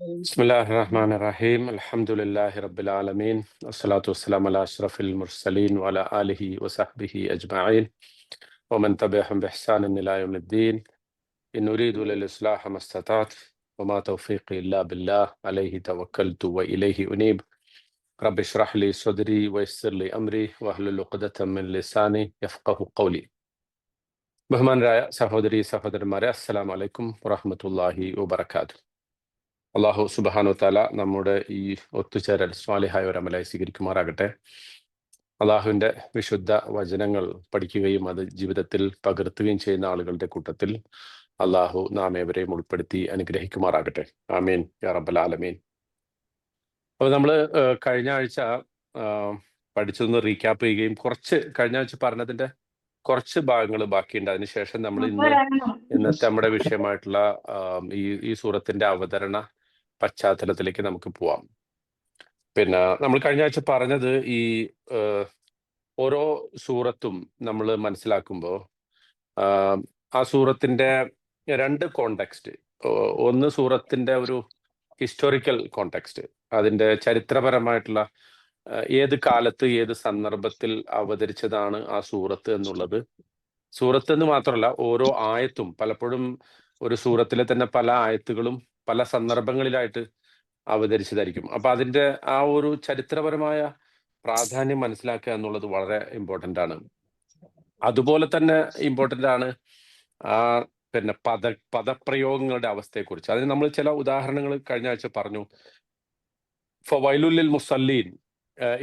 بسم الله الرحمن الرحيم الحمد لله رب العالمين والصلاة والسلام على أشرف المرسلين وعلى آله وصحبه أجمعين ومن تبعهم بإحسان إلى يوم الدين إن أريد للإصلاح ما استطعت وما توفيقي إلا بالله عليه توكلت وإليه أنيب رب اشرح لي صدري ويسر لي أمري واحلل عقدة من لساني يفقه قولي. ബഹുമാനരായ സഹോദരി സഹോദരന്മാരെ, അസ്സലാമു അലൈക്കും വറഹ്മത്തുള്ളാഹി വബറകാതുഹു. അള്ളാഹു സുബ്ഹാനഹു വതആല നമ്മുടെ ഈ ഒത്തുചേരൽ സ്വാലിഹായ ഒരു അമലായി സ്വീകരിക്കുമാറാകട്ടെ. അള്ളാഹുവിന്റെ വിശുദ്ധ വചനങ്ങൾ പഠിക്കുകയും അത് ജീവിതത്തിൽ പകർത്തുകയും ചെയ്യുന്ന ആളുകളുടെ കൂട്ടത്തിൽ അള്ളാഹു നാം ഏവരെയും ഉൾപ്പെടുത്തി അനുഗ്രഹിക്കുമാറാകട്ടെ. ആമീൻ യാ റബ്ബൽ ആലമീൻ. അപ്പോൾ നമ്മൾ കഴിഞ്ഞ ആഴ്ച പഠിച്ചതൊന്ന് റീക്യാപ്പ് ചെയ്യുകയും കഴിഞ്ഞ ആഴ്ച പറഞ്ഞതിന്റെ കുറച്ച് ഭാഗങ്ങൾ ബാക്കിയുണ്ട്. അതിനുശേഷം നമ്മൾ ഇന്നത്തെ നമ്മുടെ വിഷയമായിട്ടുള്ള ഈ സൂറത്തിന്റെ അവതരണ പശ്ചാത്തലത്തിലേക്ക് നമുക്ക് പോവാം. പിന്നെ നമ്മൾ കഴിഞ്ഞ ആഴ്ച പറഞ്ഞത് ഈ ഓരോ സൂറത്തും നമ്മൾ മനസ്സിലാക്കുമ്പോൾ ആ സൂറത്തിന്റെ രണ്ട് കോണ്ടെക്സ്റ്റ്. ഒന്ന് സൂറത്തിന്റെ ഒരു ഹിസ്റ്റോറിക്കൽ കോണ്ടെക്സ്റ്റ്, അതിന്റെ ചരിത്രപരമായിട്ടുള്ള ഏത് കാലത്ത് ഏത് സന്ദർഭത്തിൽ അവതരിച്ചതാണ് ആ സൂറത്ത് എന്നുള്ളത്. സൂറത്ത് എന്ന് മാത്രമല്ല, ഓരോ ആയത്തും പലപ്പോഴും ഒരു സൂറത്തിലെ തന്നെ പല ആയത്തുകളും പല സന്ദർഭങ്ങളിലായിട്ട് അവതരിച്ചതായിരിക്കും. അപ്പൊ അതിന്റെ ആ ഒരു ചരിത്രപരമായ പ്രാധാന്യം മനസ്സിലാക്കുക എന്നുള്ളത് വളരെ ഇമ്പോർട്ടന്റ് ആണ്. അതുപോലെ തന്നെ ഇമ്പോർട്ടന്റ് ആണ് ആ പിന്നെ പദപ്രയോഗങ്ങളുടെ അവസ്ഥയെക്കുറിച്ച്. അതിന് നമ്മൾ ചില ഉദാഹരണങ്ങൾ കഴിഞ്ഞ ആഴ്ച പറഞ്ഞു. ഫവൈലുൽ മുസല്ലീൻ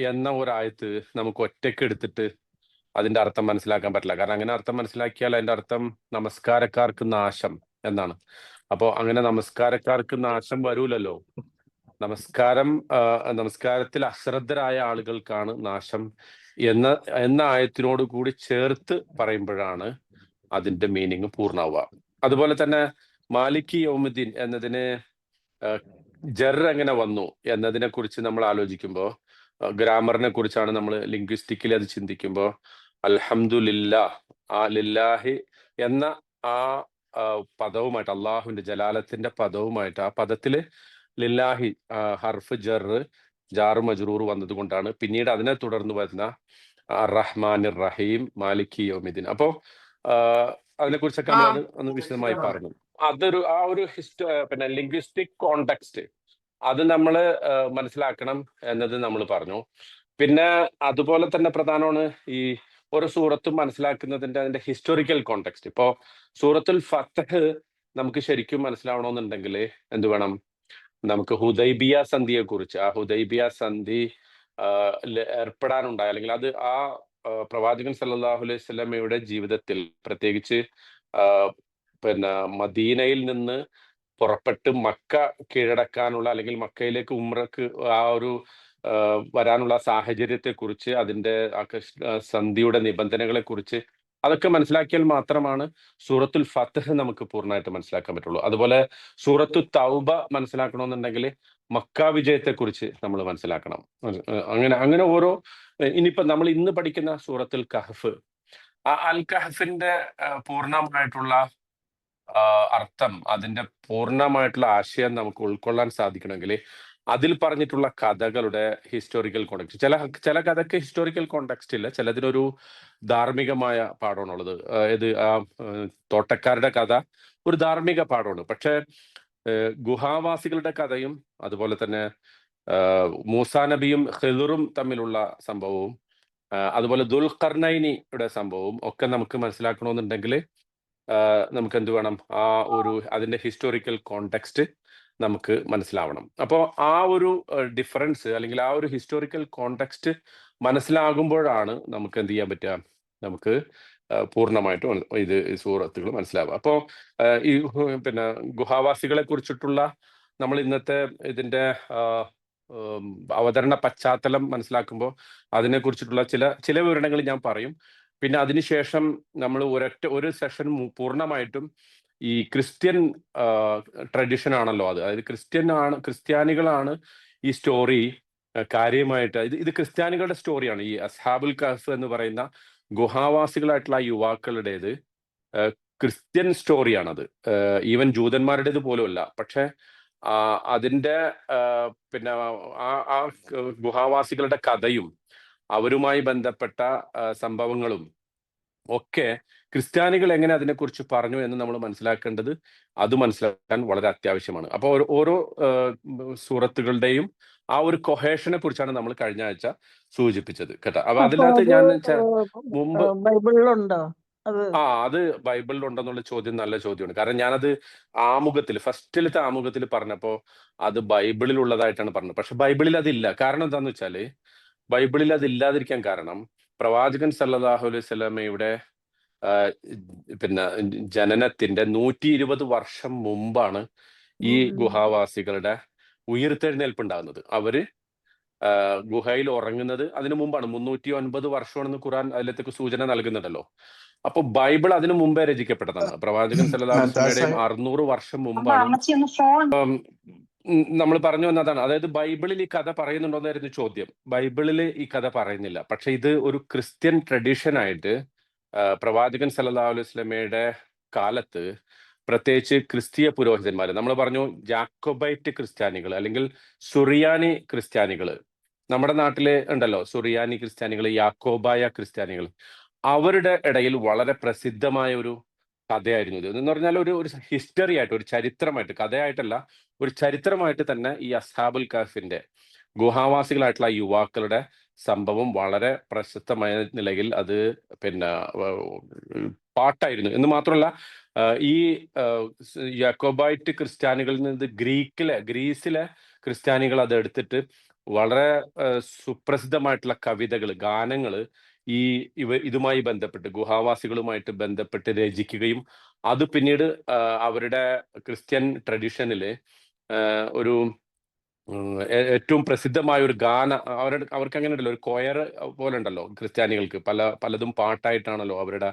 എന്ന ഒരായത്ത് നമുക്ക് ഒറ്റയ്ക്ക് എടുത്തിട്ട് അതിന്റെ അർത്ഥം മനസ്സിലാക്കാൻ പറ്റില്ല. കാരണം അങ്ങനെ അർത്ഥം മനസ്സിലാക്കിയാൽ അതിന്റെ അർത്ഥം നമസ്കാരക്കാർക്ക് നാശം എന്നാണ്. അപ്പോ അങ്ങനെ നമസ്കാരക്കാർക്ക് നാശം വരൂലല്ലോ. നമസ്കാരത്തിൽ അശ്രദ്ധരായ ആളുകൾക്കാണ് നാശം എന്ന ആയത്തിനോട് കൂടി ചേർത്ത് പറയുമ്പോഴാണ് അതിന്റെ മീനിങ് പൂർണ്ണാവുക. അതുപോലെ തന്നെ മാലിക് യൗമുദ്ദീൻ എന്നതിന് ജർ എങ്ങനെ വന്നു എന്നതിനെ കുറിച്ച് നമ്മൾ ആലോചിക്കുമ്പോൾ, ഗ്രാമറിനെ കുറിച്ചാണ് നമ്മൾ ലിംഗ്വിസ്റ്റിക്കലി അത് ചിന്തിക്കുമ്പോൾ, അൽഹംദുലില്ലാ, ആ ലില്ലാഹി എന്ന ആ പദവുമായിട്ട്, അള്ളാഹുവിന്റെ ജലാലത്തിന്റെ പദവുമായിട്ട്, ആ പദത്തില് ലില്ലാഹി ഹർഫ് ജാറ് മജ്റൂർ വന്നത് കൊണ്ടാണ് പിന്നീട് അതിനെ തുടർന്ന് വരുന്ന റഹ്മാനിർ റഹീം മാലിക് യൗമിദ്ദീൻ. അപ്പോ അതിനെക്കുറിച്ചൊക്കെ നമ്മൾ ഒന്ന് വിശദമായി പറഞ്ഞു. ആ ഒരു പിന്നെ ലിംഗ്വിസ്റ്റിക് കോണ്ടെക്സ്റ്റ് അത് നമ്മൾ മനസ്സിലാക്കണം എന്നത് നമ്മൾ പറഞ്ഞു. പിന്നെ അതുപോലെ തന്നെ പ്രധാനമാണ് ഈ ഒരു സൂറത്തും മനസ്സിലാക്കുന്നതിന്റെ അതിന്റെ ഹിസ്റ്റോറിക്കൽ കോണ്ടെക്സ്റ്റ്. ഇപ്പോ സൂറത്തുൽ ഫത്ഹ് നമുക്ക് ശരിക്കും മനസ്സിലാവണമെന്നുണ്ടെങ്കിൽ എന്ത് വേണം? നമുക്ക് ഹുദൈബിയ സന്ധിയെ കുറിച്ച്, ആ ഹുദൈബിയ സന്ധി ഏർപ്പെടാനുണ്ടായ, അല്ലെങ്കിൽ അത് ആ പ്രവാചകൻ സല്ലല്ലാഹു അലൈഹി വസല്ലമയുടെ ജീവിതത്തിൽ, പ്രത്യേകിച്ച് പിന്നെ മദീനയിൽ നിന്ന് പുറപ്പെട്ട് മക്ക കീഴടക്കാനുള്ള, അല്ലെങ്കിൽ മക്കയിലേക്ക് ഉംറക്ക് ആ ഒരു വരാനുള്ള സാഹചര്യത്തെക്കുറിച്ച്, അതിന്റെ സന്ധിയുടെ നിബന്ധനകളെ കുറിച്ച് അതൊക്കെ മനസ്സിലാക്കിയാൽ മാത്രമാണ് സൂറത്തുൽ ഫത്ഹ് നമുക്ക് പൂർണ്ണമായിട്ട് മനസ്സിലാക്കാൻ പറ്റുള്ളൂ. അതുപോലെ സൂറത്തു തൗബ മനസ്സിലാക്കണമെന്നുണ്ടെങ്കിൽ മക്ക വിജയത്തെക്കുറിച്ച് നമ്മൾ മനസ്സിലാക്കണം. അങ്ങനെ ഓരോ, ഇനിയിപ്പോ നമ്മൾ ഇന്ന് പഠിക്കുന്ന സൂറത്തുൽ കഹ്ഫ്, ആ അൽ കഹ്ഫിന്റെ പൂർണ്ണമായിട്ടുള്ള അർത്ഥം, അതിന്റെ പൂർണ്ണമായിട്ടുള്ള ആശയം നമുക്ക് ഉൾക്കൊള്ളാൻ സാധിക്കണമെങ്കിൽ അതിൽ പറഞ്ഞിട്ടുള്ള കഥകളുടെ ഹിസ്റ്റോറിക്കൽ കോണ്ടെക്സ്റ്റ്, ചില കഥയ്ക്ക് ഹിസ്റ്റോറിക്കൽ കോണ്ടെക്സ്റ്റ് ഇല്ല, ചിലതിനൊരു ധാർമ്മികമായ പാഠമാണുള്ളത്. ഇത് തോട്ടക്കാരുടെ കഥ ഒരു ധാർമ്മിക പാഠമാണ്. പക്ഷെ ഗുഹാവാസികളുടെ കഥയും അതുപോലെ തന്നെ മൂസാ നബിയും ഖിളുറും തമ്മിലുള്ള സംഭവവും അതുപോലെ ദുൽഖർനൈനിയുടെ സംഭവവും ഒക്കെ നമുക്ക് മനസ്സിലാക്കണമെന്നുണ്ടെങ്കിൽ നമുക്ക് എന്ത് വേണം? അതിന്റെ ഹിസ്റ്റോറിക്കൽ കോണ്ടെക്സ്റ്റ് നമുക്ക് മനസ്സിലാവണം. അപ്പോൾ ആ ഒരു ഡിഫറൻസ്, അല്ലെങ്കിൽ ആ ഒരു ഹിസ്റ്റോറിക്കൽ കോണ്ടെക്സ്റ്റ് മനസ്സിലാകുമ്പോഴാണ് നമുക്ക് എന്ത് ചെയ്യാൻ പറ്റുക? നമുക്ക് പൂർണ്ണമായിട്ടും ഇത് സൂറത്തുകൾ മനസ്സിലാവുക. അപ്പോൾ ഈ പിന്നെ ഗുഹാവാസികളെ കുറിച്ചിട്ടുള്ള നമ്മൾ ഇന്നത്തെ ഇതിന്റെ അവതരണ പശ്ചാത്തലം മനസ്സിലാക്കുമ്പോൾ അതിനെക്കുറിച്ചിട്ടുള്ള ചില വിവരണങ്ങൾ ഞാൻ പറയും. പിന്നെ അതിനുശേഷം നമ്മൾ ഒരു സെഷൻ പൂർണ്ണമായിട്ടും ഈ ക്രിസ്ത്യൻ ട്രഡീഷൻ ആണല്ലോ അത്, അതായത് ക്രിസ്ത്യാനികളാണ് ഈ സ്റ്റോറി കാര്യമായിട്ട്, ഇത് ക്രിസ്ത്യാനികളുടെ സ്റ്റോറിയാണ്. ഈ അസ്ഹാബുൽ കഹ്ഫ് എന്ന് പറയുന്ന ഗുഹാവാസികളായിട്ടുള്ള യുവാക്കളുടേത് ക്രിസ്ത്യൻ സ്റ്റോറിയാണത്. ഈവൻ ജൂതന്മാരുടേത് പോലും അല്ല. പക്ഷെ അതിന്റെ പിന്നെ ആ ഗുഹാവാസികളുടെ കഥയും അവരുമായി ബന്ധപ്പെട്ട സംഭവങ്ങളും ഒക്കെ ക്രിസ്ത്യാനികൾ എങ്ങനെ അതിനെക്കുറിച്ച് പറഞ്ഞു എന്ന് നമ്മൾ മനസ്സിലാക്കേണ്ടത് അത് മനസ്സിലാക്കാൻ വളരെ അത്യാവശ്യമാണ്. അപ്പോൾ ഓരോ സൂറത്തുകളുടെയും ആ ഒരു കൊഹേഷനെ കുറിച്ചാണ് നമ്മൾ കഴിഞ്ഞ ആഴ്ച സൂചിപ്പിച്ചത് കേട്ടോ. അപ്പൊ അപ്പൊ അതിനകത്ത് അത് ഞാൻ മുമ്പ് ബൈബിളിലുണ്ടോ അത്? അത് ബൈബിളിൽ ഉണ്ടെന്നുള്ള ചോദ്യം നല്ല ചോദ്യമാണ്. കാരണം ഞാനത് ആമുഖത്തിൽ ഫസ്റ്റിലത്തെ ആമുഖത്തിൽ പറഞ്ഞപ്പോ അത് ബൈബിളിൽ ഉള്ളതായിട്ടാണ് പറഞ്ഞത്. പക്ഷെ ബൈബിളിൽ അതില്ല. കാരണം എന്താന്ന് വെച്ചാല് ബൈബിളിൽ അത് ഇല്ലാതിരിക്കാൻ കാരണം പ്രവാചകൻ സല്ലല്ലാഹു അലൈഹി വസല്ലമയുടെ പിന്നെ ജനനത്തിന്റെ 120 വർഷം മുമ്പാണ് ഈ ഗുഹാവാസികളുടെ ഉയിർത്തെഴുന്നേൽപ്പ് ഉണ്ടാകുന്നത്. അവര് ഗുഹയിൽ ഉറങ്ങുന്നത് അതിനു മുമ്പാണ്. 309 വർഷമാണെന്ന് ഖുർആൻ അതിലത്തേക്ക് സൂചന നൽകുന്നുണ്ടല്ലോ. അപ്പൊ ബൈബിൾ അതിനു മുമ്പേ രചിക്കപ്പെട്ടതാണ്. പ്രവാചകൻ സല്ലല്ലാഹു അലൈഹി വസല്ലമയുടെയും 600 വർഷം മുമ്പാണ്. നമ്മൾ പറഞ്ഞു വന്നതാണ്. അതായത് ബൈബിളിൽ ഈ കഥ പറയുന്നുണ്ടോന്നായിരുന്നു ചോദ്യം. ബൈബിളിൽ ഈ കഥ പറയുന്നില്ല. പക്ഷെ ഇത് ഒരു ക്രിസ്ത്യൻ ട്രഡീഷൻ ആയിട്ട് പ്രവാചകൻ സല്ലല്ലാഹു അലൈഹി വസല്ലമയുടെ കാലത്ത് പ്രത്യേകിച്ച് ക്രിസ്തീയ പുരോഹിതന്മാർ, നമ്മൾ പറഞ്ഞു ജാക്കോബൈറ്റ് ക്രിസ്ത്യാനികൾ അല്ലെങ്കിൽ സുറിയാനി ക്രിസ്ത്യാനികൾ, നമ്മുടെ നാട്ടില് ഉണ്ടല്ലോ സുറിയാനി ക്രിസ്ത്യാനികൾ, യാക്കോബായ ക്രിസ്ത്യാനികൾ, അവരുടെ ഇടയിൽ വളരെ പ്രസിദ്ധമായ ഒരു കഥയായിരുന്നു ഇത്. എന്ന് പറഞ്ഞാൽ ഒരു ഹിസ്റ്ററി ആയിട്ട്, ഒരു ചരിത്രമായിട്ട്, കഥയായിട്ടല്ല, ഒരു ചരിത്രമായിട്ട് തന്നെ ഈ അസ്ഹാബുൽ കഹ്ഫിന്റെ ഗുഹാവാസികളായിട്ടുള്ള യുവാക്കളുടെ സംഭവം വളരെ പ്രശസ്തമായ നിലയിൽ അത് പിന്നെ പാട്ടായിരുന്നു. എന്ന് മാത്രമല്ല ഈ യാക്കോബൈറ്റ് ക്രിസ്ത്യാനികളിൽ നിന്ന് ഗ്രീസിലെ ക്രിസ്ത്യാനികൾ അത് എടുത്തിട്ട് വളരെ സുപ്രസിദ്ധമായിട്ടുള്ള കവിതകൾ, ഗാനങ്ങൾ ഈ ഇതുമായി ബന്ധപ്പെട്ട് ഗുഹാവാസികളുമായിട്ട് ബന്ധപ്പെട്ട് രചിക്കുകയും അത് പിന്നീട് അവരുടെ ക്രിസ്ത്യൻ ട്രഡീഷനില് ഒരു ഏറ്റവും പ്രസിദ്ധമായ ഒരു അവർക്ക് അങ്ങനെ ഉണ്ടല്ലോ, ഒരു കൊയർ പോലെ ഉണ്ടല്ലോ ക്രിസ്ത്യാനികൾക്ക്, പലതും പാട്ടായിട്ടാണല്ലോ അവരുടെ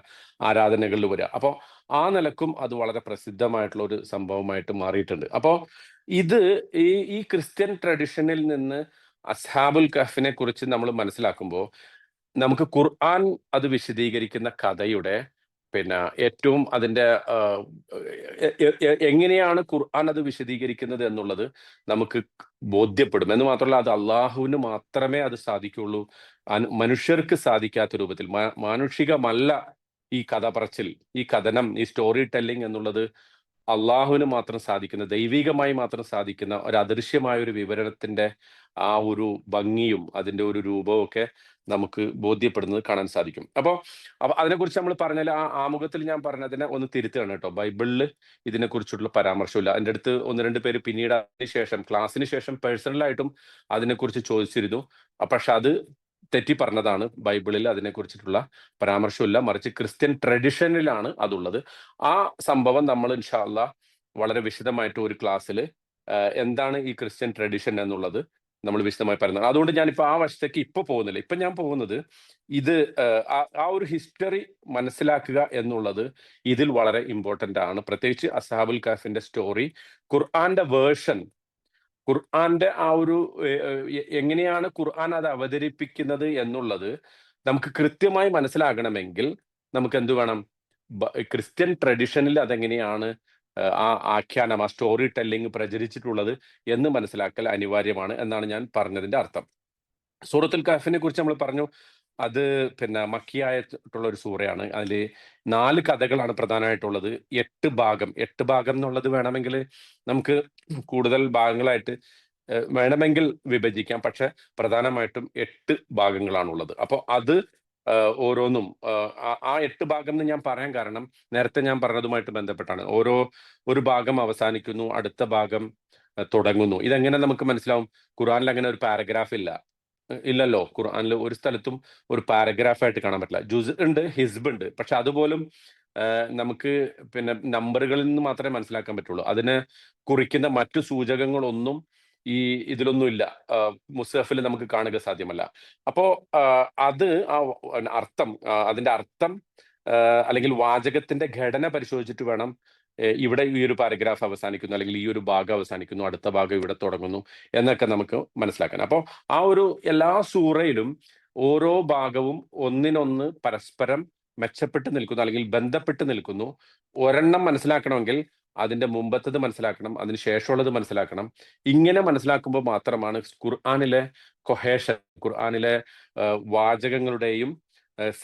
ആരാധനകളിൽ വരിക. അപ്പോൾ ആ നിലക്കും അത് വളരെ പ്രസിദ്ധമായിട്ടുള്ള ഒരു സംഭവമായിട്ട് മാറിയിട്ടുണ്ട്. അപ്പോൾ ഇത് ഈ ക്രിസ്ത്യൻ ട്രഡീഷനിൽ നിന്ന് അസ്ഹാബുൽ കഹ്ഫിനെ കുറിച്ച് നമ്മൾ മനസ്സിലാക്കുമ്പോൾ നമുക്ക് ഖുർആൻ അത് വിശദീകരിക്കുന്ന കഥയുടെ പിന്നെ ഏറ്റവും അതിന്റെ എങ്ങനെയാണ് ഖുർആൻ അത് വിശദീകരിക്കുന്നത് എന്നുള്ളത് നമുക്ക് ബോധ്യപ്പെടും. എന്ന് മാത്രമല്ല അത് അള്ളാഹുവിന് മാത്രമേ അത് സാധിക്കുള്ളൂ. മനുഷ്യർക്ക് സാധിക്കാത്ത രൂപത്തിൽ, മാനുഷികമല്ല ഈ കഥ പറച്ചിൽ, ഈ കഥനം, ഈ സ്റ്റോറി ടെല്ലിംഗ് എന്നുള്ളത് അള്ളാഹുവിന് മാത്രം സാധിക്കുന്ന, ദൈവികമായി മാത്രം സാധിക്കുന്ന ഒരു അദൃശ്യമായ ഒരു വിവരണത്തിന്റെ ആ ഒരു ഭംഗിയും അതിന്റെ ഒരു രൂപവും ഒക്കെ നമുക്ക് ബോധ്യപ്പെടുന്നത് കാണാൻ സാധിക്കും. അപ്പൊ അതിനെക്കുറിച്ച് നമ്മൾ പറഞ്ഞാൽ ആ ആമുഖത്തിൽ ഞാൻ പറഞ്ഞതിനെ ഒന്ന് തിരുത്തുകയാണ് കേട്ടോ. ബൈബിളിൽ ഇതിനെക്കുറിച്ചുള്ള പരാമർശമില്ല. എൻ്റെ അടുത്ത് ഒന്ന് രണ്ട് പേര് പിന്നീട് അതിനുശേഷം ക്ലാസ്സിന് ശേഷം പേഴ്സണലായിട്ടും അതിനെക്കുറിച്ച് ചോദിച്ചിരുന്നു. പക്ഷെ അത് തെറ്റി പറഞ്ഞതാണ്. ബൈബിളിൽ അതിനെക്കുറിച്ചിട്ടുള്ള പരാമർശമില്ല, മറിച്ച് ക്രിസ്ത്യൻ ട്രഡിഷനിലാണ് അതുള്ളത്. ആ സംഭവം നമ്മൾ ഇൻഷാ അല്ലാഹ് വളരെ വിശദമായിട്ട് ഒരു ക്ലാസ്സിൽ എന്താണ് ഈ ക്രിസ്ത്യൻ ട്രഡിഷൻ എന്നുള്ളത് നമ്മൾ വിശദമായി പറയുന്നത്. അതുകൊണ്ട് ഞാനിപ്പോ ആ വശത്തേക്ക് ഇപ്പൊ പോകുന്നില്ല. ഇപ്പൊ ഞാൻ പോകുന്നത് ഇത് ആ ഒരു ഹിസ്റ്ററി മനസ്സിലാക്കുക എന്നുള്ളത് ഇതിൽ വളരെ ഇമ്പോർട്ടന്റ് ആണ്. പ്രത്യേകിച്ച് അസ്ഹാബുൽ കഹ്ഫിന്റെ സ്റ്റോറി, ഖുർആന്റെ വേർഷൻ, ഖുർആന്റെ ആ ഒരു എങ്ങനെയാണ് ഖുർആൻ അത് അവതരിപ്പിക്കുന്നത് എന്നുള്ളത് നമുക്ക് കൃത്യമായി മനസ്സിലാകണമെങ്കിൽ നമുക്ക് എന്ത് വേണം? ക്രിസ്ത്യൻ ട്രഡിഷനിൽ അതെങ്ങനെയാണ് ആ ആഖ്യാനം, ആ സ്റ്റോറി ടെല്ലിംഗ് പ്രചരിച്ചിട്ടുള്ളത് എന്ന് മനസ്സിലാക്കൽ അനിവാര്യമാണ് എന്നാണ് ഞാൻ പറഞ്ഞതിന്റെ അർത്ഥം. സൂറത്തുൽ കഹ്ഫിനെ കുറിച്ച് നമ്മൾ പറഞ്ഞു. അത് പിന്നെ മക്കിയായിട്ടുള്ള ഒരു സൂറയാണ്. അതിൽ 4 കഥകളാണ് പ്രധാനമായിട്ടുള്ളത്. 8 ഭാഗം എന്നുള്ളത് വേണമെങ്കിൽ നമുക്ക് കൂടുതൽ ഭാഗങ്ങളായിട്ട് വേണമെങ്കിൽ വിഭജിക്കാം. പക്ഷെ പ്രധാനമായിട്ടും 8 ഭാഗങ്ങളാണുള്ളത്. അപ്പോൾ അത് ഓരോന്നും ആ 8 ഭാഗം എന്ന് ഞാൻ പറയാൻ കാരണം നേരത്തെ ഞാൻ പറഞ്ഞതുമായിട്ട് ബന്ധപ്പെട്ടാണ്. ഒരു ഭാഗം അവസാനിക്കുന്നു, അടുത്ത ഭാഗം തുടങ്ങുന്നു. ഇതെങ്ങനെ നമുക്ക് മനസ്സിലാവും? ഖുർആനിൽ അങ്ങനെ ഒരു പാരഗ്രാഫ് ഇല്ലല്ലോ. ഖുർആനിൽ ഒരു സ്ഥലത്തും ഒരു പാരഗ്രാഫ് ആയിട്ട് കാണാൻ പറ്റില്ല. ജുസ് ഉണ്ട്, ഹിസ്ബ് ഉണ്ട്. പക്ഷെ അതുപോലും നമുക്ക് പിന്നെ നമ്പറുകളിൽ നിന്ന് മാത്രമേ മനസ്സിലാക്കാൻ പറ്റുള്ളൂ. അതിനെ കുറിക്കുന്ന മറ്റു സൂചകങ്ങളൊന്നും ഇതിലൊന്നും ഇല്ല. മുസ്ഹഫിൽ നമുക്ക് കാണുക സാധ്യമല്ല. അപ്പോ അത് അതിന്റെ അർത്ഥം അല്ലെങ്കിൽ വാചകത്തിന്റെ ഘടന പരിശോധിച്ചിട്ട് വേണം ഇവിടെ ഈ ഒരു പാരഗ്രാഫ് അവസാനിക്കുന്നു, അല്ലെങ്കിൽ ഈ ഒരു ഭാഗം അവസാനിക്കുന്നു, അടുത്ത ഭാഗം ഇവിടെ തുടങ്ങുന്നു എന്നൊക്കെ നമുക്ക് മനസ്സിലാക്കാൻ. അപ്പോൾ ആ ഒരു എല്ലാ സൂറയിലും ഓരോ ഭാഗവും ഒന്നിനൊന്ന് പരസ്പരം മെച്ചപ്പെട്ട് നിൽക്കുന്നു, അല്ലെങ്കിൽ ബന്ധപ്പെട്ട് നിൽക്കുന്നു. ഒരെണ്ണം മനസ്സിലാക്കണമെങ്കിൽ അതിന്റെ മുമ്പത്തത് മനസ്സിലാക്കണം, അതിന് ശേഷമുള്ളത് മനസ്സിലാക്കണം. ഇങ്ങനെ മനസ്സിലാക്കുമ്പോൾ മാത്രമാണ് ഖുർആനിലെ കൊഹേഷൻ, ഖുർആനിലെ വാചകങ്ങളുടെയും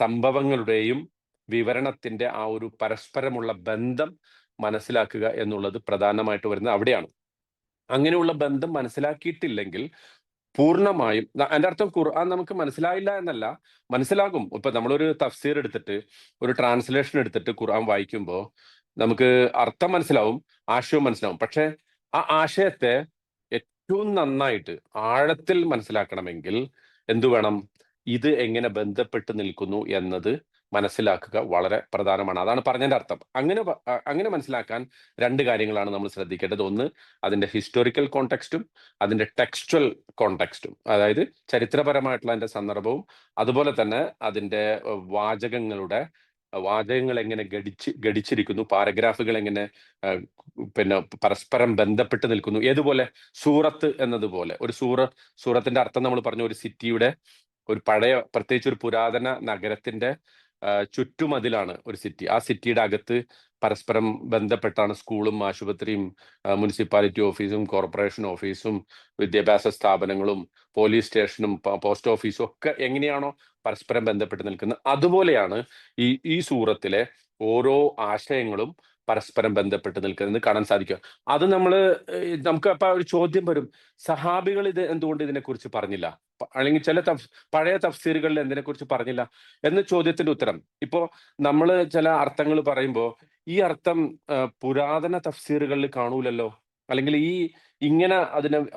സംഭവങ്ങളുടെയും വിവരണത്തിന്റെ ആ ഒരു പരസ്പരമുള്ള ബന്ധം മനസ്സിലാക്കുക എന്നുള്ളത് പ്രധാനമായിട്ട് വരുന്നത് അവിടെയാണ്. അങ്ങനെയുള്ള ബന്ധം മനസ്സിലാക്കിയിട്ടില്ലെങ്കിൽ പൂർണ്ണമായും അതിന്റെ അർത്ഥം ഖുർആൻ നമുക്ക് മനസ്സിലായില്ല എന്നല്ല, മനസ്സിലാകും. ഇപ്പൊ നമ്മളൊരു തഫ്സീർ എടുത്തിട്ട്, ഒരു ട്രാൻസ്ലേഷൻ എടുത്തിട്ട് ഖുർആൻ വായിക്കുമ്പോൾ നമുക്ക് അർത്ഥം മനസ്സിലാവും, ആശയവും മനസ്സിലാവും. പക്ഷെ ആ ആശയത്തെ ഏറ്റവും നന്നായിട്ട് ആഴത്തിൽ മനസ്സിലാക്കണമെങ്കിൽ എന്തു വേണം? ഇത് എങ്ങനെ ബന്ധപ്പെട്ട് നിൽക്കുന്നു എന്നത് മനസ്സിലാക്കുക വളരെ പ്രധാനമാണ്. അതാണ് പറഞ്ഞതിന്റെ അർത്ഥം. അങ്ങനെ മനസ്സിലാക്കാൻ രണ്ട് കാര്യങ്ങളാണ് നമ്മൾ ശ്രദ്ധിക്കേണ്ടത്. ഒന്ന്, അതിന്റെ ഹിസ്റ്റോറിക്കൽ കോണ്ടെക്സ്റ്റും അതിന്റെ ടെക്സ്ച്വൽ കോണ്ടെക്സ്റ്റും, അതായത് ചരിത്രപരമായിട്ടുള്ള അതിന്റെ സന്ദർഭവും, അതുപോലെ തന്നെ അതിന്റെ വാചകങ്ങൾ എങ്ങനെ ഘടിച്ചിരിക്കുന്നു, പാരഗ്രാഫുകൾ എങ്ങനെ പിന്നെ പരസ്പരം ബന്ധപ്പെട്ട് നിൽക്കുന്നു. ഏതുപോലെ? സൂറത്ത് എന്നതുപോലെ ഒരു സൂറത്തിന്റെ അർത്ഥം നമ്മൾ പറഞ്ഞു, ഒരു സിറ്റിയുടെ, ഒരു പഴയ, പ്രത്യേകിച്ച് ഒരു പുരാതന നഗരത്തിന്റെ ചുറ്റുമതിലാണ് ഒരു സിറ്റി. ആ സിറ്റിയുടെ അകത്ത് പരസ്പരം ബന്ധപ്പെട്ടാണ് സ്കൂളും ആശുപത്രിയും മുനിസിപ്പാലിറ്റി ഓഫീസും കോർപ്പറേഷൻ ഓഫീസും വിദ്യാഭ്യാസ സ്ഥാപനങ്ങളും പോലീസ് സ്റ്റേഷനും പോസ്റ്റ് ഓഫീസും ഒക്കെ എങ്ങനെയാണോ പരസ്പരം ബന്ധപ്പെട്ട് നിൽക്കുന്നത്, അതുപോലെയാണ് ഈ സൂറത്തിലെ ഓരോ ആശയങ്ങളും പരസ്പരം ബന്ധപ്പെട്ട് നിൽക്കുന്നത് കാണാൻ സാധിക്കും. അത് നമുക്ക് അപ്പൊ ഒരു ചോദ്യം വരും, സഹാബികൾ ഇത് എന്തുകൊണ്ട് ഇതിനെക്കുറിച്ച് പറഞ്ഞില്ല, അല്ലെങ്കിൽ ചില പഴയ തഫ്സീറുകളിൽ എന്തിനെക്കുറിച്ച് പറഞ്ഞില്ല എന്ന ചോദ്യത്തിന്റെ ഉത്തരം, ഇപ്പോ നമ്മൾ ചില അർത്ഥങ്ങൾ പറയുമ്പോൾ ഈ അർത്ഥം പുരാതന തഫ്സീറുകളിൽ കാണൂലല്ലോ, അല്ലെങ്കിൽ ഇങ്ങനെ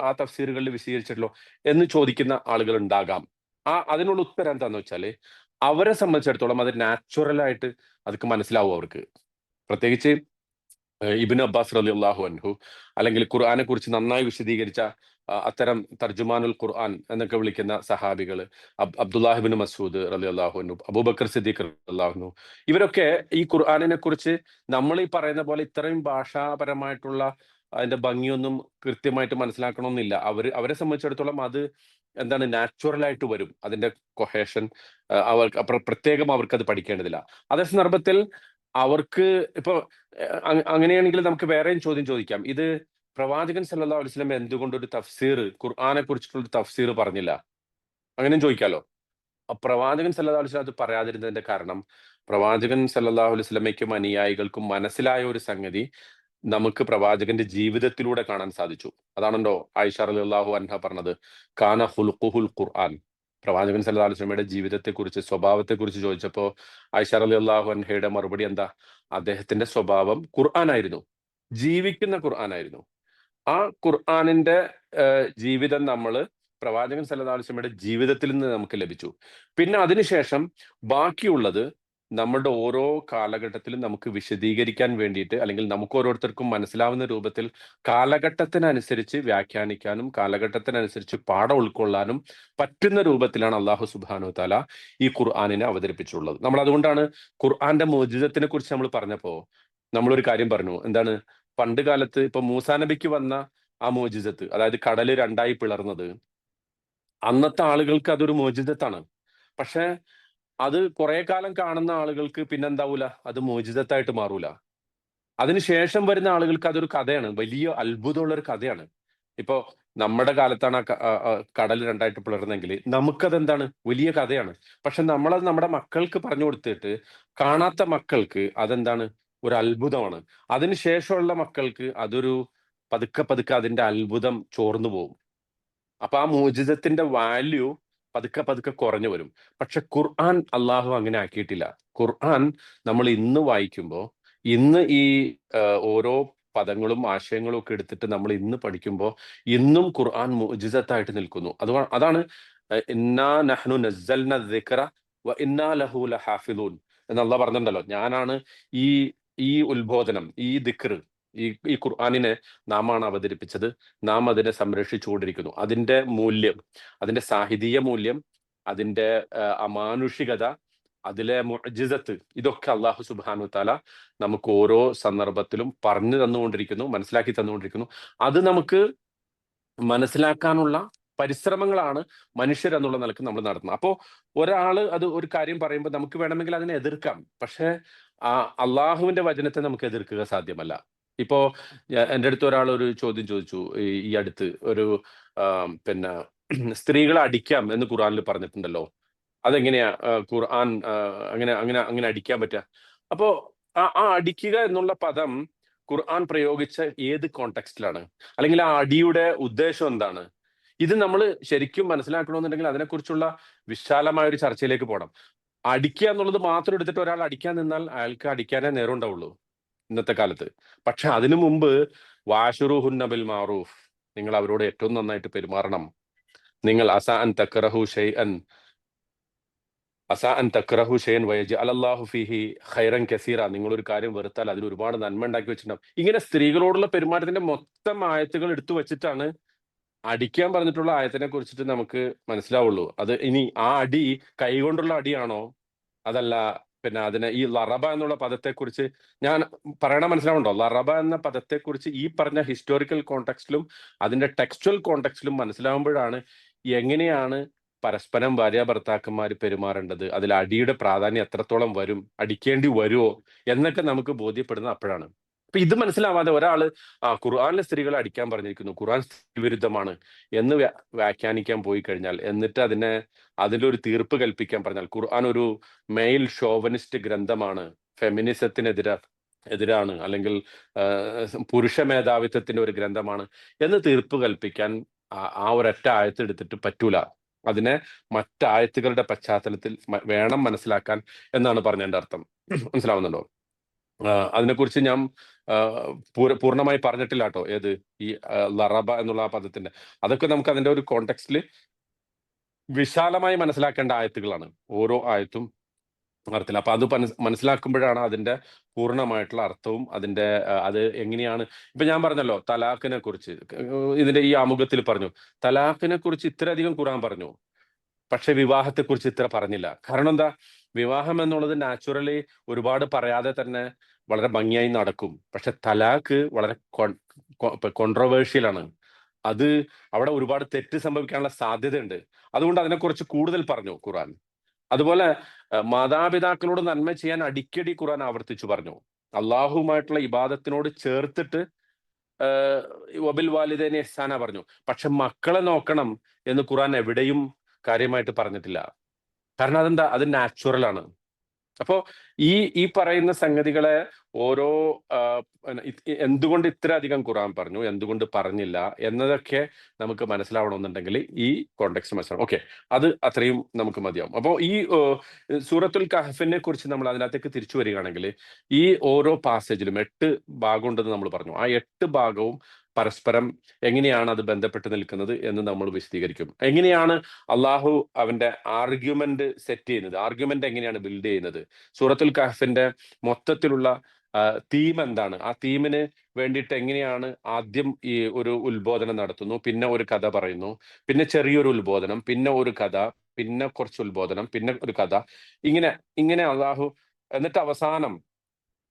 ആ തഫ്സീറുകളിൽ വിശദീകരിച്ചിട്ടല്ലോ എന്ന് ചോദിക്കുന്ന ആളുകൾ ഉണ്ടാകാം. അതിനുള്ള ഉത്തരം എന്താന്ന് വെച്ചാല്, അവരെ സംബന്ധിച്ചിടത്തോളം അത് നാച്ചുറലായിട്ട് അതൊക്കെ മനസ്സിലാവും അവർക്ക്. പ്രത്യേകിച്ച് ഇബ്നു അബ്ബാസ് റളിയല്ലാഹു അൻഹു, അല്ലെങ്കിൽ ഖുർആനെ കുറിച്ച് നന്നായി വിശദീകരിച്ച അത്തരം തർജുമാനുൽ ഖുർആൻ എന്നൊക്കെ വിളിക്കുന്ന സഹാബികൾ, അബ്ദുല്ലാഹിബ്നു മസ്ഊദ് റളിയല്ലാഹു അൻഹു, അബൂബക്കർ സിദ്ദീഖ് റളിയല്ലാഹു അൻഹു, ഇവരൊക്കെ ഈ ഖുർആനിനെ കുറിച്ച് നമ്മൾ ഈ പറയുന്ന പോലെ ഇത്രയും ഭാഷാപരമായിട്ടുള്ള അതിന്റെ ഭംഗിയൊന്നും കൃത്യമായിട്ട് മനസ്സിലാക്കണമെന്നില്ല. അവരെ സംബന്ധിച്ചിടത്തോളം അത് എന്താണ്, നാച്ചുറൽ ആയിട്ട് വരും. അതിന്റെ കൊഹേഷൻ പ്രത്യേകം അവർക്ക് അത് പഠിക്കേണ്ടതില്ല. അതേ സന്ദർഭത്തിൽ അവർക്ക് ഇപ്പൊ അങ്ങനെയാണെങ്കിൽ നമുക്ക് വേറെയും ചോദ്യം ചോദിക്കാം. ഇത് പ്രവാചകൻ സല്ലല്ലാഹു അലൈഹി വസല്ലം എന്തുകൊണ്ട് ഒരു തഫ്സീർ, ഖുർആനെ കുറിച്ചിട്ടുള്ള ഒരു തഫ്സീർ പറഞ്ഞില്ല? അങ്ങനെയും ചോദിക്കാലോ. പ്രവാചകൻ സല്ലല്ലാഹു അലൈഹി വസല്ലം അത് പറയാതിരുന്നതിന്റെ കാരണം, പ്രവാചകൻ സല്ലല്ലാഹു അലൈഹി വസല്ലമയ്ക്കും അനുയായികൾക്കും മനസ്സിലായ ഒരു സംഗതി നമുക്ക് പ്രവാചകന്റെ ജീവിതത്തിലൂടെ കാണാൻ സാധിച്ചു. അതാണല്ലോ ആയിഷ റളിയല്ലാഹു അൻഹ പറഞ്ഞത്, കാന ഖുൽഖുഹുൽ ഖുർആൻ. പ്രവാചകൻ സല്ലല്ലാഹു അലൈഹി വസല്ലമയുടെ ജീവിതത്തെക്കുറിച്ച്, സ്വഭാവത്തെക്കുറിച്ച് ചോദിച്ചപ്പോ ആയിഷ റളിയല്ലാഹു അൻഹയുടെ മറുപടി എന്താ? അദ്ദേഹത്തിന്റെ സ്വഭാവം ഖുർആനായിരുന്നു, ജീവിക്കുന്ന ഖുർആനായിരുന്നു. ആ ഖുർആനിന്റെ ജീവിതം പ്രവാചകൻ സല്ലല്ലാഹു അലൈഹി വസല്ലമയുടെ ജീവിതത്തിൽ നിന്ന് നമുക്ക് ലഭിച്ചു. പിന്നെ അതിനുശേഷം ബാക്കിയുള്ളത് നമ്മുടെ ഓരോ കാലഘട്ടത്തിലും നമുക്ക് വിശദീകരിക്കാൻ വേണ്ടിയിട്ട്, അല്ലെങ്കിൽ നമുക്ക് ഓരോരുത്തർക്കും മനസ്സിലാവുന്ന രൂപത്തിൽ കാലഘട്ടത്തിനനുസരിച്ച് വ്യാഖ്യാനിക്കാനും കാലഘട്ടത്തിനനുസരിച്ച് പാഠം ഉൾക്കൊള്ളാനും പറ്റുന്ന രൂപത്തിലാണ് അള്ളാഹു സുബ്ഹാനഹു വതആല ഈ ഖുർആനിനെ അവതരിപ്പിച്ചിട്ടുള്ളത്. നമ്മൾ അതുകൊണ്ടാണ് ഖുർആന്റെ മോചിതത്തിനെ കുറിച്ച് നമ്മൾ പറഞ്ഞപ്പോ നമ്മളൊരു കാര്യം പറഞ്ഞു. എന്താണ്? പണ്ട് കാലത്ത് ഇപ്പൊ മൂസാ നബിക്ക് വന്ന ആ മോചിതത്ത്, അതായത് കടല് രണ്ടായി പിളർന്നത്, അന്നത്തെ ആളുകൾക്ക് അതൊരു മോചിതത്താണ്. പക്ഷെ അത് കുറെ കാലം കാണുന്ന ആളുകൾക്ക് പിന്നെന്താവൂല, അത് മോചിതത്തായിട്ട് മാറൂല. അതിനുശേഷം വരുന്ന ആളുകൾക്ക് അതൊരു കഥയാണ്, വലിയ അത്ഭുതമുള്ള ഒരു കഥയാണ്. ഇപ്പൊ നമ്മുടെ കാലത്താണ് കടൽ രണ്ടായിട്ട് പിളർന്നെങ്കിൽ നമുക്കതെന്താണ്, വലിയ കഥയാണ്. പക്ഷെ നമ്മളത് നമ്മുടെ മക്കൾക്ക് പറഞ്ഞു കൊടുത്തിട്ട് കാണാത്ത മക്കൾക്ക് അതെന്താണ്, ഒരു അത്ഭുതമാണ്. അതിനുശേഷമുള്ള മക്കൾക്ക് അതൊരു പതുക്കെ പതുക്കെ അതിന്റെ അത്ഭുതം ചോർന്നു പോകും. അപ്പൊ ആ മോചിതത്തിന്റെ വാല്യൂ പതുക്കെ പതുക്കെ കുറഞ്ഞു വരും. പക്ഷെ ഖുർആൻ അള്ളാഹു അങ്ങനെ ആക്കിയിട്ടില്ല. ഖുർആൻ നമ്മൾ ഇന്ന് വായിക്കുമ്പോൾ, ഇന്ന് ഓരോ പദങ്ങളും ആശയങ്ങളും ഒക്കെ എടുത്തിട്ട് നമ്മൾ ഇന്ന് പഠിക്കുമ്പോൾ ഇന്നും ഖുർആൻ മുഅ്ജിസത്തായിട്ട് നിൽക്കുന്നു. അതാണ് ഇന്നാ നഹ്നു നസ്സൽന ദിക്റ വ ഇന്നാ ലഹു ലഹാഫിളൂൻ എന്ന് അള്ളാഹ് പറഞ്ഞിട്ടുണ്ടല്ലോ. ഞാനാണ് ഈ ഈ ഉത്ബോധനം, ഈ ദിക്ർ, ഈ ഖുർആനിനെ നാമാണ് അവതരിപ്പിച്ചത്, നാം അതിനെ സംരക്ഷിച്ചുകൊണ്ടിരിക്കുന്നു. അതിന്റെ മൂല്യം, അതിന്റെ സാഹിതീയ മൂല്യം, അതിന്റെ അമാനുഷികത, അതിലെ മുഅ്ജിസത്ത്, ഇതൊക്കെ അള്ളാഹു സുബ്ഹാനഹു വതആല നമുക്ക് ഓരോ സന്ദർഭത്തിലും പറഞ്ഞു തന്നുകൊണ്ടിരിക്കുന്നു, മനസ്സിലാക്കി തന്നുകൊണ്ടിരിക്കുന്നു. അത് നമുക്ക് മനസ്സിലാക്കാനുള്ള പരിശ്രമങ്ങളാണ് മനുഷ്യരെന്നുള്ള നിലക്ക് നമ്മൾ നടത്തുന്നത്. അപ്പോ ഒരാള് അത് ഒരു കാര്യം പറയുമ്പോൾ നമുക്ക് വേണമെങ്കിൽ അതിനെ എതിർക്കാം. പക്ഷേ അള്ളാഹുവിന്റെ വചനത്തെ നമുക്ക് എതിർക്കുക സാധ്യമല്ല. ഇപ്പോ എൻ്റെ അടുത്ത് ഒരാൾ ഒരു ചോദ്യം ചോദിച്ചു ഈ അടുത്ത് ഒരു പിന്നെ സ്ത്രീകളെ അടിക്കാം എന്ന് ഖുർആനിൽ പറഞ്ഞിട്ടുണ്ടല്ലോ, അതെങ്ങനെയാ ഖുർആൻ അങ്ങനെ അങ്ങനെ അങ്ങനെ അടിക്കാൻ പറ്റുക? അപ്പോ ആ അടിക്കുക എന്നുള്ള പദം ഖുർആൻ പ്രയോഗിച്ച ഏത് കോണ്ടെക്സ്റ്റിലാണ്, അല്ലെങ്കിൽ ആ അടിയുടെ ഉദ്ദേശം എന്താണ്? ഇത് നമ്മൾ ശരിക്കും മനസ്സിലാക്കണമെന്നുണ്ടെങ്കിൽ അതിനെക്കുറിച്ചുള്ള വിശാലമായ ഒരു ചർച്ചയിലേക്ക് പോകണം. അടിക്കുക എന്നുള്ളത് മാത്രം എടുത്തിട്ട് ഒരാൾ അടിക്കാൻ നിന്നാൽ അയാൾക്ക് അടിക്കാനേ നേരം ഉണ്ടാവുള്ളൂ ഇന്നത്തെ കാലത്ത്. പക്ഷെ അതിനു മുമ്പ് വാശുറുഹുന്ന ബിൽ മാറൂഫ്, നിങ്ങൾ അവരോട് ഏറ്റവും നന്നായിട്ട് പെരുമാറണം. നിങ്ങൾ തക്റഹു ഷൈഅൻ വയജ്അൽ അല്ലാഹു ഫീഹി ഖൈറൻ കസീറ, നിങ്ങൾ ഒരു കാര്യം വെറുത്താൽ അതിൽ ഒരുപാട് നന്മ ഉണ്ടാക്കി വെച്ചിട്ടുണ്ടാവും. ഇങ്ങനെ സ്ത്രീകളോടുള്ള പെരുമാറ്റത്തിന്റെ മൊത്തം ആയത്തുകൾ എടുത്തു വെച്ചിട്ടാണ് അടിക്കാൻ പറഞ്ഞിട്ടുള്ള ആയത്തിനെ കുറിച്ചിട്ട് നമുക്ക് മനസ്സിലാവുള്ളൂ. അത് ഇനി ആ അടി കൈകൊണ്ടുള്ള അടിയാണോ, അതല്ല പിന്നെ അതിനെ ഈ ലറബ എന്നുള്ള പദത്തെക്കുറിച്ച് ഞാൻ പറയണ മനസ്സിലാവുണ്ടോ? ലറബ എന്ന പദത്തെക്കുറിച്ച് ഈ പറഞ്ഞ ഹിസ്റ്റോറിക്കൽ കോണ്ടെക്സ്റ്റിലും അതിന്റെ ടെക്സ്ച്വൽ കോണ്ടെക്സ്റ്റിലും മനസ്സിലാവുമ്പോഴാണ് എങ്ങനെയാണ് പരസ്പരം ഭാര്യ ഭർത്താക്കന്മാർ പെരുമാറേണ്ടത്, അതിൽ അടിയുടെ പ്രാധാന്യം എത്രത്തോളം വരും, അടിക്കേണ്ടി വരുമോ എന്നൊക്കെ നമുക്ക് ബോധ്യപ്പെടുന്നത് അപ്പോഴാണ്. അപ്പൊ ഇത് മനസ്സിലാവാതെ ഒരാള് ഖുർആനിലെ സ്ത്രീകളെ അടിക്കാൻ പറഞ്ഞിരിക്കുന്നു, ഖുർആൻ സ്ത്രീ വിരുദ്ധമാണ് എന്ന് വ്യാഖ്യാനിക്കാൻ പോയി കഴിഞ്ഞാൽ, എന്നിട്ട് അതിലൊരു തീർപ്പ് കൽപ്പിക്കാൻ പറഞ്ഞാൽ ഖുർആൻ ഒരു മെയിൽ ഷോവനിസ്റ്റ് ഗ്രന്ഥമാണ്, എതിരാണ്, അല്ലെങ്കിൽ പുരുഷ മേധാവിത്വത്തിന്റെ ഒരു ഗ്രന്ഥമാണ് എന്ന് തീർപ്പ് കൽപ്പിക്കാൻ ആ ഒരൊറ്റ ആയത്ത് എടുത്തിട്ട് പറ്റൂല. അതിനെ മറ്റായത്തുകളുടെ പശ്ചാത്തലത്തിൽ വേണം മനസ്സിലാക്കാൻ എന്നാണ് പറഞ്ഞതിന്റെ അർത്ഥം. മനസ്സിലാവുന്നുണ്ടോ? അതിനെക്കുറിച്ച് ഞാൻ പൂർണ്ണമായി പറഞ്ഞിട്ടില്ല കേട്ടോ. ഏത് ഈ ലറബ എന്നുള്ള ആ പദത്തിന്റെ, അതൊക്കെ നമുക്ക് അതിന്റെ ഒരു കോണ്ടെക്സ്റ്റിൽ വിശാലമായി മനസ്സിലാക്കേണ്ട ആയത്തുകളാണ് ഓരോ ആയത്തും അർത്ഥത്തിൽ. അപ്പൊ അത് മനസ്സിലാക്കുമ്പോഴാണ് അതിന്റെ പൂർണ്ണമായിട്ടുള്ള അർത്ഥവും അതിന്റെ അത് എങ്ങനെയാണ്. ഇപ്പൊ ഞാൻ പറഞ്ഞല്ലോ തലാഖിനെ കുറിച്ച്, ഇതിന്റെ ഈ ആമുഖത്തിൽ പറഞ്ഞു തലാഖിനെ കുറിച്ച് ഇത്രയധികം ഖുർആൻ പറഞ്ഞു, പക്ഷെ വിവാഹത്തെക്കുറിച്ച് ഇത്ര പറഞ്ഞില്ല. കാരണം എന്താ? വിവാഹം എന്നുള്ളത് നാച്ചുറലി ഒരുപാട് പറയാതെ തന്നെ വളരെ ഭംഗിയായി നടക്കും. പക്ഷെ തലാഖ് വളരെ കോൺട്രവേഴ്ഷ്യൽ ആണ്. അത് അവിടെ ഒരുപാട് തെറ്റ് സംഭവിക്കാനുള്ള സാധ്യതയുണ്ട്. അതുകൊണ്ട് അതിനെക്കുറിച്ച് കൂടുതൽ പറഞ്ഞു ഖുർആൻ. അതുപോലെ മാതാപിതാക്കളോട് നന്മ ചെയ്യാൻ അടിക്കടി ഖുർആൻ ആവർത്തിച്ചു പറഞ്ഞു. അള്ളാഹുവുമായിട്ടുള്ള ഇബാദത്തിനോട് ചേർത്തിട്ട് വബിൽ വാലിദൈനി ഇഹ്സാന പറഞ്ഞു. പക്ഷെ മക്കളെ നോക്കണം എന്ന് ഖുർആൻ എവിടെയും കാര്യമായിട്ട് പറഞ്ഞിട്ടില്ല. കാരണം അതെന്താ? അത് നാച്ചുറൽ ആണ്. അപ്പോ ഈ പറയുന്ന സംഗതികളെ ഓരോ എന്തുകൊണ്ട് ഇത്ര അധികം ഖുർആൻ പറഞ്ഞു, എന്തുകൊണ്ട് പറഞ്ഞില്ല എന്നതൊക്കെ നമുക്ക് മനസ്സിലാവണമെന്നുണ്ടെങ്കിൽ ഈ കോണ്ടെക്സ്റ്റ് മനസ്സിലാവും. ഓക്കെ, അത് അത്രയും നമുക്ക് മതിയാവും. അപ്പോൾ ഈ സൂറത്തുൽ കഹ്ഫിനെ കുറിച്ച് നമ്മൾ അതിനകത്തേക്ക് തിരിച്ചു വരികയാണെങ്കിൽ, ഈ ഓരോ പാസേജിലും 8 ഭാഗമുണ്ടെന്ന് നമ്മൾ പറഞ്ഞു. ആ 8 ഭാഗവും പരസ്പരം എങ്ങനെയാണ് അത് ബന്ധപ്പെട്ട് നിൽക്കുന്നത് എന്ന് നമ്മൾ വിശദീകരിക്കും. എങ്ങനെയാണ് അള്ളാഹു അവന്റെ ആർഗ്യുമെന്റ് സെറ്റ് ചെയ്യുന്നത്, ആർഗ്യുമെന്റ് എങ്ങനെയാണ് ബിൽഡ് ചെയ്യുന്നത്, സൂറത്തുൽ കഹ്ഫിന്റെ മൊത്തത്തിലുള്ള തീം എന്താണ്, ആ തീമിന് വേണ്ടിയിട്ട് എങ്ങനെയാണ് ആദ്യം ഈ ഒരു ഉത്ബോധനം നടത്തുന്നു, പിന്നെ ഒരു കഥ പറയുന്നു, പിന്നെ ചെറിയൊരു ഉത്ബോധനം, പിന്നെ ഒരു കഥ, പിന്നെ കുറച്ച് ഉത്ബോധനം, പിന്നെ ഒരു കഥ, ഇങ്ങനെ അള്ളാഹു എന്നിട്ട് അവസാനം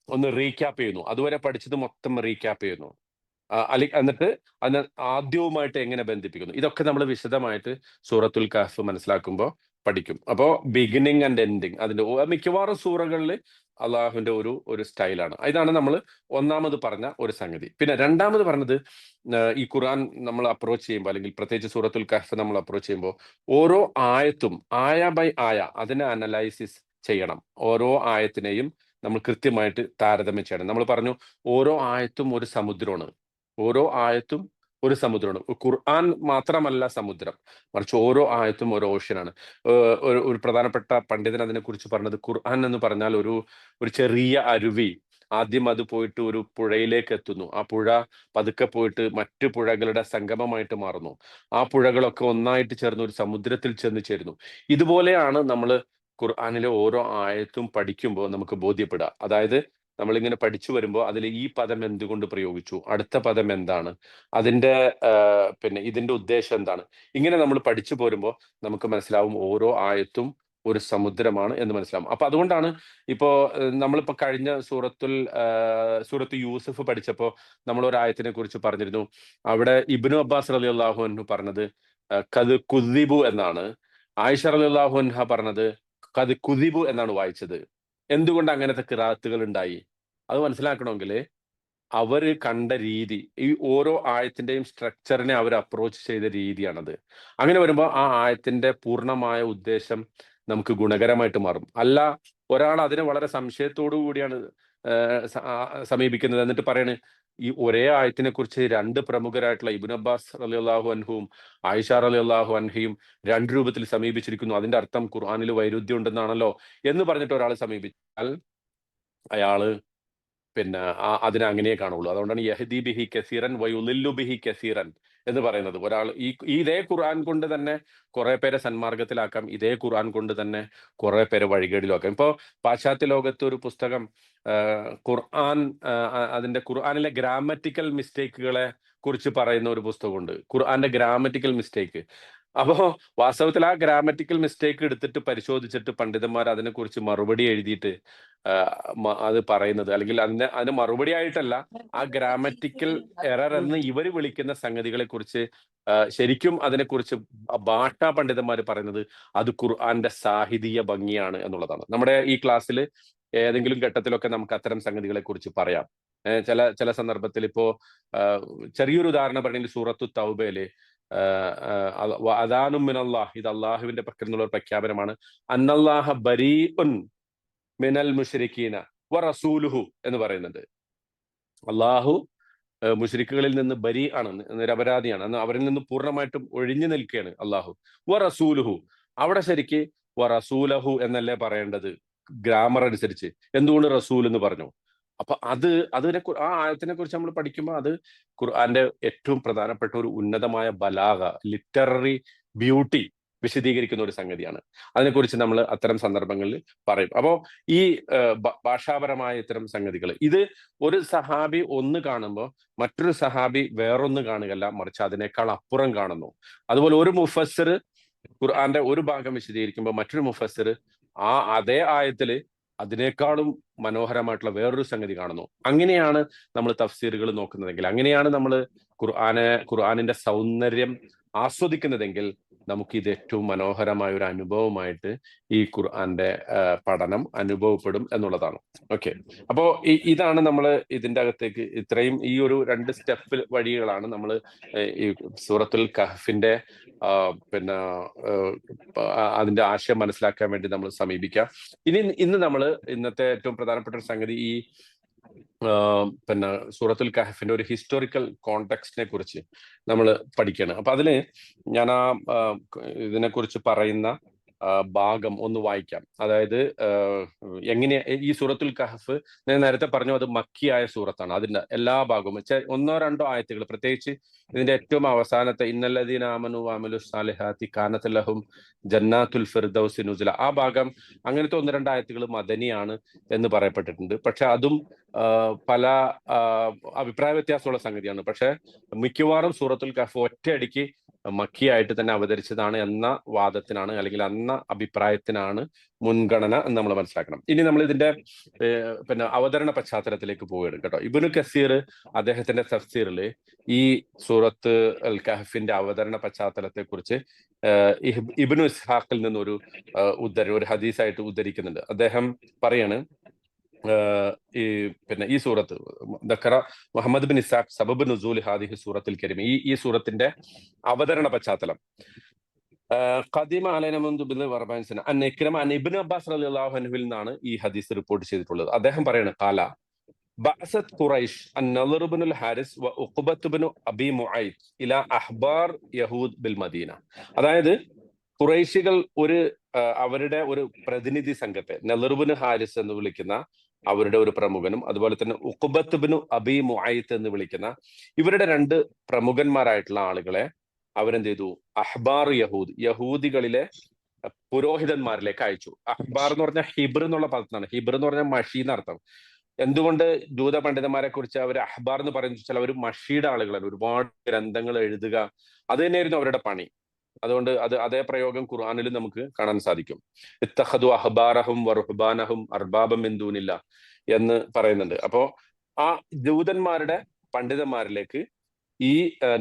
ഒന്ന് റീക്യാപ്പ് ചെയ്യുന്നു. അതുവരെ പഠിച്ചത് മൊത്തം റീക്യാപ്പ് ചെയ്യുന്നു. എന്നിട്ട് അതിനെ ആദ്യവുമായിട്ട് എങ്ങനെ ബന്ധിപ്പിക്കുന്നു, ഇതൊക്കെ നമ്മൾ വിശദമായിട്ട് സൂറത്തുൽ കഹ്ഫ് മനസ്സിലാക്കുമ്പോൾ പഠിക്കും. അപ്പോ ബിഗിനിങ് ആൻഡ് എൻഡിങ് അതിന്റെ മിക്കവാറും സൂറകളിൽ അള്ളാഹുവിന്റെ ഒരു സ്റ്റൈലാണ്. ഇതാണ് നമ്മൾ ഒന്നാമത് പറഞ്ഞ ഒരു സംഗതി. പിന്നെ രണ്ടാമത് പറഞ്ഞത്, ഈ ഖുർആൻ നമ്മൾ അപ്രോച്ച് ചെയ്യുമ്പോൾ, അല്ലെങ്കിൽ പ്രത്യേകിച്ച് സൂറത്തുൽ കഹ്ഫ് നമ്മൾ അപ്രോച്ച് ചെയ്യുമ്പോൾ, ഓരോ ആയത്തും ആയ ബൈ ആയ അതിനെ അനലൈസിസ് ചെയ്യണം. ഓരോ ആയത്തിനെയും നമ്മൾ കൃത്യമായിട്ട് താരതമ്യം ചെയ്യണം. നമ്മൾ പറഞ്ഞു ഓരോ ആയത്തും ഒരു സമുദ്രമാണ്. ഓരോ ആയത്തും ഒരു സമുദ്രമാണ്. ഖുർആൻ മാത്രമല്ല സമുദ്രം, മറിച്ച് ഓരോ ആയത്തും ഒരു ഓഷ്യനാണ്. ഒരു പ്രധാനപ്പെട്ട പണ്ഡിതൻ അതിനെക്കുറിച്ച് പറഞ്ഞത്, ഖുർആൻ എന്ന് പറഞ്ഞാൽ ഒരു ചെറിയ അരുവി, ആദ്യം അത് പോയിട്ട് ഒരു പുഴയിലേക്ക് എത്തുന്നു. ആ പുഴ പതുക്കെ പോയിട്ട് മറ്റു പുഴകളുടെ സംഗമമായിട്ട് മാറുന്നു. ആ പുഴകളൊക്കെ ഒന്നായിട്ട് ചേർന്ന് ഒരു സമുദ്രത്തിൽ ചെന്ന് ചേരുന്നു. ഇതുപോലെയാണ് നമ്മൾ ഖുർആനിലെ ഓരോ ആയത്തും പഠിക്കുമ്പോൾ നമുക്ക് ബോധ്യപ്പെടുക. അതായത് നമ്മളിങ്ങനെ പഠിച്ചു വരുമ്പോൾ അതിൽ ഈ പദം എന്തുകൊണ്ട് പ്രയോഗിച്ചു, അടുത്ത പദം എന്താണ്, അതിന്റെ പിന്നെ ഇതിന്റെ ഉദ്ദേശം എന്താണ്, ഇങ്ങനെ നമ്മൾ പഠിച്ചു പോരുമ്പോൾ നമുക്ക് മനസ്സിലാവും ഓരോ ആയത്തും ഒരു സമുദ്രമാണ് എന്ന് മനസ്സിലാവും. അപ്പൊ അതുകൊണ്ടാണ് ഇപ്പോ നമ്മളിപ്പോ കഴിഞ്ഞ സൂറത്ത് യൂസഫ് പഠിച്ചപ്പോ നമ്മൾ ഒരു ആയത്തിനെ കുറിച്ച് പറഞ്ഞിരുന്നു. അവിടെ ഇബ്നു അബ്ബാസ് റളിയല്ലാഹു അൻഹു പറഞ്ഞത് കത് കുദിബു എന്നാണ്. ആയിഷ റളിയല്ലാഹു അൻഹ പറഞ്ഞത് കത് കുദിബു എന്നാണ് വായിച്ചത്. എന്തുകൊണ്ട് അങ്ങനത്തെ ഖിറാഅത്തുകൾ ഉണ്ടായി? അത് മനസ്സിലാക്കണമെങ്കിൽ അവര് കണ്ട രീതി, ഈ ഓരോ ആയത്തിന്റെയും സ്ട്രക്ചറിനെ അവർ അപ്രോച്ച് ചെയ്ത രീതിയാണത്. അങ്ങനെ വരുമ്പോൾ ആ ആയത്തിന്റെ പൂർണ്ണമായ ഉദ്ദേശം നമുക്ക് ഗുണകരമായിട്ട് മാറും. അല്ല, ഒരാൾ അതിനെ വളരെ സംശയത്തോടു കൂടിയാണ് സമീപിക്കുന്നത്. എന്നിട്ട് പറയാണ് ഈ ഒരേ ആയത്തിനെ കുറിച്ച് രണ്ട് പ്രമുഖരായിട്ടുള്ള ഇബ്നു അബ്ബാസ് റളിയല്ലാഹു അൻഹുവും ആയിഷ റളിയല്ലാഹു അൻഹയും രണ്ട് രൂപത്തിൽ സമീപിച്ചിരിക്കുന്നു, അതിന്റെ അർത്ഥം ഖുർആനിൽ വൈരുദ്ധ്യം ഉണ്ടെന്നാണല്ലോ എന്ന് പറഞ്ഞിട്ട് ഒരാൾ സമീപിച്ചാൽ അയാള് പിന്നെ അതിനെ അങ്ങനെ കാണുള്ളൂ. അതുകൊണ്ടാണ് യഹ്ദി ബിഹി കസീറൻ വയുളില്ലു ബിഹി കസീറൻ എന്ന് പറയുന്നത്. ഒരാൾ ഈ ഇതേ ഖുർആൻ കൊണ്ട് തന്നെ കുറെ പേരെ സന്മാർഗത്തിലാക്കാം, ഇതേ ഖുർആൻ കൊണ്ട് തന്നെ കുറെ പേരെ വഴികേടിലാക്കാം. ഇപ്പോ പാശ്ചാത്യ ലോകത്ത് ഒരു പുസ്തകം ഖുർആൻ അതിന്റെ ഖുർആനിലെ ഗ്രാമറ്റിക്കൽ മിസ്റ്റേക്കുകളെ കുറിച്ച് പറയുന്ന ഒരു പുസ്തകമുണ്ട്, ഖുർആന്റെ ഗ്രാമറ്റിക്കൽ മിസ്റ്റേക്ക്. അപ്പോ വാസ്തവത്തിൽ ആ ഗ്രാമറ്റിക്കൽ മിസ്റ്റേക്ക് എടുത്തിട്ട് പരിശോധിച്ചിട്ട് പണ്ഡിതന്മാർ അതിനെക്കുറിച്ച് മറുപടി എഴുതിയിട്ട് അത് പറയുന്നത്, അല്ലെങ്കിൽ അതിന് മറുപടി ആയിട്ടല്ല, ആ ഗ്രാമറ്റിക്കൽ എറർ എന്ന് ഇവർ വിളിക്കുന്ന സംഗതികളെ കുറിച്ച് ശരിക്കും അതിനെക്കുറിച്ച് ഭാഷാ പണ്ഡിതന്മാർ പറയുന്നത് അത് ഖുർആന്റെ സാഹിതീയ ഭംഗിയാണ് എന്നുള്ളതാണ്. നമ്മുടെ ഈ ക്ലാസ്സിൽ ഏതെങ്കിലും ഘട്ടത്തിലൊക്കെ നമുക്ക് അത്തരം സംഗതികളെ കുറിച്ച് പറയാം. ചില സന്ദർഭത്തിൽ ഇപ്പോ ചെറിയൊരു ഉദാഹരണം പറഞ്ഞെങ്കിൽ സൂറത്തു തൗബയില് അദാനും മിനല്ലാഹ്, ഇത് അള്ളാഹുവിന്റെ പക്കൽ നിന്നുള്ള ഒരു പ്രഖ്യാപനമാണ്. അന്നല്ലാഹ ബരീഉൻ മിനൽ മുശ്രിക്കീന വ റസൂലുഹു എന്ന് പറയുന്നുണ്ട്. അള്ളാഹു മുശ്രിക്കുകളിൽ നിന്ന് ബരി ആണ്, നിരപരാധിയാണ്, അന്ന് അവരിൽ നിന്ന് പൂർണ്ണമായിട്ടും ഒഴിഞ്ഞു നിൽക്കുകയാണ് അള്ളാഹു. വ റസൂലുഹു, അവിടെ ശരിക്ക് വ റസൂലഹു എന്നല്ലേ പറയേണ്ടത് ഗ്രാമർ അനുസരിച്ച്, എന്തുകൊണ്ട് റസൂൽ എന്ന് പറഞ്ഞു? അപ്പൊ ആ ആയത്തിനെ കുറിച്ച് നമ്മൾ പഠിക്കുമ്പോൾ അത് ഖുർആന്റെ ഏറ്റവും പ്രധാനപ്പെട്ട ഒരു ഉന്നതമായ ബലാഗ, ലിറ്റററി ബ്യൂട്ടി വിശദീകരിക്കുന്ന ഒരു സംഗതിയാണ്. അതിനെക്കുറിച്ച് നമ്മൾ അത്തരം സന്ദർഭങ്ങളിൽ പറയും. അപ്പോ ഈ ഭാഷാപരമായ ഇത്തരം സംഗതികൾ, ഇത് ഒരു സഹാബി ഒന്ന് കാണുമ്പോൾ മറ്റൊരു സഹാബി വേറൊന്ന് കാണുകയല്ല, മറിച്ച് അതിനേക്കാൾ അപ്പുറം കാണുന്നു. അതുപോലെ ഒരു മുഫസ്സിർ ഖുർആന്റെ ഒരു ഭാഗം വിശദീകരിക്കുമ്പോൾ മറ്റൊരു മുഫസ്സിർ അതേ ആയത്തില് അതിനേക്കാളും മനോഹരമായിട്ടുള്ള വേറൊരു സംഗതി കാണുന്നു. അങ്ങനെയാണ് നമ്മൾ തഫ്സീറുകൾ നോക്കുന്നതെങ്കിൽ, അങ്ങനെയാണ് നമ്മൾ ഖുർആനിന്റെ സൗന്ദര്യം ആസ്വദിക്കുന്നതെങ്കിൽ നമുക്ക് ഇത് ഏറ്റവും മനോഹരമായ ഒരു അനുഭവമായിട്ട് ഈ ഖുർആന്റെ പഠനം അനുഭവപ്പെടും എന്നുള്ളതാണ്. ഓക്കെ, അപ്പോ ഇതാണ് നമ്മൾ ഇതിന്റെ അകത്തേക്ക് ഇത്രയും ഈ ഒരു 2 സ്റ്റെപ്പ് വഴികളാണ് നമ്മൾ ഈ സൂറത്തുൽ കഹ്ഫിന്റെ പിന്നെ അതിന്റെ ആശയം മനസ്സിലാക്കാൻ വേണ്ടി നമ്മൾ സമീപിക്കാം. ഇന്ന് നമ്മൾ ഇന്നത്തെ ഏറ്റവും പ്രധാനപ്പെട്ട ഒരു സംഗതി ഈ പിന്നെ സൂറത്തുൽ കഹ്ഫിന്റെ ഒരു ഹിസ്റ്റോറിക്കൽ കോണ്ടെക്സ്റ്റിനെ കുറിച്ച് നമ്മൾ പഠിക്കുകയാണ്. അപ്പൊ അതില് ഞാൻ ഇതിനെക്കുറിച്ച് പറയുന്ന ഭാഗം ഒന്ന് വായിക്കാം. അതായത് എങ്ങനെ ഈ സൂറത്തുൽ കഹ്ഫ്, ഞാൻ നേരത്തെ പറഞ്ഞു അത് മക്കിയായ സൂറത്താണ്. അതിന്റെ എല്ലാ ഭാഗവും ഒന്നോ രണ്ടോ ആയത്തുകൾ, പ്രത്യേകിച്ച് ഇതിന്റെ ഏറ്റവും അവസാനത്തെ ഇന്നല്ലദീന ആമനു വഅമിലു സ്സാലിഹാത്തി കാനത് ലഹും ജന്നാത്തുൽ ഫിർദൗസി നുസുല, ആ ഭാഗം, അങ്ങനത്തെ 1-2 ആയത്തുകൾ മദനിയാണ് എന്ന് പറയപ്പെട്ടിട്ടുണ്ട്. പക്ഷെ അതും പല അഭിപ്രായ വ്യത്യാസമുള്ള സംഗതിയാണ്. പക്ഷെ മിക്കവാറും സൂറത്തുൽ കഹ്ഫ് ഒറ്റയടിക്ക് മക്കിയായിട്ട് തന്നെ അവതരിച്ചതാണ് എന്ന വാദത്തിനാണ്, അല്ലെങ്കിൽ എന്ന അഭിപ്രായത്തിനാണ് മുൻഗണന എന്ന് നമ്മൾ മനസ്സിലാക്കണം. ഇനി നമ്മൾ ഇതിന്റെ പിന്നെ അവതരണ പശ്ചാത്തലത്തിലേക്ക് പോവുകയാണ് കേട്ടോ. ഇബ്നു കസീർ അദ്ദേഹത്തിന്റെ തഫ്സീറിൽ ഈ സൂറത്ത് അൽ കഹ്ഫിന്റെ അവതരണ പശ്ചാത്തലത്തെ കുറിച്ച് ഇബ്നു ഇസ്ഹാഖിൽ നിന്നൊരു ഒരു ഹദീസായിട്ട് ഉദ്ധരിക്കുന്നുണ്ട്. അദ്ദേഹം പറയാണ്, ഈ സൂറത്ത് ദക്കറ മുഹമ്മദ് ബിൻ ഇസാഖ് സബബ് നുസൂൽ ഹാദിഹി സൂറത്തുൽ കരീം, ഈ സൂറത്തിന്റെ അവതരണ പശ്ചാത്തലം ഖദീമ അലൈന മുൻദു ബിൽ വർബഅൻ സന അൻ ഇക്രമ അൻ ഇബ്നു അബ്ബാസ് റളിയല്ലാഹു അൻഹുവിൽ നിന്നാണ് ഈ ഹദീസ് റിപ്പോർട്ട് ചെയ്തിട്ടുള്ളത്. അദ്ദേഹം പറയാണ്, ഖാല ബഅസത് ഖുറൈശ് അൻ-നളർ ഇബ്നുൽ ഹാരിസ് വ ഉഖബത്ത് ഇബ്നു അബി മുഐത്ത് ഇലാ അഹ്ബാർ യഹൂദ് ബിൽ മദീന. അതായത് ഖുറൈശികൾ അവരുടെ ഒരു പ്രതിനിധി സംഘത്തെ, നളർ ഇബ്നു ഹാരിസ് എന്ന് വിളിക്കുന്ന അവരുടെ ഒരു പ്രമുഖനും, അതുപോലെ തന്നെ ഉഖബത്ത് ഇബ്നു അബി മുഐത്ത് എന്ന് വിളിക്കുന്ന ഇവരുടെ 2 പ്രമുഖന്മാരായിട്ടുള്ള ആളുകളെ അവരെന്ത് ചെയ്തു? അഹ്ബാർ യഹൂദികളിലെ പുരോഹിതന്മാരിലേക്ക് അയച്ചു. അഹ്ബാർ എന്ന് പറഞ്ഞാൽ ഹിബ്ർ എന്നുള്ള പദത്തിനാണ്. ഹിബ്ർ എന്ന് പറഞ്ഞാൽ മഷി എന്നർത്ഥം. എന്തുകൊണ്ട് ജൂത പണ്ഡിതന്മാരെ കുറിച്ച് അവർ അഹ്ബാർ എന്ന് പറയുന്നത് വെച്ചാൽ അവർ മഷിയുടെ ആളുകളാണ്. ഒരുപാട് ഗ്രന്ഥങ്ങൾ എഴുതുക, അത് തന്നെയായിരുന്നു അവരുടെ പണി. അതുകൊണ്ട് അതേ പ്രയോഗം ഖുർആനിലും നമുക്ക് കാണാൻ സാധിക്കും. ഇത്തഖദു അഹ്ബാറഹും വറുഹ്ബാനഹും അർബാബം മിൻ ദൂനില്ലാഹ് എന്ന് പറയുന്നുണ്ട്. അപ്പോ ആ ജൂതന്മാരുടെ പണ്ഡിതന്മാരിലേക്ക് ഈ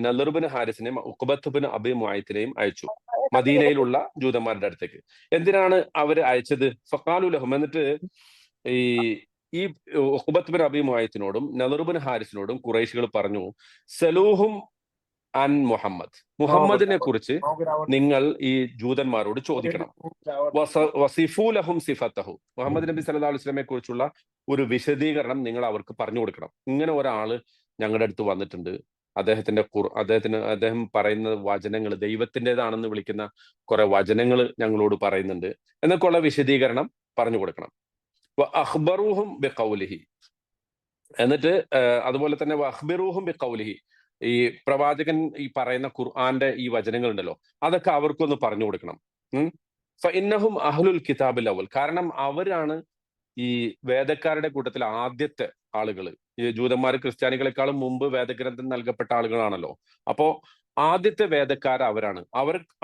നളർ ഇബ്നു ഹാരിസിനെയും ഉഖബത്ത് ഇബ്നു അബി മുഐത്തിനെയും അയച്ചു, മദീനയിലുള്ള ജൂതന്മാരുടെ അടുത്തേക്ക്. എന്തിനാണ് അവർ അയച്ചത്? ഫഖാലു ലഹും, എന്നിട്ട് ഈ ഈ ഉഖ്ബത്ത് ബിൻ അബീ മുഅയ്ത്തിനോടും നളർ ബിൻ ഹാരിസിനോടും ഖുറൈശികൾ പറഞ്ഞു, സലൂഹും അൻ മുഹമ്മദിനെ കുറിച്ച് നിങ്ങൾ ഈ ജൂതന്മാരോട് ചോദിക്കണം. വസിഫൂ ലഹും സിഫത്തഹു, മുഹമ്മദ് നബി സല്ലല്ലാഹു അലൈഹി വസല്ലമയെ കുറിച്ചുള്ള ഒരു വിശദീകരണം നിങ്ങൾ അവർക്ക് പറഞ്ഞു കൊടുക്കണം. ഇങ്ങനെ ഒരാള് ഞങ്ങളുടെ അടുത്ത് വന്നിട്ടുണ്ട്, അദ്ദേഹം പറയുന്ന വചനങ്ങൾ ദൈവത്തിൻ്റെതാണെന്ന് വിളിക്കുന്ന കുറെ വചനങ്ങൾ ഞങ്ങളോട് പറയുന്നുണ്ട് എന്നൊക്കെയുള്ള വിശദീകരണം പറഞ്ഞു കൊടുക്കണം. അഖ്ബറൂഹും ബിഖൗലിഹി, എന്നിട്ട് അതുപോലെ തന്നെ അഖ്ബിറൂഹും ബിഖൗലിഹി, ഈ പ്രവാചകൻ ഈ പറയുന്ന ഖുർആന്റെ ഈ വചനങ്ങൾ ഉണ്ടല്ലോ, അതൊക്കെ അവർക്കൊന്ന് പറഞ്ഞു കൊടുക്കണം. ഫഇന്നഹും അഹ്ലുൽ കിതാബിൽ അവൽ, കാരണം അവരാണ് ഈ വേദക്കാരുടെ കൂട്ടത്തിൽ ആദ്യത്തെ ആളുകൾ. ഈ ജൂതന്മാർ ക്രിസ്ത്യാനികളെക്കാളും മുമ്പ് വേദഗ്രന്ഥം നൽകപ്പെട്ട ആളുകളാണല്ലോ. അപ്പോ ആദ്യത്തെ വേദക്കാർ അവരാണ്.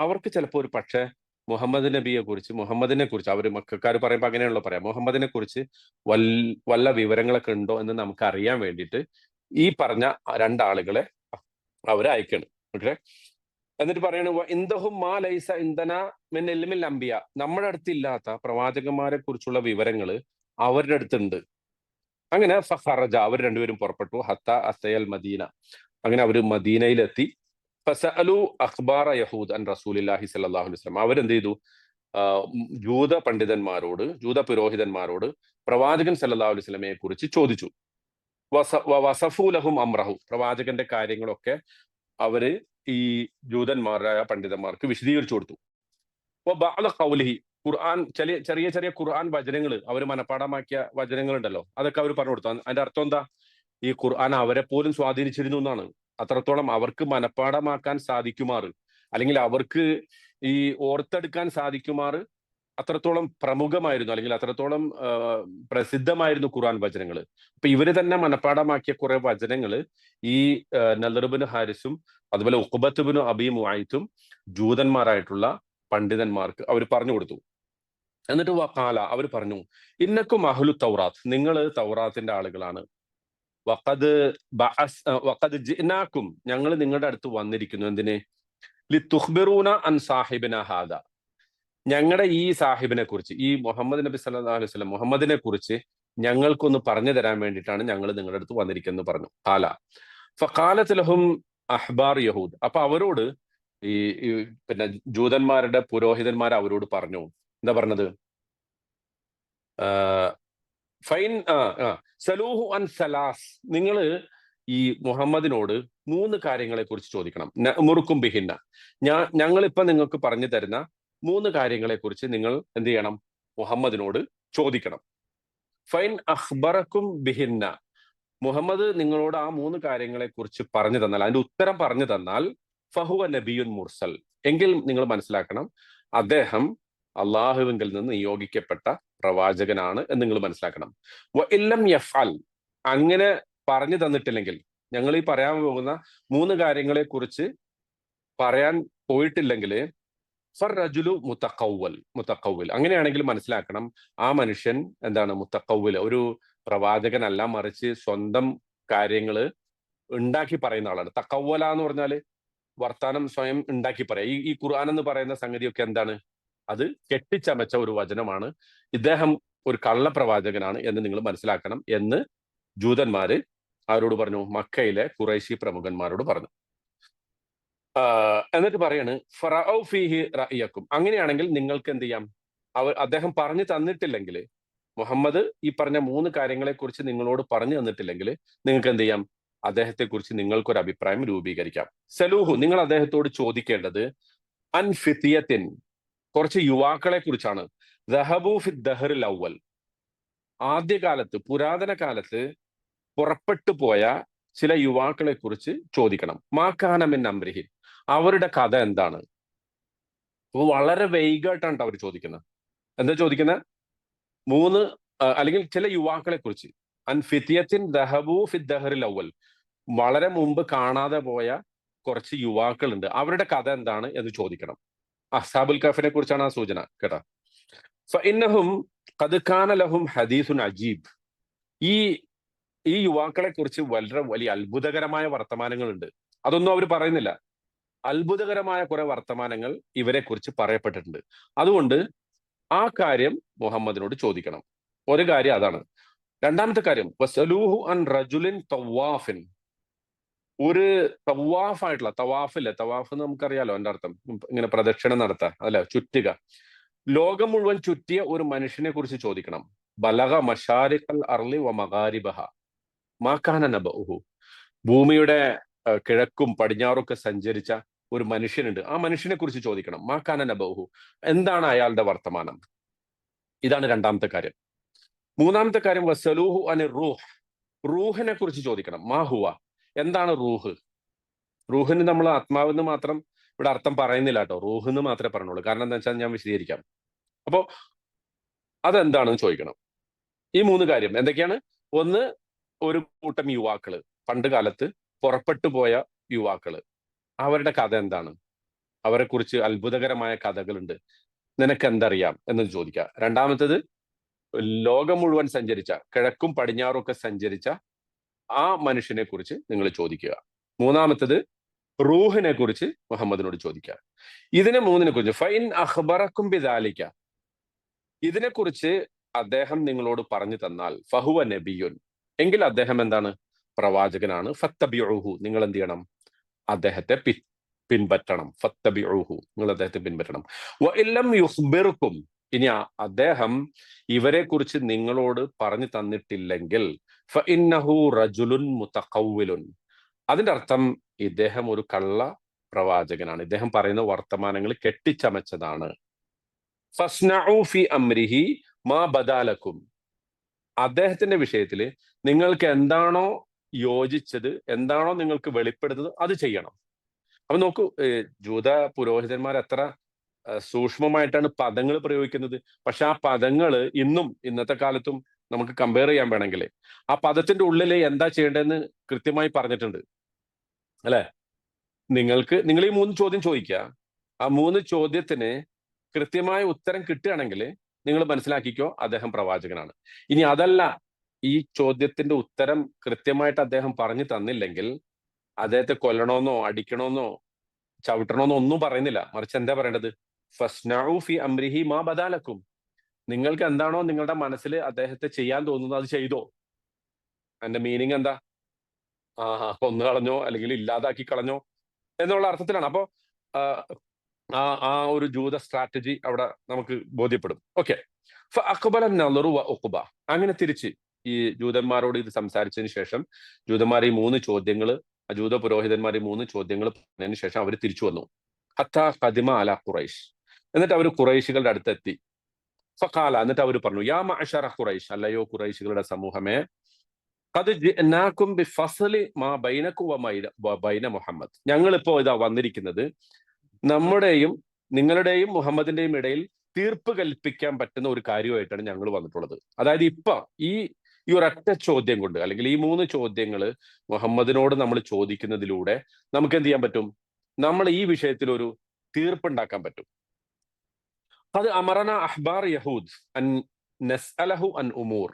അവർക്ക് ചിലപ്പോൾ ഒരു പക്ഷേ മുഹമ്മദിനെ കുറിച്ച് അവർ മക്കാർ പറയുമ്പോൾ അങ്ങനെയാണല്ലോ പറയാം, മുഹമ്മദിനെ കുറിച്ച് വല്ല വിവരങ്ങളൊക്കെ ഉണ്ടോ എന്ന് നമുക്ക് അറിയാൻ വേണ്ടിയിട്ട് ഈ പറഞ്ഞ രണ്ടാളുകളെ അവരെ അയക്കണം. ഓക്കെ, എന്നിട്ട് പറയണ ഇന്ദഹും മാ ലൈസ ഇന്ധന മിൻ ഇൽമിൽ അംബിയ, നമ്മുടെ അടുത്തില്ലാത്ത പ്രവാചകന്മാരെ കുറിച്ചുള്ള വിവരങ്ങൾ അവരുടെ അടുത്തുണ്ട്. അങ്ങനെ ഫഖറജ, അവർ രണ്ടുപേരും പുറപ്പെട്ടു. ഹത്ത അസയൽ മദീന, അങ്ങനെ അവർ മദീനയിലെത്തി. ഫസഅലു അഖ്ബാറ യഹൂദ് അൻ റസൂലില്ലാഹി സ്വല്ലല്ലാഹു അലൈഹി വസല്ലം, അവരെന്ത് ചെയ്തു, ജൂത പണ്ഡിതന്മാരോട്, ജൂത പുരോഹിതന്മാരോട് പ്രവാചകൻ സല്ലല്ലാഹു അലൈഹി വസല്ലമയെ കുറിച്ച് ചോദിച്ചു. വസഫു ലഹും അംറഹു, പ്രവാചകന്റെ കാര്യങ്ങളൊക്കെ അവര് ഈ ജൂതന്മാരായ പണ്ഡിതന്മാർക്ക് വിശദീകരിച്ചു കൊടുത്തു. ബഅദ ഖൗലിഹി, ഖുർആൻ ചെറിയ ചെറിയ ഖുർആൻ വചനങ്ങൾ, അവർ മനഃപ്പാടമാക്കിയ വചനങ്ങൾ ഉണ്ടല്ലോ, അതൊക്കെ അവർ പറഞ്ഞു കൊടുത്തു. അതിന്റെ അർത്ഥം എന്താ, ഈ ഖുർആൻ അവരെ പോലും സ്വാധീനിച്ചിരുന്നു എന്നാണ്. അത്രത്തോളം അവർക്ക് മനഃപ്പാടമാക്കാൻ സാധിക്കുമാറ്, അല്ലെങ്കിൽ അവർക്ക് ഈ ഓർത്തെടുക്കാൻ സാധിക്കുമാറ് അത്രത്തോളം പ്രമുഖമായിരുന്നു, അല്ലെങ്കിൽ അത്രത്തോളം പ്രസിദ്ധമായിരുന്നു ഖുർആൻ വചനങ്ങൾ. അപ്പൊ ഇവര് തന്നെ മനഃപ്പാടമാക്കിയ കുറെ വചനങ്ങൾ ഈ നളർ ബിൻ ഹാരിസും അതുപോലെ ഉഖ്ബത്ത് ബിൻ അബീ മുഅയ്ത്തും ജൂതന്മാരായിട്ടുള്ള പണ്ഡിതന്മാർക്ക് അവർ പറഞ്ഞു കൊടുത്തു. എന്നിട്ട് വഖാല, അവർ പറഞ്ഞു, ഇന്നക്കും അഹ്ലു തൗറാത്ത്, നിങ്ങൾ തൗറാത്തിന്റെ ആളുകളാണ്. വഖദ് ജിനാക്കും, ഞങ്ങൾ നിങ്ങളുടെ അടുത്ത് വന്നിരിക്കുന്നു. എന്തിന്? ലിതുഖ്ബിറൂന അൻ സാഹിബിന ഹാദ, ഞങ്ങളുടെ ഈ സാഹിബിനെ കുറിച്ച്, ഈ മുഹമ്മദ് നബി സല്ലല്ലാഹു അലൈഹി വസല്ലം മുഹമ്മദിനെ കുറിച്ച് ഞങ്ങൾക്കൊന്ന് പറഞ്ഞു തരാൻ വേണ്ടിയിട്ടാണ് ഞങ്ങൾ നിങ്ങളുടെ അടുത്ത് വന്നിരിക്കുന്നത് പറഞ്ഞു. ഖാല ഫഖാലത്ത് ലഹും അഹ്ബാർ യഹൂദ്, അപ്പൊ അവരോട് ഈ പിന്നെ ജൂതന്മാരുടെ പുരോഹിതന്മാർ അവരോട് പറഞ്ഞു, എന്താ പറഞ്ഞത്, ഫൈൻ സലൂഹു അൻ സലാസ്, നിങ്ങൾ ഈ മുഹമ്മദിനോട് 3 കാര്യങ്ങളെ കുറിച്ച് ചോദിക്കണം. മുറുക്കും ബിഹിന്ന, ഞങ്ങളിപ്പൊ നിങ്ങൾക്ക് പറഞ്ഞു തരുന്ന 3 കാര്യങ്ങളെ കുറിച്ച് നിങ്ങൾ എന്ത് ചെയ്യണം, മുഹമ്മദിനോട് ചോദിക്കണം. ഫൈൻ അഖ്ബറക്കും ബിഹിന്ന, മുഹമ്മദ് നിങ്ങളോട് ആ 3 കാര്യങ്ങളെ കുറിച്ച് പറഞ്ഞു തന്നാൽ, അതിന്റെ ഉത്തരം പറഞ്ഞു തന്നാൽ, ഫഹുവ നബിയുൻ മുർസൽ, എങ്കിൽ നിങ്ങൾ മനസ്സിലാക്കണം അദ്ദേഹം അള്ളാഹുവിങ്കിൽ നിന്ന് നിയോഗിക്കപ്പെട്ട പ്രവാചകനാണ് എന്ന് നിങ്ങൾ മനസ്സിലാക്കണം. വ ഇല്ലം യഫ്അൽ, അങ്ങനെ പറഞ്ഞു തന്നിട്ടില്ലെങ്കിൽ, ഞങ്ങൾ ഈ പറയാൻ പോകുന്ന 3 കാര്യങ്ങളെ കുറിച്ച് പറയാൻ പോയിട്ടില്ലെങ്കിൽ, ഫർറജുലു മുത്തഖവ്വൽ, അങ്ങനെയാണെങ്കിൽ മനസ്സിലാക്കണം ആ മനുഷ്യൻ എന്താണ്, മുത്തഖവ്വൽ, ഒരു പ്രവാചകനല്ല, മറിച്ച് സ്വന്തം കാര്യങ്ങൾ ഉണ്ടാക്കി പറയുന്ന ആളാണ്. തഖവ്വല എന്ന് പറഞ്ഞാല് വർത്താനം സ്വയം ഉണ്ടാക്കി പറയാം. ഈ ഖുർആൻ എന്ന് പറയുന്ന സംഗതിയൊക്കെ എന്താണ്, അത് കെട്ടിച്ചമച്ച ഒരു വചനമാണ്. ഇദ്ദേഹം ഒരു കള്ളപ്രവാചകനാണ് എന്ന് നിങ്ങൾ മനസ്സിലാക്കണം എന്ന് ജൂതന്മാര് അവരോട് പറഞ്ഞു, മക്കയിലെ ഖുറൈശി പ്രമുഖന്മാരോട് പറഞ്ഞു. എന്നിട്ട് പറയാണ്, ഫറഔ ഫീഹി റഅയക്കും, അങ്ങനെയാണെങ്കിൽ നിങ്ങൾക്ക് എന്ത് ചെയ്യാം, അദ്ദേഹം പറഞ്ഞു തന്നിട്ടില്ലെങ്കിൽ, മുഹമ്മദ് ഈ പറഞ്ഞ 3 കാര്യങ്ങളെ കുറിച്ച് നിങ്ങളോട് പറഞ്ഞു തന്നിട്ടില്ലെങ്കിൽ, നിങ്ങൾക്ക് എന്ത് ചെയ്യാം, അദ്ദേഹത്തെ കുറിച്ച് നിങ്ങൾക്കൊരു അഭിപ്രായം രൂപീകരിക്കാം. സലൂഹു, നിങ്ങൾ അദ്ദേഹത്തോട് ചോദിക്കേണ്ടത് അൻ ഫിത്തിയത്തിൻ, കുറച്ച് യുവാക്കളെ കുറിച്ചാണ്. ദഹബു ഫി ദഹറിൽ അവൽ, ആദ്യകാലത്ത്, പുരാതന കാലത്ത് പുറപ്പെട്ടു പോയ ചില യുവാക്കളെ കുറിച്ച് ചോദിക്കണം. മാക്കാന മിൻ അംരിഹി, അവരുടെ കഥ എന്താണ്. അപ്പൊ വളരെ വൈകായിട്ടാണ് അവർ ചോദിക്കുന്നത്. എന്താ ചോദിക്കുന്നത്? 3 അല്ലെങ്കിൽ ചില യുവാക്കളെ കുറിച്ച്. അൻ ഫിത്തിയത്തിൻ ദഹബു ഫി ദഹറിൽ അവൽ, വളരെ മുമ്പ് കാണാതെ പോയ കുറച്ച് യുവാക്കളുണ്ട്, അവരുടെ കഥ എന്താണ് എന്ന് ചോദിക്കണം. അസ്ഹാബുൽ കഹ്ഫിനെ കുറിച്ചാണ് ആ സൂചന കേട്ടോ. ഫഇന്നഹും ഖദ് കാന ലഹും ഹദീസുൻ അജീബ്, ഈ യുവാക്കളെ കുറിച്ച് വളരെ വലിയ അത്ഭുതകരമായ വർത്തമാനങ്ങളുണ്ട്. അതൊന്നും അവർ പറയുന്നില്ല. അത്ഭുതകരമായ കുറെ വർത്തമാനങ്ങൾ ഇവരെ കുറിച്ച് പറയപ്പെട്ടിട്ടുണ്ട്. അതുകൊണ്ട് ആ കാര്യം മുഹമ്മദിനോട് ചോദിക്കണം. ഒരു കാര്യം അതാണ്. രണ്ടാമത്തെ കാര്യം വസലൂഹു അൻ റജുലിൻ തവാഫിൻ, ഒരു തവാഫായിട്ടുള്ള തവാഫില്ലേ, തവാഫ് നമുക്കറിയാലോ എന്റെ അർത്ഥം, ഇങ്ങനെ പ്രദക്ഷിണം നടത്തുക അല്ലെ, ചുറ്റുക. ലോകം മുഴുവൻ ചുറ്റിയ ഒരു മനുഷ്യനെ കുറിച്ച് ചോദിക്കണം. ബലഗ മശാരിഖൽ അർളി വ മഗാരിബഹ മാ കാന നബഉഹു, ഭൂമിയുടെ കിഴക്കും പടിഞ്ഞാറൊക്കെ സഞ്ചരിച്ച ഒരു മനുഷ്യനുണ്ട്, ആ മനുഷ്യനെ കുറിച്ച് ചോദിക്കണം. മാ കാന നബഉഹു, എന്താണ് അയാളുടെ വർത്തമാനം. ഇതാണ് രണ്ടാമത്തെ കാര്യം. മൂന്നാമത്തെ കാര്യം വസലൂഹു അനി റൂഹ്, റൂഹിനെ കുറിച്ച് ചോദിക്കണം. മാ ഹുവ, എന്താണ് റൂഹ്. റൂഹിന് നമ്മൾ ആത്മാവെന്ന് മാത്രം ഇവിടെ അർത്ഥം പറയുന്നില്ല കേട്ടോ, റൂഹ് എന്ന് മാത്രമേ പറഞ്ഞുള്ളൂ. കാരണം എന്താ വെച്ചാൽ ഞാൻ വിശദീകരിക്കാം. അപ്പോ അതെന്താണെന്ന് ചോദിക്കണം. ഈ മൂന്ന് കാര്യം എന്തൊക്കെയാണ്? ഒന്ന്, ഒരു കൂട്ടം യുവാക്കള്, പണ്ട് കാലത്ത് പുറപ്പെട്ടു പോയ യുവാക്കള്, അവരുടെ കഥ എന്താണ്, അവരെ കുറിച്ച് അത്ഭുതകരമായ കഥകളുണ്ട്, നിനക്ക് എന്തറിയാം എന്ന് ചോദിക്കുക. രണ്ടാമത്തത്, ലോകം മുഴുവൻ സഞ്ചരിച്ച, കിഴക്കും പടിഞ്ഞാറും ഒക്കെ സഞ്ചരിച്ച ആ മനുഷ്യനെ കുറിച്ച് നിങ്ങൾ ചോദിക്കുക. മൂന്നാമത്തത്, റൂഹിനെ കുറിച്ച് മുഹമ്മദിനോട് ചോദിക്കുക. ഇതിനെ മൂന്നിനെ കുറിച്ച് ഫൈൻ അഖ്ബറക്കും ബിദാലിക, ഇതിനെക്കുറിച്ച് അദ്ദേഹം നിങ്ങളോട് പറഞ്ഞു തന്നാൽ ഫഹുവ നബിയുൻ, എങ്കിൽ അദ്ദേഹം എന്താണ്? പ്രവാചകനാണ്. ഫത്തബിഉഹു, നിങ്ങൾ എന്ത് ചെയ്യണം? അദ്ദേഹത്തെ പിൻപറ്റണം. ഫത്തബിഉഹു, നിങ്ങൾ അദ്ദേഹത്തെ പിൻപറ്റണം. വ ഇല്ലം യുഖ്ബിറുക്കും, ഇനി അദ്ദേഹം ഇവരെ കുറിച്ച് നിങ്ങളോട് പറഞ്ഞു തന്നിട്ടില്ലെങ്കിൽ ഫഇന്നഹു റജുലുൻ മുതഖവ്വിലുൻ, അതിന്റെ അർത്ഥം ഇദ്ദേഹം ഒരു കള്ള പ്രവാചകനാണ്, ഇദ്ദേഹം പറയുന്ന വർത്തമാനങ്ങൾ കെട്ടിച്ചമച്ചതാണ്. ഫസ്നഉ ഫി അംരിഹി മാ ബദാലക്കും, അദ്ദേഹത്തിന്റെ വിഷയത്തിൽ നിങ്ങൾക്ക് എന്താണോ യോജിച്ചത്, എന്താണോ നിങ്ങൾക്ക് വെളിപ്പെടുന്നത്, അത് ചെയ്യണം. അപ്പൊ നോക്കൂ, ജൂത പുരോഹിതന്മാർ എത്ര സൂക്ഷ്മമായിട്ടാണ് പദങ്ങൾ പ്രയോഗിക്കുന്നത്. പക്ഷെ ആ പദങ്ങൾ ഇന്നും ഇന്നത്തെ കാലത്തും നമുക്ക് കമ്പയർ ചെയ്യാൻ വേണമെങ്കിൽ ആ പദത്തിന്റെ ഉള്ളിൽ എന്താ ചെയ്യേണ്ടതെന്ന് കൃത്യമായി പറഞ്ഞിട്ടുണ്ട് അല്ലെ. നിങ്ങൾ ഈ മൂന്ന് ചോദ്യം ചോദിക്കുക, ആ മൂന്ന് ചോദ്യത്തിന് കൃത്യമായ ഉത്തരം കിട്ടുകയാണെങ്കിൽ നിങ്ങൾ മനസ്സിലാക്കിക്കോ, അദ്ദേഹം പ്രവാചകനാണ്. ഇനി അതല്ല, ഈ ചോദ്യത്തിന്റെ ഉത്തരം കൃത്യമായിട്ട് അദ്ദേഹം പറഞ്ഞു തന്നില്ലെങ്കിൽ അദ്ദേഹത്തെ കൊല്ലണമെന്നോ അടിക്കണമെന്നോ ചവിട്ടണമെന്നോ ഒന്നും പറയുന്നില്ല. മറിച്ച് എന്താ പറയേണ്ടത്? ഫസ്നഉ ഫി അംരിഹി മാ ബദാലക്കും, നിങ്ങൾക്ക് എന്താണോ നിങ്ങളുടെ മനസ്സിൽ അദ്ദേഹത്തെ ചെയ്യാൻ തോന്നുന്നത് അത് ചെയ്തോ. അതിന്റെ മീനിങ് എന്താ? കൊന്നു കളഞ്ഞോ അല്ലെങ്കിൽ ഇല്ലാതാക്കി കളഞ്ഞോ എന്നുള്ള അർത്ഥത്തിലാണ്. അപ്പോ ആ ഒരു ജൂത സ്ട്രാറ്റജി അവിടെ നമുക്ക് ബോധ്യപ്പെടും. ഓക്കെ, ഫഅഖ്ബല നളറു വ ഉഖ്ബ, അങ്ങനെ തിരിച്ച് ഈ ജൂതന്മാരോട് ഇത് സംസാരിച്ചതിന് ശേഷം ജൂതന്മാർ ഈ മൂന്ന് ചോദ്യങ്ങൾ, ജൂത പുരോഹിതന്മാർ ഈ മൂന്ന് ചോദ്യങ്ങൾ പറഞ്ഞതിന് ശേഷം അവർ തിരിച്ചു വന്നു. ഹത്താ ഖദിമ അല ഖുറൈശ്, എന്നിട്ട് അവർ ഖുറൈശികളുടെ അടുത്തെത്തി. ഫഖാല, എന്നിട്ട് അവർ പറഞ്ഞു, യാ മഅശറ ഖുറൈശ്, അല്ലയോ ഖുറൈശികളുടെ സമൂഹമേ, ഖദ് ജിഅനാകും ബിഫസ്ലി മാ ബൈനകും വ ബൈന മുഹമ്മദ്, ഞങ്ങളിപ്പോ ഇതാ വന്നിരിക്കുന്നത് നമ്മുടെയും നിങ്ങളുടെയും മുഹമ്മദിന്റെയും ഇടയിൽ തീർപ്പ് കൽപ്പിക്കാൻ പറ്റുന്ന ഒരു കാര്യമായിട്ടാണ് ഞങ്ങൾ വന്നിട്ടുള്ളത്. അതായത് ഇപ്പൊ ഈ ഒരൊറ്റ ചോദ്യം കൊണ്ട്, അല്ലെങ്കിൽ ഈ മൂന്ന് ചോദ്യങ്ങൾ മുഹമ്മദിനോട് നമ്മൾ ചോദിക്കുന്നതിലൂടെ നമുക്ക് എന്ത് ചെയ്യാൻ പറ്റും? നമ്മൾ ഈ വിഷയത്തിൽ ഒരു തീർപ്പുണ്ടാക്കാൻ പറ്റും. അത് അമറന അഹ്ബാർ യഹൂദ് അൻ നസ്അലഹു അൻ ഉമൂർ,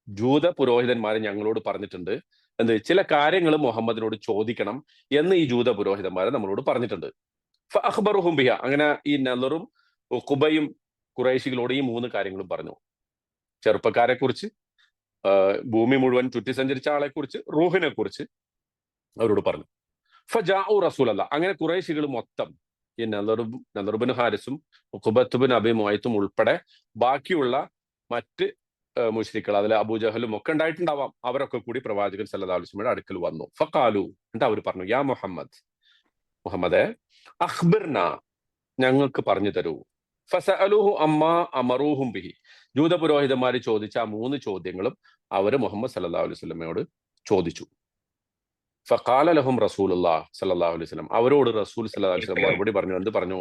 ജൂത പുരോഹിതന്മാരെ ഞങ്ങളോട് പറഞ്ഞിട്ടുണ്ട് എന്ത്, ചില കാര്യങ്ങൾ മുഹമ്മദിനോട് ചോദിക്കണം എന്ന് ഈ ജൂത പുരോഹിതന്മാരെ നമ്മളോട് പറഞ്ഞിട്ടുണ്ട്. ഫഅഖ്ബറുഹും ബിഹ, അങ്ങനെ ഈ നളറും ഉഖ്ബയും ഖുറൈശികളോട് ഈ മൂന്ന് കാര്യങ്ങളും പറഞ്ഞു. ചെറുപ്പക്കാരെ കുറിച്ച്, ഭൂമി മുഴുവൻ ചുറ്റി സഞ്ചരിച്ച ആളെ കുറിച്ച്, റൂഹിനെ കുറിച്ച് അവരോട് പറഞ്ഞു. ഫജാഉ റസൂലല്ലാഹ്, അങ്ങനെ ഖുറൈശികൾ മൊത്തം ഈ നളറുബിൻ ഹാരിസും ഉഖ്ബത്തുബിൻ അബി മുഅയ്ത്തും ഉൾപ്പെടെ ബാക്കിയുള്ള മറ്റ് മുശ്രിക്കുകൾ, അതിൽ അബൂജഹലും ഒക്കെ ഉണ്ടായിട്ടുണ്ടാവാം, അവരൊക്കെ കൂടി പ്രവാചകൻ സല്ലല്ലാഹു അലൈഹി വസല്ലമയുടെ അടുക്കൽ വന്നു. ഫഖാലു, എന്നിട്ട് അവർ പറഞ്ഞു, യാ മുഹമ്മദേ, അഖ്ബിർന, ഞങ്ങൾക്ക് പറഞ്ഞു തരൂ. ഫസഅലുഹു അമ്മാ അമറൂഹും ബിഹി, ജൂത പുരോഹിതന്മാർ ചോദിച്ച ആ മൂന്ന് ചോദ്യങ്ങളും അവര് മുഹമ്മദ് സല്ലല്ലാഹു അലൈഹി വസല്ലമയോട് ചോദിച്ചു. ഫഖാല ലഹും റസൂലുള്ളാഹി സല്ലല്ലാഹു അലൈഹി വസല്ലം, അവരോട് റസൂൽ സല്ലല്ലാഹു അലൈഹി വസല്ലം മറുപടി പറഞ്ഞു. എന്ത് പറഞ്ഞു?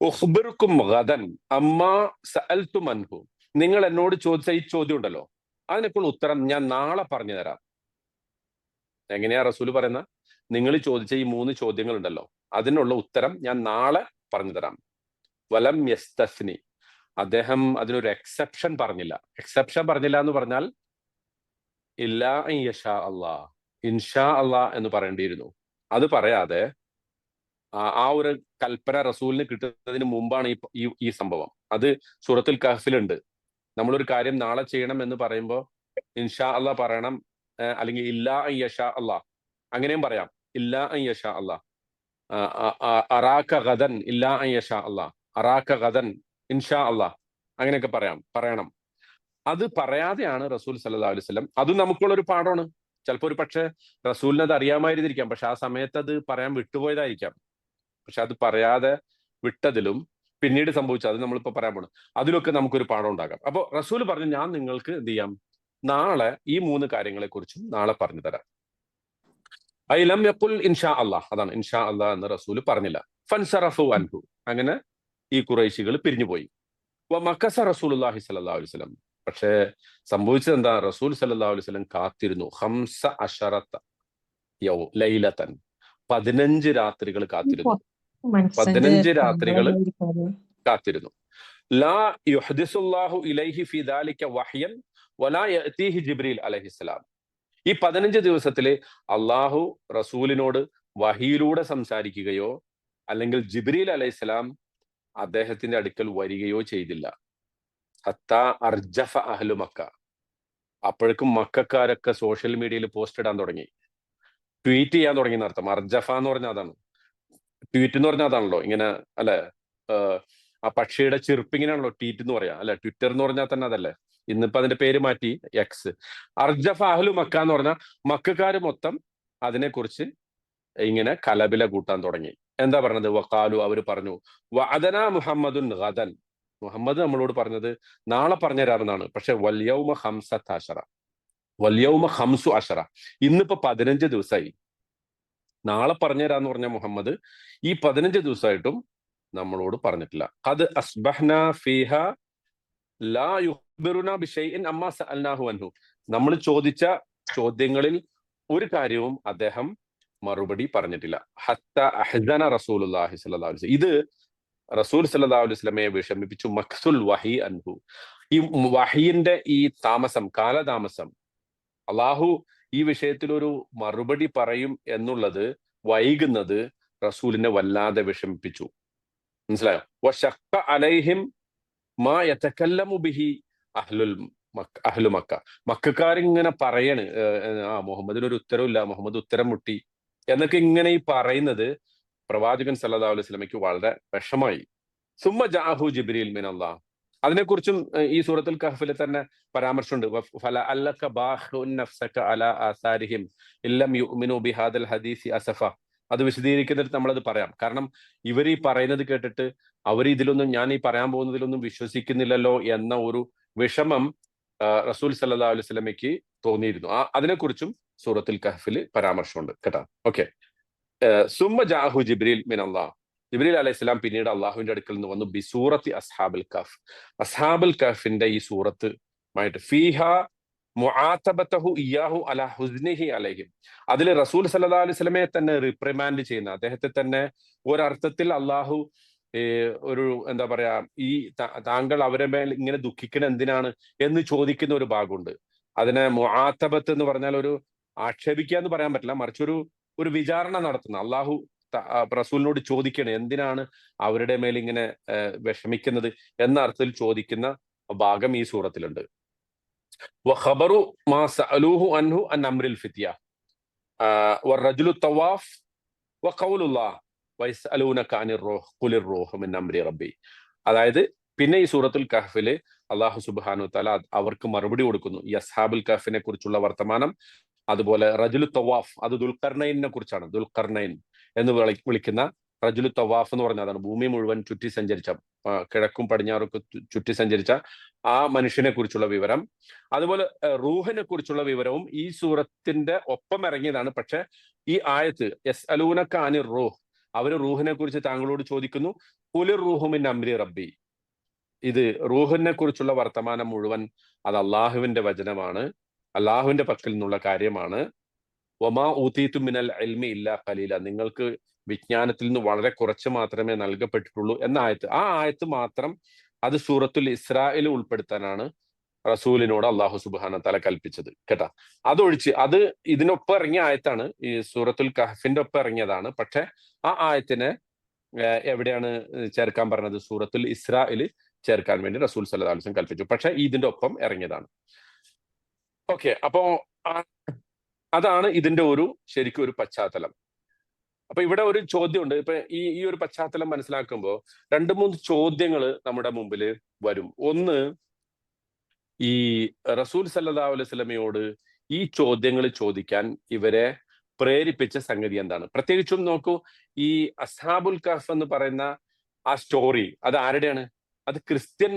ഉഖ്ബിറുക്കും ഗദൻ അമ്മാ സഅൽതും അൻഹു, നിങ്ങൾ എന്നോട് ചോദിച്ച ഈ ചോദ്യം ഉണ്ടല്ലോ, അതിനൊക്കെയുള്ള ഉത്തരം ഞാൻ നാളെ പറഞ്ഞു തരാം. എങ്ങനെയാ റസൂൽ പറയുന്ന? നിങ്ങൾ ചോദിച്ച ഈ മൂന്ന് ചോദ്യങ്ങൾ ഉണ്ടല്ലോ, അതിനുള്ള ഉത്തരം ഞാൻ നാളെ പറഞ്ഞു തരാം. വലം യസ്തസ്നി, അദ്ദേഹം അതിനൊരു എക്സെപ്ഷൻ പറഞ്ഞില്ല. എക്സെപ്ഷൻ പറഞ്ഞില്ല എന്ന് പറഞ്ഞാൽ ഇല്ലാ യശാ അല്ലാഹ്, ഇൻഷാ അല്ലാഹ് എന്ന് പറയേണ്ടിയിരുന്നു. അത് പറയാതെ ആ ഒരു കൽപ്പന റസൂലിന് കിട്ടുന്നതിന് മുമ്പാണ് ഈ സംഭവം. അത് സൂറത്തുൽ കഹ്ഫിലുണ്ട്. നമ്മളൊരു കാര്യം നാളെ ചെയ്യണം എന്ന് പറയുമ്പോൾ ഇൻഷാ അള്ളാ പറയണം, അല്ലെങ്കിൽ ഇല്ലാ അൻ യശാ അള്ളാ അങ്ങനെയും പറയാം. ഇല്ലാ അൻ യശാ അള്ളാ, അറാക്ക ഗദൻ ഇല്ലാ അൻ യശാ അള്ളാ, അറാക്ക ഗദൻ ഇൻഷാ അള്ളാ, അങ്ങനെയൊക്കെ പറയണം. അത് പറയാതെയാണ് റസൂൽ സല്ലല്ലാഹു അലൈഹി വസല്ലം. അതും നമുക്കുള്ളൊരു പാഠമാണ്. ചിലപ്പോൾ ഒരു പക്ഷെ റസൂലിന് അത് അറിയാമായിരുന്നിരിക്കാം, പക്ഷെ ആ സമയത്ത് അത് പറയാൻ വിട്ടുപോയതായിരിക്കാം. പക്ഷെ അത് പറയാതെ വിട്ടതിലും പിന്നീട് സംഭവിച്ചു, അത് നമ്മളിപ്പോ പറയാൻ പോണം, അതിലൊക്കെ നമുക്കൊരു പാഠം ഉണ്ടാകാം. അപ്പോൾ റസൂൽ പറഞ്ഞു, ഞാൻ നിങ്ങൾക്ക് എന്ത് ചെയ്യാം, നാളെ ഈ 3 കാര്യങ്ങളെ കുറിച്ചും നാളെ പറഞ്ഞു തരാം. ഐ ലം യഖുൽ ഇൻഷാ അള്ളാഹ്, അതാണ് ഇൻഷാ അള്ളാഹ് എന്ന് റസൂൽ പറഞ്ഞില്ല. ഫൻസറഫു അൻഹു, അങ്ങനെ ഈ ഖുറൈശികൾ പിരിഞ്ഞുപോയി. മക്കസ റസൂലുള്ളാഹി സ്വല്ലല്ലാഹു അലൈഹി വസല്ലം, പക്ഷേ സംഭവിച്ചത് എന്താ, റസൂൽ സല്ലല്ലാഹു അലൈഹി വസല്ലം കാത്തിരുന്നു. 15 ലൈലത്തൻ, 15 രാത്രികൾ കാത്തിരുന്നു. 15 രാത്രികൾ കാത്തിരുന്നു. ലാ യുഹ്ദിസുല്ലാഹു ഇലൈഹി ഫി ദാലിക വഹ്യൻ വലാ യഅതീഹി ജിബ്രീൽ അലൈഹിസ്സലാം. ഈ 15 ദിവസത്തില് അള്ളാഹു റസൂലിനോട് വഹിയിലൂടെ സംസാരിക്കുകയോ അല്ലെങ്കിൽ ജിബ്രീൽ അലൈഹിസ്സലാം അദ്ദേഹത്തിന്റെ അടുക്കൽ വരികയോ ചെയ്തില്ല. ഹത്താ അർജഫ അഹ്ലു മക്ക, അപ്പോഴേക്കും മക്കാരൊക്കെ സോഷ്യൽ മീഡിയയിൽ പോസ്റ്റ് ഇടാൻ തുടങ്ങി, ട്വീറ്റ് ചെയ്യാൻ തുടങ്ങി എന്നർത്ഥം. അർജഫ എന്ന് പറഞ്ഞാൽ അതാണ്, ട്വീറ്റ് എന്ന് പറഞ്ഞാൽ അതാണല്ലോ, ഇങ്ങനെ അല്ലെ, ആ പക്ഷിയുടെ ചിർപ്പിങ്ങിനാണല്ലോ ട്വീറ്റ് എന്ന് പറയാ, അല്ലെ, ട്വിറ്റർ എന്ന് പറഞ്ഞാൽ തന്നെ അതല്ലേ. ഇന്നിപ്പോ അതിന്റെ പേര് മാറ്റി എക്സ്. അർജഫ അഹ്ലു മക്ക എന്ന് പറഞ്ഞാൽ മക്കാര് മൊത്തം അതിനെക്കുറിച്ച് ഇങ്ങനെ കലബില കൂട്ടാൻ തുടങ്ങി. എന്താ പറഞ്ഞത്, വഖാലു, അവർ പറഞ്ഞു, വഅദനാ മുഹമ്മദുൻ ഗദൻ, മുഹമ്മദ് നമ്മളോട് പറഞ്ഞത് നാളെ പറഞ്ഞുതരാമെന്നാണ്. പക്ഷെ വല്യൗമ 15, വല്യൗമ 15, ഇന്നിപ്പോ 15 ദിവസമായി. നാളെ പറഞ്ഞുതരാന്ന് പറഞ്ഞ മുഹമ്മദ് ഈ 15 ദിവസമായിട്ടും നമ്മളോട് പറഞ്ഞിട്ടില്ല. ഖദ് അസ്ബഹ്നാ ഫീഹ ലാ യുഖ്ബിറുനാ ബിശൈഇൻ അമ്മാ സഅൽനാഹു അൻഹു, നമ്മൾ ചോദിച്ച ചോദ്യങ്ങളിൽ ഒരു കാര്യവും അദ്ദേഹം മറുപടി പറഞ്ഞിട്ടില്ല. ഹത്ത അഹ്സന റസൂലുള്ളാഹി സ്വല്ലല്ലാഹു അലൈഹി വസല്ലം, ഇത് റസൂൽ സല്ലല്ലാഹു അലൈഹി വസല്ലമയെ വിഷമിപ്പിച്ചു. മക്സുൽ വഹി അൻഹു, ഈ വഹിയിന്റെ ഈ താമസം, കാലതാമസം, അള്ളാഹു ഈ വിഷയത്തിൽ ഒരു മറുപടി പറയും എന്നുള്ളത് വൈകുന്നത് റസൂലിനെ വല്ലാതെ വിഷമിപ്പിച്ചു. മനസ്സിലായോ? വശഖ്ഖ അലൈഹിം മാ യതകല്ലമു ബിഹി അഹ്ലു മക്ക, മക്കാരിങ്ങനെ പറയാണ്, മുഹമ്മദിന് ഒരു ഉത്തരവില്ല, മുഹമ്മദ് ഉത്തരം മുട്ടി എന്നൊക്കെ ഇങ്ങനെ ഈ പറയുന്നത് പ്രവാചകൻ സല്ലല്ലാഹു അലൈഹി വസല്ലമയ്ക്ക് വളരെ വിഷമായി. സുമ്മ ജാഅഹു ജിബ്രീൽ മിനല്ലാഹ്, അതിനെക്കുറിച്ചും ഈ സൂറത്തുൽ കഹ്ഫിൽ തന്നെ പരാമർശമുണ്ട്. ഫലഅല്ലക ബാഖിഉൻ നഫ്സക അലാ ആസാരിഹിം ഇല്ലം യുഅ്മിനു ബിഹാദൽ ഹദീസി അസഫ, അത് വിശദീകരിക്കുന്നിടത്ത് നമ്മളത് പറയാം. കാരണം ഇവർ ഈ പറയുന്നത് കേട്ടിട്ട് അവർ ഇതിലൊന്നും, ഞാൻ ഈ പറയാൻ പോകുന്നതിലൊന്നും വിശ്വസിക്കുന്നില്ലല്ലോ എന്ന ഒരു വിഷമം റസൂൽ സല്ലല്ലാഹു അലൈഹി വസല്ലമയ്ക്ക് തോന്നിയിരുന്നു. അതിനെക്കുറിച്ചും സൂറത്തുൽ കഹ്ഫിൽ പരാമർശമുണ്ട് കേട്ടോ. ഓക്കെ. സുമ്മ ജാഅഹു ജിബ്രീൽ മിനല്ലാഹ്, ജിബ്രീൽ അലൈഹിസ്സലാം പിന്നീട് അള്ളാഹുവിന്റെ അടുക്കൽ നിന്ന് വന്നു. ബിസൂറത്തി അസ്ഹാബുൽ കഹ്ഫ്, അസ്ഹാബുൽ കഹ്ഫിന്റെ ഈ സൂറത്തുമായിട്ട്, ഫീഹ മുആതബതഹു ഇയ്യാഹു അലാ ഹുസ്നിഹി അലൈഹിം, അതിൽ റസൂൽ സല്ലല്ലാഹു അലൈഹി വസല്ലമയെ തന്നെ റിപ്രിമാൻഡ് ചെയ്യുന്ന, അദ്ദേഹത്തെ തന്നെ ഒരർത്ഥത്തിൽ അള്ളാഹു ഒരു എന്താ പറയാ, ഈ താങ്കൾ അവരെ മേൽ ഇങ്ങനെ ദുഃഖിക്കണ എന്തിനാണ് എന്ന് ചോദിക്കുന്ന ഒരു ഭാഗമുണ്ട്. അതിനെ മുആതബത്ത് എന്ന് പറഞ്ഞാൽ ഒരു ആക്ഷേപിക്കുക എന്ന് പറയാൻ പറ്റില്ല, മറിച്ച് ഒരു വിചാരണ നടത്തുന്ന, അള്ളാഹു റസൂലിനോട് ചോദിക്കണേ എന്തിനാണ് അവരുടെ മേൽ ഇങ്ങനെ വിഷമിക്കുന്നത് എന്ന അർത്ഥത്തിൽ ചോദിക്കുന്ന ഭാഗം ഈ സൂറത്തിലുണ്ട്. വഖബറു മാ സഅലൂഹു അൻഹു അൻ അംറിൽ ഫിത്യ വറജുലു തവാഫ് വഖൗലുല്ലാഹ് വയസ്അലൂനക അനിർ റൂഹ് ഖുലിർ റൂഹു മിൻ അംരി റബ്ബി, അതായത് പിന്നെ ഈ സൂറത്തുൽ കഹ്ഫിൽ അല്ലാഹു സുബ്ഹാനഹു വ തആല അവർക്ക് മറുപടി കൊടുക്കുന്നു. ഈ അസ്ഹാബുൽ കഹ്ഫിനെ കുറിച്ചുള്ള വർത്തമാനം, അതുപോലെ റജുലു തവാഫ്, അത് ദുൽഖർനൈനെ കുറിച്ചാണ്. ദുൽഖർനൈൻ എന്ന് വിളിക്കുന്ന റജുലു തവാഫ് എന്ന് പറഞ്ഞാൽ അതാണ്, ഭൂമി മുഴുവൻ ചുറ്റി സഞ്ചരിച്ച, കിഴക്കും പടിഞ്ഞാറൊക്കെ ചുറ്റി സഞ്ചരിച്ച ആ മനുഷ്യനെ കുറിച്ചുള്ള വിവരം. അതുപോലെ റൂഹിനെ കുറിച്ചുള്ള വിവരവും ഈ സൂറത്തിന്റെ ഒപ്പം ഇറങ്ങിയതാണ്. പക്ഷെ ഈ ആയത്ത് യസ്അലൂനക അനിർ റൂഹ്, അവര് റൂഹിനെ കുറിച്ച് താങ്കളോട് ചോദിക്കുന്നു, ഖുലിർ റൂഹു മിൻ അംരി റബ്ബി, ഇത് റൂഹിനെ കുറിച്ചുള്ള വർത്തമാനം മുഴുവൻ അത് അള്ളാഹുവിന്റെ വചനമാണ്, അള്ളാഹുവിന്റെ പക്കൽ നിന്നുള്ള കാര്യമാണ്. വമാ ഊതീതു മിനൽ ഇൽമി ഇല്ലാ ഖലീല, നിങ്ങൾക്ക് വിജ്ഞാനത്തിൽ നിന്ന് വളരെ കുറച്ച് മാത്രമേ നൽകപ്പെട്ടിട്ടുള്ളൂ എന്ന ആയത്ത്, ആ ആയത്ത് മാത്രം അത് സൂറത്തുൽ ഇസ്രായിൽ ഉൾപ്പെടുത്താനാണ് റസൂലിനോട് അള്ളാഹു സുബ്ഹാനഹു തആല കൽപ്പിച്ചത് കേട്ടാ. അതൊഴിച്ച് അത് ഇതിനൊപ്പം ഇറങ്ങിയ ആയത്താണ്, ഈ സൂറത്തുൽ കഹ്ഫിന്റെ ഒപ്പം ഇറങ്ങിയതാണ്. പക്ഷെ ആ ആയത്തിനെ എവിടെയാണ് ചേർക്കാൻ പറഞ്ഞത്, സൂറത്തുൽ ഇസ്രായിൽ ചേർക്കാൻ വേണ്ടി റസൂൽ സല്ലല്ലാഹു അലൈഹി വസല്ലം കൽപ്പിച്ചു. പക്ഷെ ഇതിന്റെ ഒപ്പം ഇറങ്ങിയതാണ്. ഓക്കെ, അപ്പോ അതാണ് ഇതിന്റെ ശരിക്കും ഒരു പശ്ചാത്തലം. അപ്പൊ ഇവിടെ ഒരു ചോദ്യമുണ്ട്. ഇപ്പൊ ഈ ഒരു പശ്ചാത്തലം മനസ്സിലാക്കുമ്പോൾ 2-3 ചോദ്യങ്ങൾ നമ്മുടെ മുമ്പിൽ വരും. ഒന്ന്, ഈ റസൂൽ സല്ലല്ലാഹു അലൈഹി വസല്ലമയോട് ഈ ചോദ്യങ്ങൾ ചോദിക്കാൻ ഇവരെ പ്രേരിപ്പിച്ച സംഗതി എന്താണ്? പ്രത്യേകിച്ചും നോക്കൂ, ഈ അസ്ഹാബുൽ കഹ്ഫ് എന്ന് പറയുന്ന ആ സ്റ്റോറി അത് ആരുടെയാണ്? അത് ക്രിസ്ത്യൻ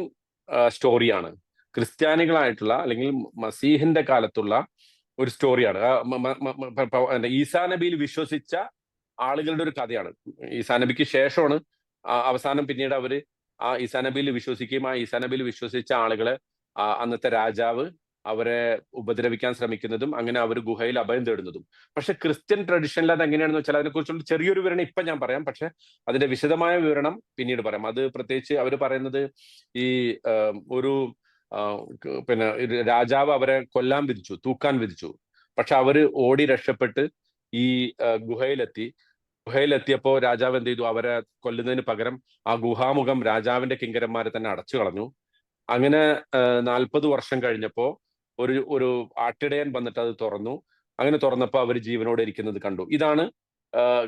സ്റ്റോറിയാണ്. ക്രിസ്ത്യാനികളായിട്ടുള്ള അല്ലെങ്കിൽ മസീഹിന്റെ കാലത്തുള്ള ഒരു സ്റ്റോറിയാണ്. ഈസാ നബിയിൽ വിശ്വസിച്ച ആളുകളുടെ ഒരു കഥയാണ്. ഈസാ നബിക്ക് ശേഷമാണ് അവസാനം പിന്നീട് അവര് ആ ഈസാ നബിയിൽ വിശ്വസിക്കുകയും ആ ഈസാ നബിയിൽ വിശ്വസിച്ച ആളുകളെ അന്നത്തെ രാജാവ് അവരെ ഉപദ്രവിക്കാൻ ശ്രമിക്കുന്നതും അങ്ങനെ അവർ ഗുഹയിൽ അഭയം തേടുന്നതും. പക്ഷെ ക്രിസ്ത്യൻ ട്രഡീഷനിൽ അത് എങ്ങനെയാണെന്ന് വെച്ചാൽ അതിനെക്കുറിച്ചുള്ള ചെറിയൊരു വിവരണം ഇപ്പൊ ഞാൻ പറയാം. പക്ഷെ അതിന്റെ വിശദമായ വിവരണം പിന്നീട് പറയാം. അത് പ്രത്യേകിച്ച് അവർ പറയുന്നത് ഈ ഒരു പിന്നെ രാജാവ് അവരെ കൊല്ലാൻ വിധിച്ചു, തൂക്കാൻ വിധിച്ചു. പക്ഷെ അവര് ഓടി രക്ഷപ്പെട്ട് ഈ ഗുഹയിലെത്തിയപ്പോ രാജാവ് എന്ത് ചെയ്തു? അവരെ കൊല്ലുന്നതിന് പകരം ആ ഗുഹാമുഖം രാജാവിന്റെ കിങ്കരന്മാരെ തന്നെ അടച്ചു കളഞ്ഞു. അങ്ങനെ 40 വർഷം കഴിഞ്ഞപ്പോ ഒരു ആട്ടിടയൻ വന്നിട്ട് അത് തുറന്നു. അങ്ങനെ തുറന്നപ്പോ അവർ ജീവനോടെ ഇരിക്കുന്നത് കണ്ടു. ഇതാണ്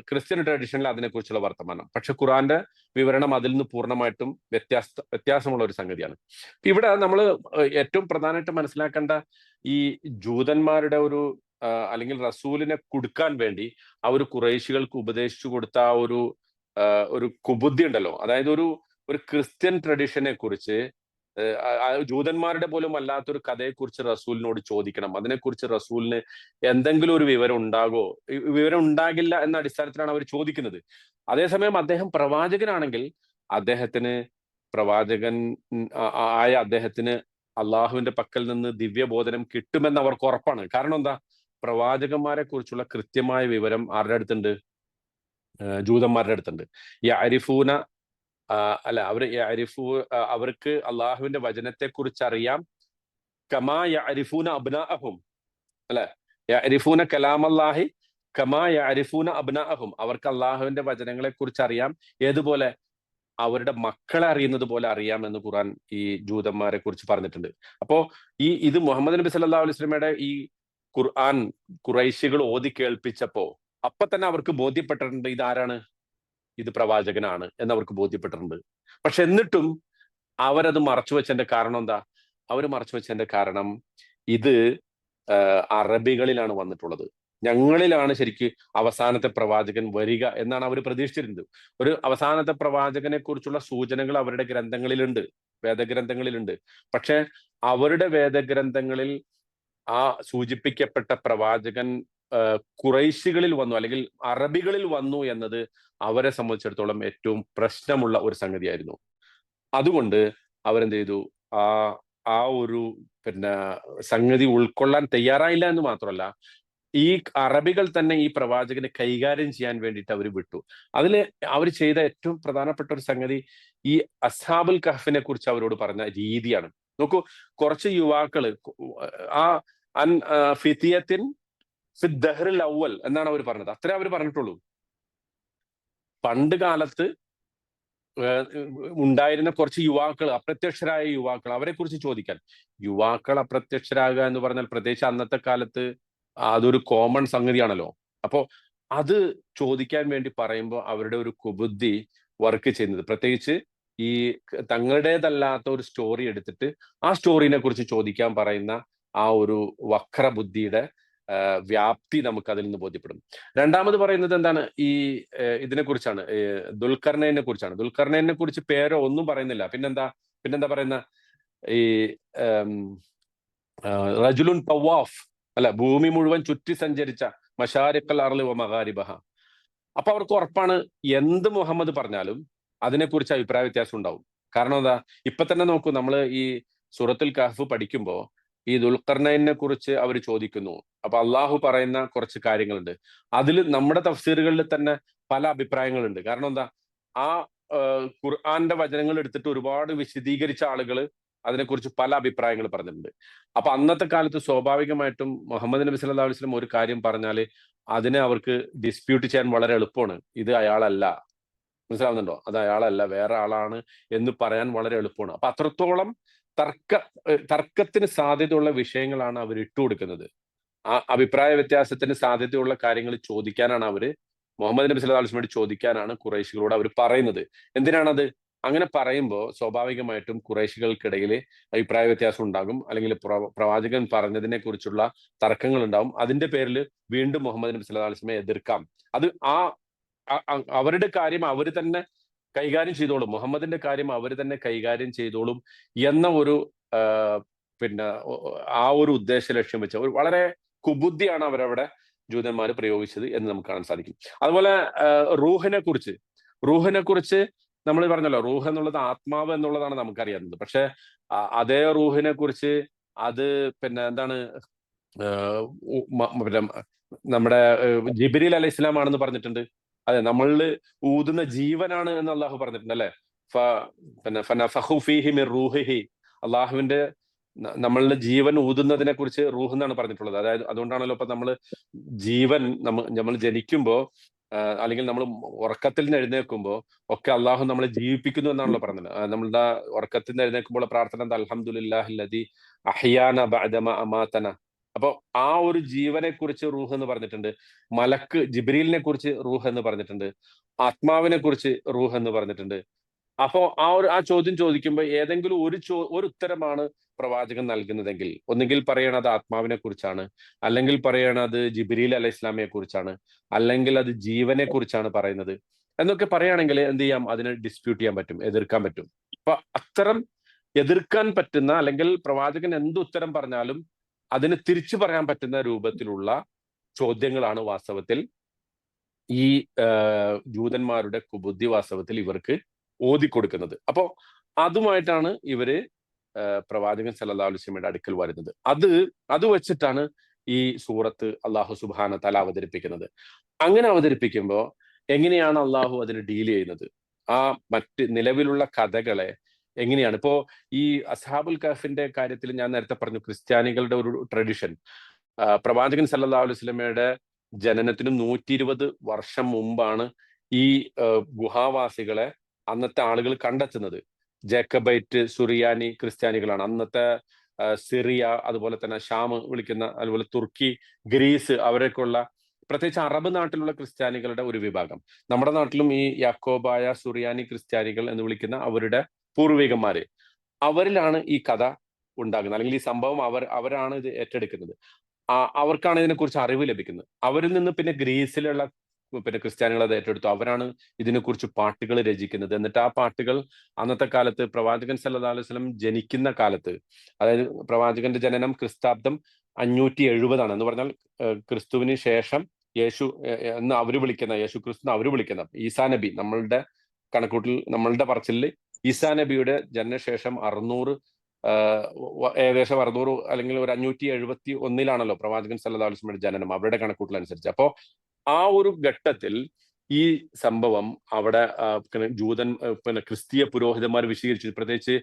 ക്രിസ്ത്യൻ ട്രഡീഷനിൽ അതിനെക്കുറിച്ചുള്ള വർത്തമാനം. പക്ഷെ ഖുറാന്റെ വിവരണം അതിൽ നിന്ന് പൂർണ്ണമായിട്ടും വ്യത്യാസമുള്ള ഒരു സംഗതിയാണ്. ഇവിടെ നമ്മൾ ഏറ്റവും പ്രധാനമായിട്ട് മനസ്സിലാക്കേണ്ട ഈ ജൂതന്മാരുടെ അല്ലെങ്കിൽ റസൂലിനെ കൊടുക്കാൻ വേണ്ടി അവർ ഖുറൈശികൾക്ക് ഉപദേശിച്ചു കൊടുത്ത ഒരു കുബുദ്ധി ഉണ്ടല്ലോ. അതായത് ഒരു ക്രിസ്ത്യൻ ട്രഡീഷനെ കുറിച്ച് ജൂതന്മാരുടെ പോലും അല്ലാത്തൊരു കഥയെക്കുറിച്ച് റസൂലിനോട് ചോദിക്കണം. അതിനെക്കുറിച്ച് റസൂലിന് എന്തെങ്കിലും ഒരു വിവരം ഉണ്ടാകില്ല എന്ന അടിസ്ഥാനത്തിലാണ് അവർ ചോദിക്കുന്നത്. അതേസമയം അദ്ദേഹം പ്രവാചകനാണെങ്കിൽ അദ്ദേഹത്തിന് അള്ളാഹുവിന്റെ പക്കൽ നിന്ന് ദിവ്യബോധനം കിട്ടുമെന്ന് അവർക്ക് ഉറപ്പാണ്. കാരണം എന്താ? പ്രവാചകന്മാരെ കുറിച്ചുള്ള കൃത്യമായ വിവരം ആരുടെ അടുത്തുണ്ട്? ജൂതന്മാരുടെ അടുത്തുണ്ട്. ഈ അരിഫൂന അവർക്ക് അള്ളാഹുവിന്റെ വചനത്തെ കുറിച്ച് അറിയാം. കമാ യഅരിഫൂന അബ്നാഅഹും, അല്ലെ? യഅരിഫൂന കലാമല്ലാഹി കമാ യഅരിഫൂന അബ്നാഅഹും. അവർക്ക് അള്ളാഹുവിന്റെ വചനങ്ങളെ കുറിച്ച് അറിയാം. ഏതുപോലെ? അവരുടെ മക്കളെ അറിയുന്നത് പോലെ അറിയാമെന്ന് ഖുർആൻ ഈ ജൂതന്മാരെ കുറിച്ച് പറഞ്ഞിട്ടുണ്ട്. അപ്പോ ഇത് മുഹമ്മദ് നബി സല്ലല്ലാഹു അലൈഹി വസല്ലമയുടെ ഈ ഖുർആൻ ഖുറൈശികൾ ഓതി കേൾപ്പിച്ചപ്പോ അപ്പൊ തന്നെ അവർക്ക് ബോധ്യപ്പെട്ടിട്ടുണ്ട് ഇതാരാണ്, ഇത് പ്രവാചകനാണ് എന്നവർക്ക് ബോധ്യപ്പെട്ടിട്ടുണ്ട്. പക്ഷെ എന്നിട്ടും അവരത് മറച്ചു വെച്ചതിന്റെ കാരണം എന്താ? അവർ മറച്ചു വെച്ചതിന്റെ കാരണം ഇത് അറബികളിലാണ് വന്നിട്ടുള്ളത്. ഞങ്ങളിലാണ് ശരിക്ക് അവസാനത്തെ പ്രവാചകൻ വരിക എന്നാണ് അവർ പ്രതീക്ഷിച്ചിരുന്നത്. ഒരു അവസാനത്തെ പ്രവാചകനെ കുറിച്ചുള്ള സൂചനകൾ അവരുടെ ഗ്രന്ഥങ്ങളിലുണ്ട്, വേദഗ്രന്ഥങ്ങളിലുണ്ട്. പക്ഷെ അവരുടെ വേദഗ്രന്ഥങ്ങളിൽ ആ സൂചിപ്പിക്കപ്പെട്ട പ്രവാചകൻ ഖുറൈശികളിൽ വന്നു അല്ലെങ്കിൽ അറബികളിൽ വന്നു എന്നത് അവരെ സംബന്ധിച്ചിടത്തോളം ഏറ്റവും പ്രശ്നമുള്ള ഒരു സംഗതിയായിരുന്നു. അതുകൊണ്ട് അവരെന്ത് ചെയ്തു? ആ ഒരു സംഗതി ഉൾക്കൊള്ളാൻ തയ്യാറായില്ല എന്ന് മാത്രമല്ല, ഈ അറബികൾ തന്നെ ഈ പ്രവാചകനെ കൈകാര്യം ചെയ്യാൻ വേണ്ടിയിട്ട് അവർ വിട്ടു. അവർ ചെയ്ത ഏറ്റവും പ്രധാനപ്പെട്ട ഒരു സംഗതി ഈ അസ്ഹാബുൽ കഹ്ഫിനെ കുറിച്ച് അവരോട് പറഞ്ഞ രീതിയാണ്. നോക്കൂ, കുറച്ച് യുവാക്കള് ഫിത്തിയത്തിൻ ദഹ്റിൽ അവൽ എന്നാണ് അവർ പറഞ്ഞത്. അത്രേ അവർ പറഞ്ഞിട്ടുള്ളൂ. പണ്ട് കാലത്ത് ഉണ്ടായിരുന്ന കുറച്ച് യുവാക്കൾ, അപ്രത്യക്ഷരായ യുവാക്കൾ, അവരെ കുറിച്ച് ചോദിക്കാൻ. യുവാക്കൾ അപ്രത്യക്ഷരാകുക എന്ന് പറഞ്ഞാൽ പ്രത്യേകിച്ച് അന്നത്തെ കാലത്ത് അതൊരു കോമൺ സംഗതിയാണല്ലോ. അപ്പോ അത് ചോദിക്കാൻ വേണ്ടി പറയുമ്പോൾ അവരുടെ ഒരു കുബുദ്ധി വർക്ക് ചെയ്യുന്നത്, പ്രത്യേകിച്ച് ഈ തങ്ങളുടേതല്ലാത്ത ഒരു സ്റ്റോറി എടുത്തിട്ട് ആ സ്റ്റോറിനെ കുറിച്ച് ചോദിക്കാൻ പറയുന്ന ആ ഒരു വക്രബുദ്ധിയുടെ വ്യാപ്തി നമുക്ക് അതിൽ നിന്ന് ബോധ്യപ്പെടും. രണ്ടാമത് പറയുന്നത് എന്താണ്? ഇതിനെ കുറിച്ചാണ്, ദുൽഖർനൈനെ കുറിച്ചാണ്. ദുൽഖർനൈനെ കുറിച്ച് പേരോ ഒന്നും പറയുന്നില്ല. പിന്നെന്താ പറയുന്ന? ഈ റജുലുൻ തവാഫ്, അല്ല, ഭൂമി മുഴുവൻ ചുറ്റി സഞ്ചരിച്ച മശാരിഖൽ അർളി വ മഗാരിബഹ. അപ്പൊ അവർക്ക് ഉറപ്പാണ് എന്ത് മുഹമ്മദ് പറഞ്ഞാലും അതിനെക്കുറിച്ച് അഭിപ്രായ വ്യത്യാസം ഉണ്ടാവും. കാരണം എന്താ? ഇപ്പൊ തന്നെ നോക്കൂ, നമ്മൾ ഈ സൂറത്തുൽ കഹ്ഫ് പഠിക്കുമ്പോൾ ഈ ദുൽഖർനൈനെ കുറിച്ച് അവർ ചോദിക്കുന്നു. അപ്പൊ അള്ളാഹു പറയുന്ന കുറച്ച് കാര്യങ്ങളുണ്ട്. അതിൽ നമ്മുടെ തഫ്സീറുകളിൽ തന്നെ പല അഭിപ്രായങ്ങളുണ്ട്. കാരണം എന്താ? ആ ഖുർആന്റെ വചനങ്ങൾ എടുത്തിട്ട് ഒരുപാട് വിശദീകരിച്ച ആളുകൾ അതിനെക്കുറിച്ച് പല അഭിപ്രായങ്ങൾ പറഞ്ഞിട്ടുണ്ട്. അപ്പൊ അന്നത്തെ കാലത്ത് സ്വാഭാവികമായിട്ടും മുഹമ്മദ് നബി സല്ലല്ലാഹു അലൈഹി വസല്ലം ഒരു കാര്യം പറഞ്ഞാൽ അതിനെ അവർക്ക് ഡിസ്പ്യൂട്ട് ചെയ്യാൻ വളരെ എളുപ്പമാണ്. ഇത് അയാളല്ല, മനസ്സിലാവുന്നുണ്ടോ? അത് അയാളല്ല, വേറെ ആളാണ് എന്ന് പറയാൻ വളരെ എളുപ്പമാണ്. അപ്പൊ അത്രത്തോളം തർക്കത്തിന് സാധ്യതയുള്ള വിഷയങ്ങളാണ് അവർ ഇട്ടുകൊടുക്കുന്നത്. ആ അഭിപ്രായ വ്യത്യാസത്തിന് സാധ്യതയുള്ള കാര്യങ്ങൾ ചോദിക്കാനാണ് അവര്, മുഹമ്മദ് നബി സല്ലല്ലാഹു അലൈഹി വസല്ലമയോട് ചോദിക്കാനാണ് ഖുറൈശികളോട് അവർ പറയുന്നത്. എന്തിനാണത്? അങ്ങനെ പറയുമ്പോൾ സ്വാഭാവികമായിട്ടും ഖുറൈശികൾക്കിടയിൽ അഭിപ്രായ വ്യത്യാസം ഉണ്ടാകും, അല്ലെങ്കിൽ പ്രവാചകൻ പറഞ്ഞതിനെ കുറിച്ചുള്ള തർക്കങ്ങൾ ഉണ്ടാവും. അതിന്റെ പേരിൽ വീണ്ടും മുഹമ്മദ് നബി സല്ലല്ലാഹു അലൈഹി വസല്ലമയെ എതിർക്കാം. അത് അവരുടെ കാര്യം അവർ തന്നെ കൈകാര്യം ചെയ്തോളും, മുഹമ്മദിന്റെ കാര്യം അവർ തന്നെ കൈകാര്യം ചെയ്തോളും എന്ന ഒരു ആ, പിന്നെ ആ ഒരു ഉദ്ദേശ ലക്ഷ്യം വെച്ച ഒരു വളരെ കുബുദ്ധിയാണ് അവരവിടെ ജൂതന്മാർ പ്രയോഗിച്ചത് എന്ന് നമുക്ക് കാണാൻ സാധിക്കും. അതുപോലെ റൂഹിനെ കുറിച്ച് നമ്മൾ പറഞ്ഞല്ലോ, റൂഹ് എന്നുള്ളത് ആത്മാവ് എന്നുള്ളതാണ് നമുക്കറിയാവുന്നത്. പക്ഷെ അതേ റൂഹിനെ കുറിച്ച് അത് പിന്നെ എന്താണ് പിന്നെ നമ്മുടെ ജിബ്രീൽ അലൈഹി ഇസ്ലാം ആണെന്ന് പറഞ്ഞിട്ടുണ്ട്. അതെ, നമ്മളിൽ ഊതുന്ന ജീവനാണ് എന്ന് അള്ളാഹു പറഞ്ഞിട്ടുണ്ട് അല്ലെ. പിന്നെ ഫനഫഖു ഫീഹി മിർ റൂഹിഹി, അള്ളാഹുവിന്റെ നമ്മളുടെ ജീവൻ ഊതുന്നതിനെ കുറിച്ച് റൂഹ് എന്നാണ് പറഞ്ഞിട്ടുള്ളത്. അതായത് അതുകൊണ്ടാണല്ലോ ഇപ്പൊ ജീവൻ നമ്മൾ ജനിക്കുമ്പോ അല്ലെങ്കിൽ നമ്മൾ ഉറക്കത്തിൽ നിന്ന് എഴുന്നേൽക്കുമ്പോൾ ഒക്കെ അള്ളാഹു നമ്മളെ ജീവിപ്പിക്കുന്നു എന്നാണല്ലോ പറഞ്ഞത്. നമ്മളുടെ ഉറക്കത്തിൽ നിന്ന് എഴുന്നേൽക്കുമ്പോൾ പ്രാർത്ഥന എന്താ? അൽഹംദുലില്ലാഹില്ലദി അഹ്യാന ബഅദമ അമാതന. അപ്പൊ ആ ഒരു ജീവനെ കുറിച്ച് റൂഹ് എന്ന് പറഞ്ഞിട്ടുണ്ട്. ജിബ്രീലിനെ കുറിച്ച് റൂഹ് എന്ന് പറഞ്ഞിട്ടുണ്ട്. ആത്മാവിനെ കുറിച്ച് റൂഹ് എന്ന് പറഞ്ഞിട്ടുണ്ട്. അപ്പോ ആ ചോദ്യം ചോദിക്കുമ്പോൾ ഏതെങ്കിലും ഒരു ഉത്തരമാണ് പ്രവാചകൻ നൽകുന്നതെങ്കിൽ ഒന്നുകിൽ പറയണത് ആത്മാവിനെ കുറിച്ചാണ്, അല്ലെങ്കിൽ പറയണത് ജിബ്രീൽ അലൈഹി ഇസ്ലാമിയെ കുറിച്ചാണ്, അല്ലെങ്കിൽ അത് ജീവനെ കുറിച്ചാണ് പറയുന്നത് എന്നൊക്കെ പറയുകയാണെങ്കിൽ എന്ത് ചെയ്യാം? അതിനെ ഡിസ്പ്യൂട്ട് ചെയ്യാൻ പറ്റും, എതിർക്കാൻ പറ്റും. അപ്പൊ അത്തരം എതിർക്കാൻ പറ്റുന്ന, അല്ലെങ്കിൽ പ്രവാചകൻ എന്ത് ഉത്തരം പറഞ്ഞാലും അതിന് തിരിച്ചു പറയാൻ പറ്റുന്ന രൂപത്തിലുള്ള ചോദ്യങ്ങളാണ് വാസ്തവത്തിൽ ഈ ജൂതന്മാരുടെ കുബുദ്ധി വാസ്തവത്തിൽ ഇവർക്ക് ഓതിക്കൊടുക്കുന്നത്. അപ്പോ അതുമായിട്ടാണ് ഇവര് പ്രവാചകൻ സല്ലല്ലാഹു അലൈഹി വസല്ലമയുടെ അടുക്കൽ വരുന്നത്. അത് വെച്ചിട്ടാണ് ഈ സൂറത്ത് അള്ളാഹു സുബ്ഹാനഹു തആല അവതരിപ്പിക്കുന്നത്. അങ്ങനെ അവതരിപ്പിക്കുമ്പോൾ എങ്ങനെയാണ് അള്ളാഹു അതിന് ഡീൽ ചെയ്യുന്നത്? ആ മറ്റ് നിലവിലുള്ള കഥകളെ എങ്ങനെയാണ് ഇപ്പോ ഈ അസ്ഹാബുൽ കഹഫിന്റെ കാര്യത്തിൽ ഞാൻ നേരത്തെ പറഞ്ഞു, ക്രിസ്ത്യാനികളുടെ ഒരു ട്രഡിഷൻ, പ്രവാചകൻ സല്ലല്ലാഹു അലൈഹി വസല്ലമയുടെ ജനനത്തിന് 120 വർഷം മുമ്പാണ് ഈ ഗുഹാവാസികളെ അന്നത്തെ ആളുകൾ കണ്ടെത്തുന്നത്. ജേക്കബൈറ്റ് സുറിയാനി ക്രിസ്ത്യാനികളാണ് അന്നത്തെ സിറിയ, അതുപോലെ തന്നെ ഷാം വിളിക്കുന്ന, അതുപോലെ തുർക്കി, ഗ്രീസ്, അവരൊക്കെയുള്ള പ്രത്യേകിച്ച് അറബ് നാട്ടിലുള്ള ക്രിസ്ത്യാനികളുടെ ഒരു വിഭാഗം. നമ്മുടെ നാട്ടിലും ഈ യാക്കോബായ സുറിയാനി ക്രിസ്ത്യാനികൾ എന്ന് വിളിക്കുന്ന അവരുടെ പൂർവികന്മാര്, അവരിലാണ് ഈ കഥ ഉണ്ടാകുന്നത്, അല്ലെങ്കിൽ ഈ സംഭവം അവരാണ് ഇത് ഏറ്റെടുക്കുന്നത്. അവർക്കാണ് ഇതിനെക്കുറിച്ച് അറിവ് ലഭിക്കുന്നത്. അവരിൽ നിന്ന് പിന്നെ ഗ്രീസിലുള്ള പിന്നെ ക്രിസ്ത്യാനികൾ അത് ഏറ്റെടുത്തു. അവരാണ് ഇതിനെക്കുറിച്ച് പാട്ടുകൾ രചിക്കുന്നത്. എന്നിട്ട് ആ പാട്ടുകൾ അന്നത്തെ കാലത്ത് പ്രവാചകൻ സല്ലല്ലാഹു അലൈഹി വസല്ലം ജനിക്കുന്ന കാലത്ത്, അതായത് പ്രവാചകന്റെ ജനനം ക്രിസ്താബ്ദം 570 എന്ന് പറഞ്ഞാൽ ക്രിസ്തുവിന് ശേഷം യേശു എന്ന് അവർ വിളിക്കുന്ന, യേശു ക്രിസ്തു അവർ വിളിക്കുന്ന ഈസാ നബി, നമ്മളുടെ കണക്കൂട്ടിൽ, നമ്മളുടെ പറച്ചിലിൽ ഈസാ നബിയുടെ ജനനശേഷം 600 ഏകദേശം 600 അല്ലെങ്കിൽ ഒരു 571 പ്രവാചകൻ സല്ലല്ലാഹു അലൈഹി വസല്ലമയുടെ ജനനം അവരുടെ കണക്കൂട്ടലനുസരിച്ച്. അപ്പോ ആ ഒരു ഘട്ടത്തിൽ ഈ സംഭവം അവിടെ പിന്നെ ക്രിസ്തീയ പുരോഹിതന്മാർ വിശദീകരിച്ചു. പ്രത്യേകിച്ച്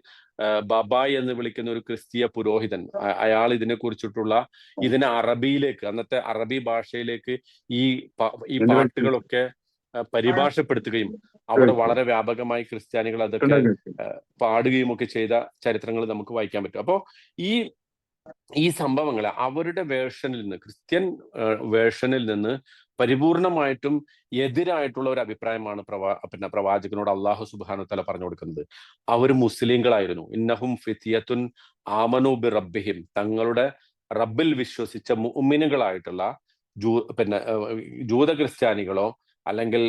ബബായ് എന്ന് വിളിക്കുന്ന ഒരു ക്രിസ്തീയ പുരോഹിതൻ, അയാൾ ഇതിനെ കുറിച്ചിട്ടുള്ള ഇതിനെ അറബിയിലേക്ക്, അന്നത്തെ അറബി ഭാഷയിലേക്ക് ഈ പാട്ടുകളൊക്കെ പരിഭാഷപ്പെടുത്തുകയും അവിടെ വളരെ വ്യാപകമായി ക്രിസ്ത്യാനികൾ അതൊക്കെ പാടുകയും ഒക്കെ ചെയ്ത ചരിത്രങ്ങൾ നമുക്ക് വായിക്കാൻ പറ്റും. അപ്പോ ഈ സംഭവങ്ങൾ അവരുടെ വേർഷനിൽ നിന്ന്, ക്രിസ്ത്യൻ വേർഷനിൽ നിന്ന് പരിപൂർണമായിട്ടും എതിരായിട്ടുള്ള ഒരു അഭിപ്രായമാണ് പിന്നെ പ്രവാചകനോട് അള്ളാഹു സുബ്ഹാനഹു തആല പറഞ്ഞു കൊടുക്കുന്നത്. അവർ മുസ്ലിങ്ങളായിരുന്നു. ഇന്നഹും ഫിത്യത്തുൻ ആമനു ബി റബ്ബിഹിം, തങ്ങളുടെ റബ്ബിൽ വിശ്വസിച്ച മുഅ്മിനുകളായിട്ടുള്ള പിന്നെ ജൂത ക്രിസ്ത്യാനികളോ, അല്ലെങ്കിൽ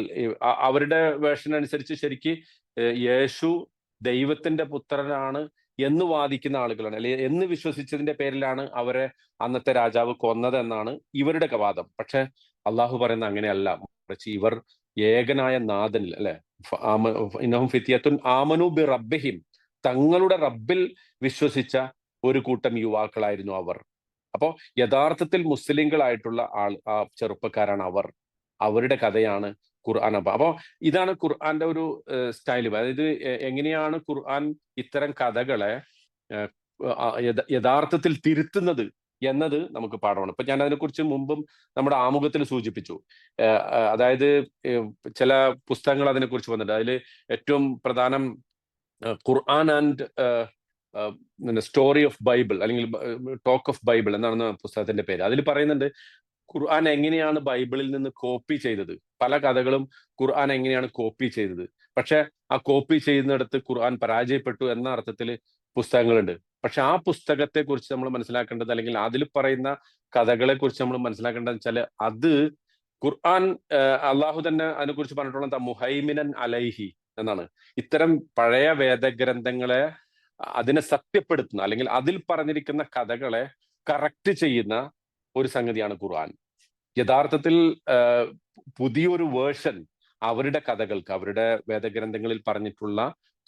അവരുടെ വേർഷൻ അനുസരിച്ച് ശരിക്ക് യേശു ദൈവത്തിന്റെ പുത്രനാണ് എന്ന് വാദിക്കുന്ന ആളുകളാണ്, അല്ലെങ്കിൽ എന്ന് വിശ്വസിച്ചതിന്റെ പേരിലാണ് അവരെ അന്നത്തെ രാജാവ് കൊന്നതെന്നാണ് ഇവരുടെ വാദം. പക്ഷെ അള്ളാഹു പറയുന്ന അങ്ങനെയല്ല, മറിച്ച് ഇവർ ഏകനായ നാഥനിൽ, അല്ലെ, ഇന്നഹും ഫിത്യത്തുൻ ആമനു ബി റബ്ബിഹിം, തങ്ങളുടെ റബ്ബിൽ വിശ്വസിച്ച ഒരു കൂട്ടം യുവാക്കളായിരുന്നു അവർ. അപ്പോ യഥാർത്ഥത്തിൽ മുസ്ലിങ്ങളായിട്ടുള്ള ചെറുപ്പക്കാരാണ് അവർ. അവരുടെ കഥയാണ് ഖുർആൻ. അപ്പൊ ഇതാണ് ഖുർആന്റെ ഒരു സ്റ്റൈല്. അതായത് എങ്ങനെയാണ് ഖുർആൻ ഇത്തരം കഥകളെ യഥാർത്ഥത്തിൽ തിരുത്തുന്നത് എന്നത് നമുക്ക് പാഠമാണ്. ഇപ്പൊ ഞാൻ അതിനെക്കുറിച്ച് മുമ്പും നമ്മുടെ ആമുഖത്തിൽ സൂചിപ്പിച്ചു. അതായത് ചില പുസ്തകങ്ങൾ അതിനെക്കുറിച്ച് വന്നിട്ടുണ്ട്. അതിൽ ഏറ്റവും പ്രധാനം ഖുർആൻ ആൻഡ് സ്റ്റോറി ഓഫ് ബൈബിൾ അല്ലെങ്കിൽ ടോക്ക് ഓഫ് ബൈബിൾ എന്നാണ് പുസ്തകത്തിന്റെ പേര്. അതിൽ പറയുന്നുണ്ട് ഖുർആൻ എങ്ങനെയാണ് ബൈബിളിൽ നിന്ന് കോപ്പി ചെയ്തത്. പല കഥകളും ഖുർആൻ എങ്ങനെയാണ് കോപ്പി ചെയ്തത്. പക്ഷെ ആ കോപ്പി ചെയ്യുന്നിടത്ത് ഖുർആൻ പരാജയപ്പെട്ടു എന്ന അർത്ഥത്തിൽ പുസ്തകങ്ങളുണ്ട്. പക്ഷെ ആ പുസ്തകത്തെ കുറിച്ച് നമ്മൾ മനസ്സിലാക്കേണ്ടത്, അല്ലെങ്കിൽ അതിൽ പറയുന്ന കഥകളെ കുറിച്ച് നമ്മൾ മനസ്സിലാക്കേണ്ടത് വെച്ചാൽ അത് ഖുർആൻ അള്ളാഹു തന്നെ അതിനെക്കുറിച്ച് പറഞ്ഞിട്ടുള്ള മുഹൈമിനൻ അലൈഹി എന്നാണ്. ഇത്തരം പഴയ വേദഗ്രന്ഥങ്ങളെ അതിനെ സത്യപ്പെടുത്തുന്ന, അല്ലെങ്കിൽ അതിൽ പറഞ്ഞിരിക്കുന്ന കഥകളെ കറക്റ്റ് ചെയ്യുന്ന ഒരു സംഗതിയാണ് ഖുർആൻ. യഥാർത്ഥത്തിൽ പുതിയൊരു വേർഷൻ അവരുടെ കഥകൾക്ക്, അവരുടെ വേദഗ്രന്ഥങ്ങളിൽ പറഞ്ഞിട്ടുള്ള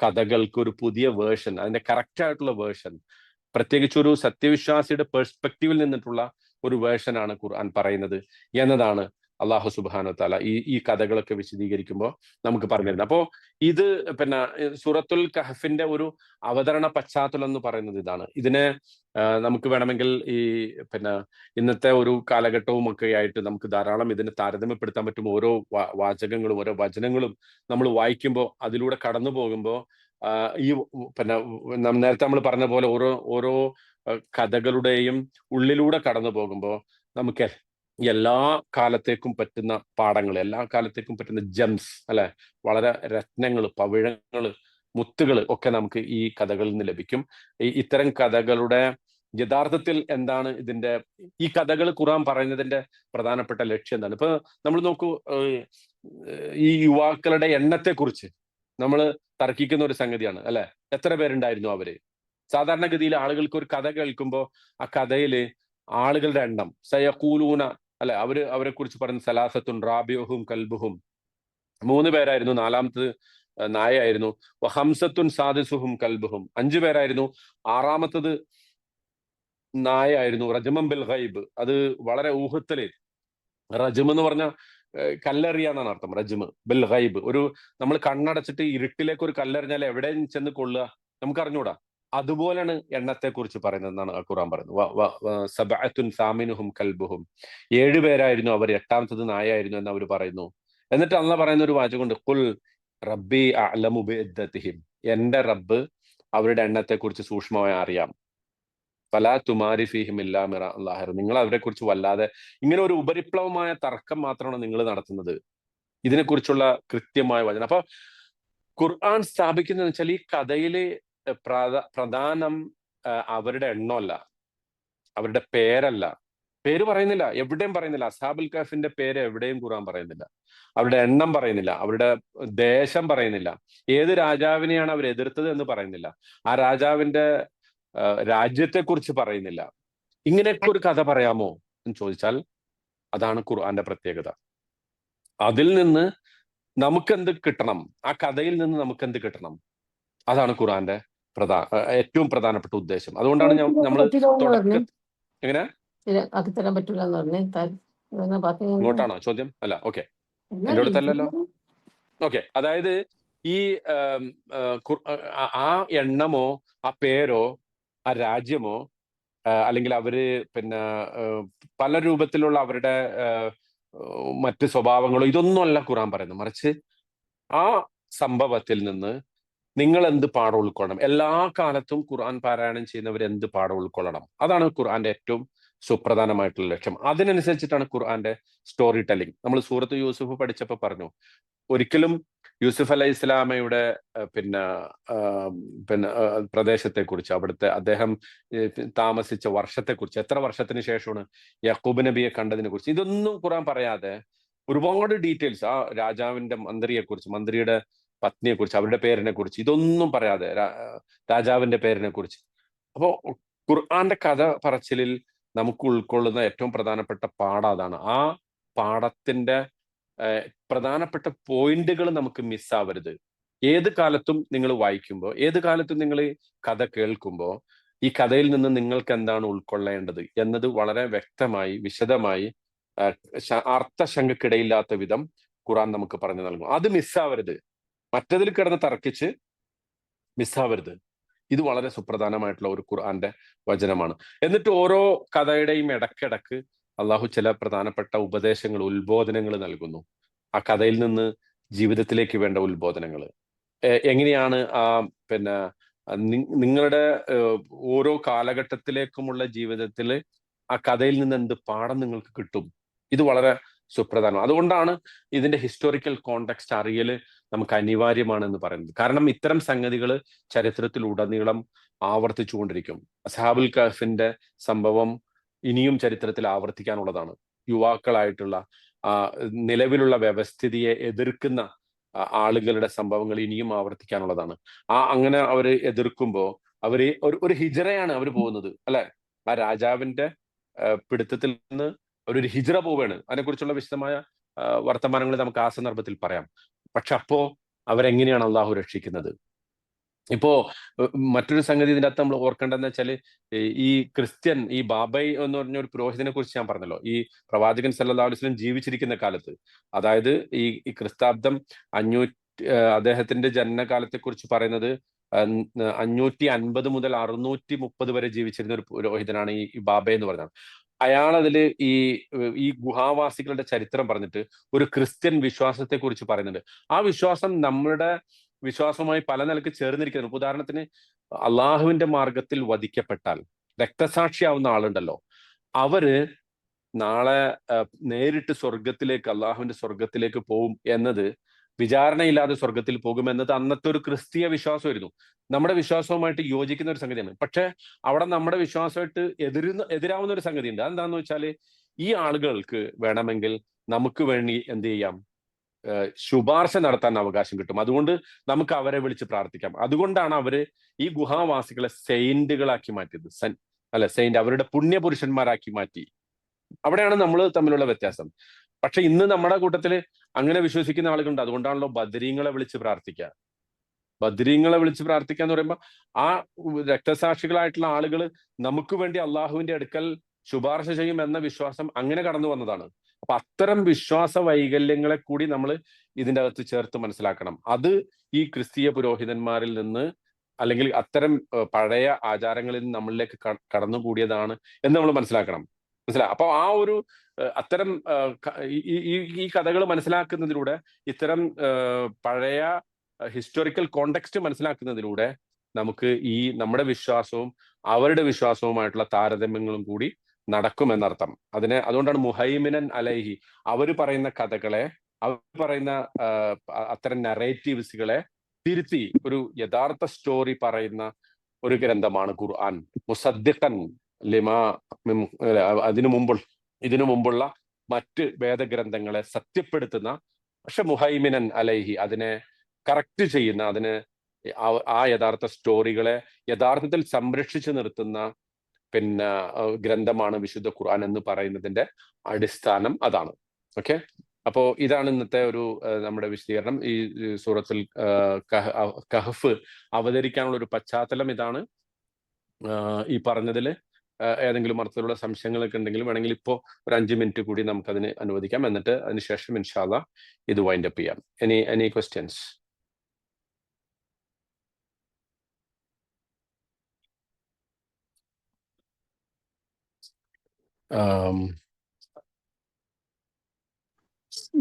കഥകൾക്ക് ഒരു പുതിയ വേർഷൻ, അതിന്റെ കറക്റ്റ് ആയിട്ടുള്ള വേർഷൻ, പ്രത്യേകിച്ച് ഒരു സത്യവിശ്വാസിയുടെ പെർസ്പെക്റ്റീവിൽ നിന്നിട്ടുള്ള ഒരു വേർഷനാണ് ഖുർആൻ പറയുന്നത് എന്നതാണ് അള്ളാഹു സുബ്ഹാനഹു വ തആല ഈ കഥകളൊക്കെ വിശദീകരിക്കുമ്പോൾ നമുക്ക് പറഞ്ഞിരുന്നത്. അപ്പോ ഇത് പിന്നെ സൂറത്തുൽ കഹഫിന്റെ ഒരു അവതരണ പശ്ചാത്തലം എന്ന് പറയുന്നത് ഇതാണ്. ഇതിനെ നമുക്ക് വേണമെങ്കിൽ ഈ പിന്നെ ഇന്നത്തെ ഒരു കാലഘട്ടവും ഒക്കെ ആയിട്ട് നമുക്ക് ധാരാളം ഇതിനെ താരതമ്യപ്പെടുത്താൻ പറ്റും. ഓരോ വാചകങ്ങളും ഓരോ വചനങ്ങളും നമ്മൾ വായിക്കുമ്പോൾ, അതിലൂടെ കടന്നു പോകുമ്പോൾ ഈ പിന്നെ നേരത്തെ നമ്മൾ പറഞ്ഞ പോലെ ഓരോ കഥകളുടെയും ഉള്ളിലൂടെ കടന്നു പോകുമ്പോൾ നമുക്ക് എല്ലാ കാലത്തേക്കും പറ്റുന്ന പാഠങ്ങൾ, എല്ലാ കാലത്തേക്കും പറ്റുന്ന ജംസ്, അല്ലെ, വളരെ രത്നങ്ങൾ, പവിഴങ്ങൾ, മുത്തുകൾ ഒക്കെ നമുക്ക് ഈ കഥകളിൽ നിന്ന് ലഭിക്കും. ഇത്തരം കഥകളുടെ യഥാർത്ഥത്തിൽ എന്താണ് ഈ കഥകൾ ഖുർആൻ പറയുന്നതിന്റെ പ്രധാനപ്പെട്ട ലക്ഷ്യം എന്താണ്? ഇപ്പൊ നമ്മൾ നോക്കൂ, ഈ യുവാക്കളുടെ എണ്ണത്തെക്കുറിച്ച് നമ്മൾ തർക്കിക്കുന്ന ഒരു സംഗതിയാണ്, അല്ലെ? എത്ര പേരുണ്ടായിരുന്നു അവര്? സാധാരണഗതിയിൽ ആളുകൾക്ക് ഒരു കഥ കേൾക്കുമ്പോൾ ആ കഥയില് ആളുകളുടെ എണ്ണം സയഖൂലൂന, അല്ലെ, അവരെ കുറിച്ച് പറയുന്ന സലാസത്തുൻ റാബിയുഹും കൽബുഹും, 3 പേരായിരുന്നു, 4മത്തത് നായയായിരുന്നു. ഹംസത്തുൻ സാദിസുഹും കൽബുഹും, 5 പേരായിരുന്നു, 6മത്തത് നായയായിരുന്നു. റജമം ബിൽ ഗൈബ്, അത് വളരെ ഊഹത്തില്, റജം എന്ന് പറഞ്ഞ കല്ലെറിയാന്നാണ് അർത്ഥം. റജ്മ് ബിൽ ഗൈബ്, നമ്മൾ കണ്ണടച്ചിട്ട് ഇരുട്ടിലേക്ക് ഒരു കല്ലെറിഞ്ഞാൽ എവിടെ ചെന്ന് കൊള്ളുക നമുക്ക് അറിഞ്ഞൂടാ. അതുപോലെയാണ് എണ്ണത്തെ കുറിച്ച് പറയുന്നത് എന്നാണ് ഖുർആൻ പറയുന്നത്. സബഅത്തുൻ സാമിനുഹും കൽബുഹും, 7 പേരായിരുന്നു അവർ, 8മത്തത് നായായിരുന്നു എന്ന് അവർ പറയുന്നു. എന്നിട്ട് അള്ളാഹ് പറയുന്ന ഒരു വാചകമുണ്ട്, ഖുൽ റബ്ബി അഅലമു ബിഇദ്ദതിഹിം, എന്റെ റബ്ബ് അവരുടെ എണ്ണത്തെ കുറിച്ച് സൂക്ഷ്മമായി അറിയാം. ഫലാ തുമാരി ഫീഹിം ഇല്ലാ മിറ അല്ലാഹ്, നിങ്ങൾ അവരെ കുറിച്ച് വല്ലാതെ ഇങ്ങനെ ഒരു ഉപരിപ്ലവമായ തർക്കം മാത്രമാണ് നിങ്ങൾ നടത്തുന്നത്, ഇതിനെക്കുറിച്ചുള്ള കൃത്യമായ വചനം. അപ്പൊ ഖുർആൻ സ്ഥാപിക്കുന്നത് വെച്ചാൽ ഈ കഥയിലെ പ്രധാനം അവരുടെ എണ്ണമല്ല, അവരുടെ പേരല്ല. പേര് പറയുന്നില്ല, എവിടെയും പറയുന്നില്ല. അസ്ഹാബുൽ കഹഫിന്റെ പേര് എവിടെയും ഖുർആൻ പറയുന്നില്ല. അവരുടെ എണ്ണം പറയുന്നില്ല, അവരുടെ ദേശം പറയുന്നില്ല, ഏത് രാജാവിനെയാണ് അവർ എതിർത്തത് എന്ന് പറയുന്നില്ല, ആ രാജാവിന്റെ രാജ്യത്തെക്കുറിച്ച് പറയുന്നില്ല. ഇങ്ങനെയൊക്കെ ഒരു കഥ പറയാമോ എന്ന് ചോദിച്ചാൽ അതാണ് ഖുർആന്റെ പ്രത്യേകത. അതിൽ നിന്ന് നമുക്കെന്ത് കിട്ടണം, ആ കഥയിൽ നിന്ന് നമുക്കെന്ത് കിട്ടണം, അതാണ് ഖുർആന്റെ ഏറ്റവും പ്രധാനപ്പെട്ട ഉദ്ദേശം. അതുകൊണ്ടാണ് നമ്മൾ എങ്ങനെ തരാൻ പറ്റൂല എന്ന് പറഞ്ഞേ. ഇങ്ങോട്ടാണോ ചോദ്യം? അല്ല, ഓക്കെ, എന്റെ അടുത്തല്ലല്ലോ. ഓക്കെ, അതായത് ഈ ആ എണ്ണമോ ആ പേരോ ആ രാജ്യമോ അല്ലെങ്കിൽ അവര് പിന്നെ പല രൂപത്തിലുള്ള അവരുടെ മറ്റ് സ്വഭാവങ്ങളോ ഇതൊന്നുമല്ല ഖുർആൻ പറയുന്നത്. മറിച്ച് ആ സംഭവത്തിൽ നിന്ന് നിങ്ങൾ എന്ത് പാഠം ഉൾക്കൊള്ളണം, എല്ലാ കാലത്തും ഖുർആൻ പാരായണം ചെയ്യുന്നവർ എന്ത് പാഠം ഉൾക്കൊള്ളണം, അതാണ് ഖുർആന്റെ ഏറ്റവും സുപ്രധാനമായിട്ടുള്ള ലക്ഷ്യം. അതിനനുസരിച്ചിട്ടാണ് ഖുർആന്റെ സ്റ്റോറി ടെല്ലിംഗ്. നമ്മൾ സൂറത്ത് യൂസുഫ് പഠിച്ചപ്പോൾ പറഞ്ഞു, ഒരിക്കലും യൂസുഫ് അലൈഹി ഇസ്ലാമയുടെ പിന്നെ പ്രദേശത്തെക്കുറിച്ച്, അവിടുത്തെ അദ്ദേഹം താമസിച്ച വർഷത്തെക്കുറിച്ച്, എത്ര വർഷത്തിന് ശേഷമാണ് യാക്കൂബ് നബിയെ കണ്ടതിനെ കുറിച്ച്, ഇതൊന്നും ഖുർആൻ പറയാതെ ഒരുപാട് ഡീറ്റെയിൽസ്, ആ രാജാവിന്റെ മന്ത്രിയെക്കുറിച്ച്, മന്ത്രിയുടെ പത്നിയെക്കുറിച്ച്, അവരുടെ പേരിനെ കുറിച്ച്, ഇതൊന്നും പറയാതെ രാജാവിന്റെ പേരിനെ കുറിച്ച്. അപ്പോ ഖുർആന്റെ കഥ പറച്ചിലിൽ നമുക്ക് ഉൾക്കൊള്ളുന്ന ഏറ്റവും പ്രധാനപ്പെട്ട പാഠം അതാണ്. ആ പാഠത്തിന്റെ പ്രധാനപ്പെട്ട പോയിന്റുകൾ നമുക്ക് മിസ്സാവരുത്. ഏത് കാലത്തും നിങ്ങൾ വായിക്കുമ്പോൾ, ഏത് കാലത്തും നിങ്ങൾ കഥ കേൾക്കുമ്പോൾ ഈ കഥയിൽ നിന്ന് നിങ്ങൾക്ക് എന്താണ് ഉൾക്കൊള്ളേണ്ടത് എന്നത് വളരെ വ്യക്തമായി വിശദമായി അർത്ഥശങ്കക്കിടയില്ലാത്ത വിധം ഖുർആൻ നമുക്ക് പറഞ്ഞു നൽകും. അത് മിസ്സാവരുത്, മറ്റതിൽ കിടന്ന് തർക്കിച്ച് മിസ്സാവരുത്. ഇത് വളരെ സുപ്രധാനമായിട്ടുള്ള ഒരു ഖുർആന്റെ വചനമാണ്. എന്നിട്ട് ഓരോ കഥയുടെയും ഇടക്കിടക്ക് അള്ളാഹു ചില പ്രധാനപ്പെട്ട ഉപദേശങ്ങൾ, ഉത്ബോധനങ്ങൾ നൽകുന്നു. ആ കഥയിൽ നിന്ന് ജീവിതത്തിലേക്ക് വേണ്ട ഉത്ബോധനങ്ങൾ എങ്ങനെയാണ് പിന്നെ നിങ്ങളുടെ ഓരോ കാലഘട്ടത്തിലേക്കുമുള്ള ജീവിതത്തിൽ ആ കഥയിൽ നിന്ന് എന്ത് പാഠം നിങ്ങൾക്ക് കിട്ടും. ഇത് വളരെ സുപ്രധാനം. അതുകൊണ്ടാണ് ഇതിന്റെ ഹിസ്റ്റോറിക്കൽ കോണ്ടെക്സ്റ്റ് അറിയല് നമുക്ക് അനിവാര്യമാണെന്ന് പറയുന്നത്. കാരണം ഇത്തരം സംഗതികൾ ചരിത്രത്തിൽ ഉടനീളം ആവർത്തിച്ചുകൊണ്ടിരിക്കും. അസ്ഹാബുൽ കഹ്ഫിന്റെ സംഭവം ഇനിയും ചരിത്രത്തിൽ ആവർത്തിക്കാനുള്ളതാണ്. യുവാക്കളായിട്ടുള്ള നിലവിലുള്ള വ്യവസ്ഥിതിയെ എതിർക്കുന്ന ആളുകളുടെ സംഭവങ്ങൾ ഇനിയും ആവർത്തിക്കാനുള്ളതാണ്. അങ്ങനെ അവര് എതിർക്കുമ്പോൾ അവര് ഒരു ഹിജറയാണ് അവർ പോകുന്നത്, അല്ലെ? ആ രാജാവിന്റെ പിടുത്തത്തിൽ നിന്ന് ഒരു ഹിജറ പോവുകയാണ്. അതിനെക്കുറിച്ചുള്ള വിശദമായ വർത്തമാനങ്ങൾ നമുക്ക് ആ സന്ദർഭത്തിൽ പറയാം. പക്ഷെ അപ്പോ അവരെങ്ങനെയാണ് അള്ളാഹു രക്ഷിക്കുന്നത്? ഇപ്പോ മറ്റൊരു സംഗതി ഇതിന്റെ അകത്ത് നമ്മൾ ഓർക്കേണ്ടതെന്ന് വെച്ചാല്, ഈ ക്രിസ്ത്യൻ, ഈ ബാബൈ എന്ന് പറഞ്ഞ ഒരു പുരോഹിതനെ കുറിച്ച് ഞാൻ പറഞ്ഞല്ലോ, ഈ പ്രവാചകൻ സല്ലല്ലാഹു അലൈഹി വസല്ലം ജീവിച്ചിരിക്കുന്ന കാലത്ത്, അതായത് ഈ ക്രിസ്താബ്ദം 500 അദ്ദേഹത്തിന്റെ ജനനകാലത്തെ കുറിച്ച് പറയുന്നത് 550 മുതൽ 630 വരെ ജീവിച്ചിരുന്ന ഒരു പുരോഹിതനാണ് ഈ ബാബ എന്ന് പറഞ്ഞത്. അയാൾ അതില് ഈ ഗുഹാവാസികളുടെ ചരിത്രം പറഞ്ഞിട്ട് ഒരു ക്രിസ്ത്യൻ വിശ്വാസത്തെ കുറിച്ച് പറയുന്നുണ്ട്. ആ വിശ്വാസം നമ്മുടെ വിശ്വാസവുമായി പല നിലക്ക് ചേർന്നിരിക്കുന്നു. ഉദാഹരണത്തിന്, അള്ളാഹുവിന്റെ മാർഗത്തിൽ വധിക്കപ്പെട്ടാൽ രക്തസാക്ഷിയാവുന്ന ആളുണ്ടല്ലോ, അവര് നാളെ നേരിട്ട് സ്വർഗത്തിലേക്ക്, അള്ളാഹുവിന്റെ സ്വർഗത്തിലേക്ക് പോകും എന്നത്, വിചാരണയില്ലാതെ സ്വർഗത്തിൽ പോകുമെന്നത് അന്നത്തെ ഒരു ക്രിസ്തീയ വിശ്വാസമായിരുന്നു. നമ്മുടെ വിശ്വാസവുമായിട്ട് യോജിക്കുന്ന ഒരു സംഗതിയാണ്. പക്ഷെ അവിടെ നമ്മുടെ വിശ്വാസമായിട്ട് എതിരാവുന്ന ഒരു സംഗതി ഉണ്ട്. അതെന്താന്ന് വെച്ചാല്, ഈ ആളുകൾക്ക് വേണമെങ്കിൽ നമുക്ക് വേണ്ടി എന്ത് ചെയ്യാം, ശുപാർശ നടത്താൻ അവകാശം കിട്ടും. അതുകൊണ്ട് നമുക്ക് അവരെ വിളിച്ച് പ്രാർത്ഥിക്കാം. അതുകൊണ്ടാണ് അവര് ഈ ഗുഹാവാസികളെ സെയിന്റുകളാക്കി മാറ്റിയത്. സെയിന്റ്, അവരുടെ പുണ്യപുരുഷന്മാരാക്കി മാറ്റി. അവിടെയാണ് നമ്മൾ തമ്മിലുള്ള വ്യത്യാസം. പക്ഷെ ഇന്ന് നമ്മുടെ കൂട്ടത്തിൽ അങ്ങനെ വിശ്വസിക്കുന്ന ആളുകളുണ്ട്. അതുകൊണ്ടാണല്ലോ ബദരീങ്ങളെ വിളിച്ച് പ്രാർത്ഥിക്കുക. ബദരീങ്ങളെ വിളിച്ച് പ്രാർത്ഥിക്കുക എന്ന് പറയുമ്പോൾ ആ രക്തസാക്ഷികളായിട്ടുള്ള ആളുകൾ നമുക്ക് വേണ്ടി അള്ളാഹുവിന്റെ അടുക്കൽ ശുപാർശ ചെയ്യും എന്ന വിശ്വാസം അങ്ങനെ കടന്നു വന്നതാണ്. അപ്പൊ അത്തരം വിശ്വാസ വൈകല്യങ്ങളെ കൂടി നമ്മൾ ഇതിൻ്റെ അകത്ത് ചേർത്ത് മനസ്സിലാക്കണം. അത് ഈ ക്രിസ്തീയ പുരോഹിതന്മാരിൽ നിന്ന്, അല്ലെങ്കിൽ അത്തരം പഴയ ആചാരങ്ങളിൽ നിന്ന് നമ്മളിലേക്ക് കടന്നുകൂടിയതാണ് എന്ന് നമ്മൾ മനസ്സിലാക്കണം. അപ്പൊ ആ ഒരു അത്തരം ഈ കഥകൾ മനസ്സിലാക്കുന്നതിലൂടെ, ഇത്തരം പഴയ ഹിസ്റ്റോറിക്കൽ കോണ്ടെക്സ്റ്റ് മനസ്സിലാക്കുന്നതിലൂടെ നമുക്ക് ഈ നമ്മുടെ വിശ്വാസവും അവരുടെ വിശ്വാസവുമായിട്ടുള്ള താരതമ്യങ്ങളും കൂടി നടക്കുമെന്നർത്ഥം. അതുകൊണ്ടാണ് മുഹൈമിനൻ അലൈഹി, അവർ പറയുന്ന കഥകളെ, അവർ പറയുന്ന അത്തരം നറേറ്റീവ്സുകളെ തിരുത്തി ഒരു യഥാർത്ഥ സ്റ്റോറി പറയുന്ന ഒരു ഗ്രന്ഥമാണ് ഖുർആൻ. മുസദ്ദിഖൻ ലിമാ, ഇതിനു മുമ്പുള്ള മറ്റ് വേദഗ്രന്ഥങ്ങളെ സത്യപ്പെടുത്തുന്ന, പക്ഷെ മുഹൈമിനൻ അലൈഹി, അതിനെ കറക്റ്റ് ചെയ്യുന്ന, ആ യഥാർത്ഥ സ്റ്റോറികളെ യഥാർത്ഥത്തിൽ സംരക്ഷിച്ചു നിർത്തുന്ന ഗ്രന്ഥമാണ് വിശുദ്ധ ഖുർആൻ എന്ന് പറയുന്നതിന്റെ അടിസ്ഥാനം അതാണ്. ഓക്കെ, അപ്പോ ഇതാണ് ഇന്നത്തെ ഒരു നമ്മുടെ വിശദീകരണം. ഈ സൂറത്തുൽ കഹ്ഫ് അവതരിക്കാനുള്ള ഒരു പശ്ചാത്തലം ഇതാണ്. ഈ പറഞ്ഞതിൽ ഏതെങ്കിലും അർത്ഥത്തിലുള്ള സംശയങ്ങളൊക്കെ ഉണ്ടെങ്കിൽ വേണമെങ്കിൽ ഇപ്പോൾ ഒരു 5 മിനിറ്റ് കൂടി നമുക്കതിന് അനുവദിക്കാം. എന്നിട്ട് അതിനുശേഷം ഇൻഷാ അല്ലാഹ് ഇത് വൈൻഡ് അപ്പ് ചെയ്യാം. Any questions?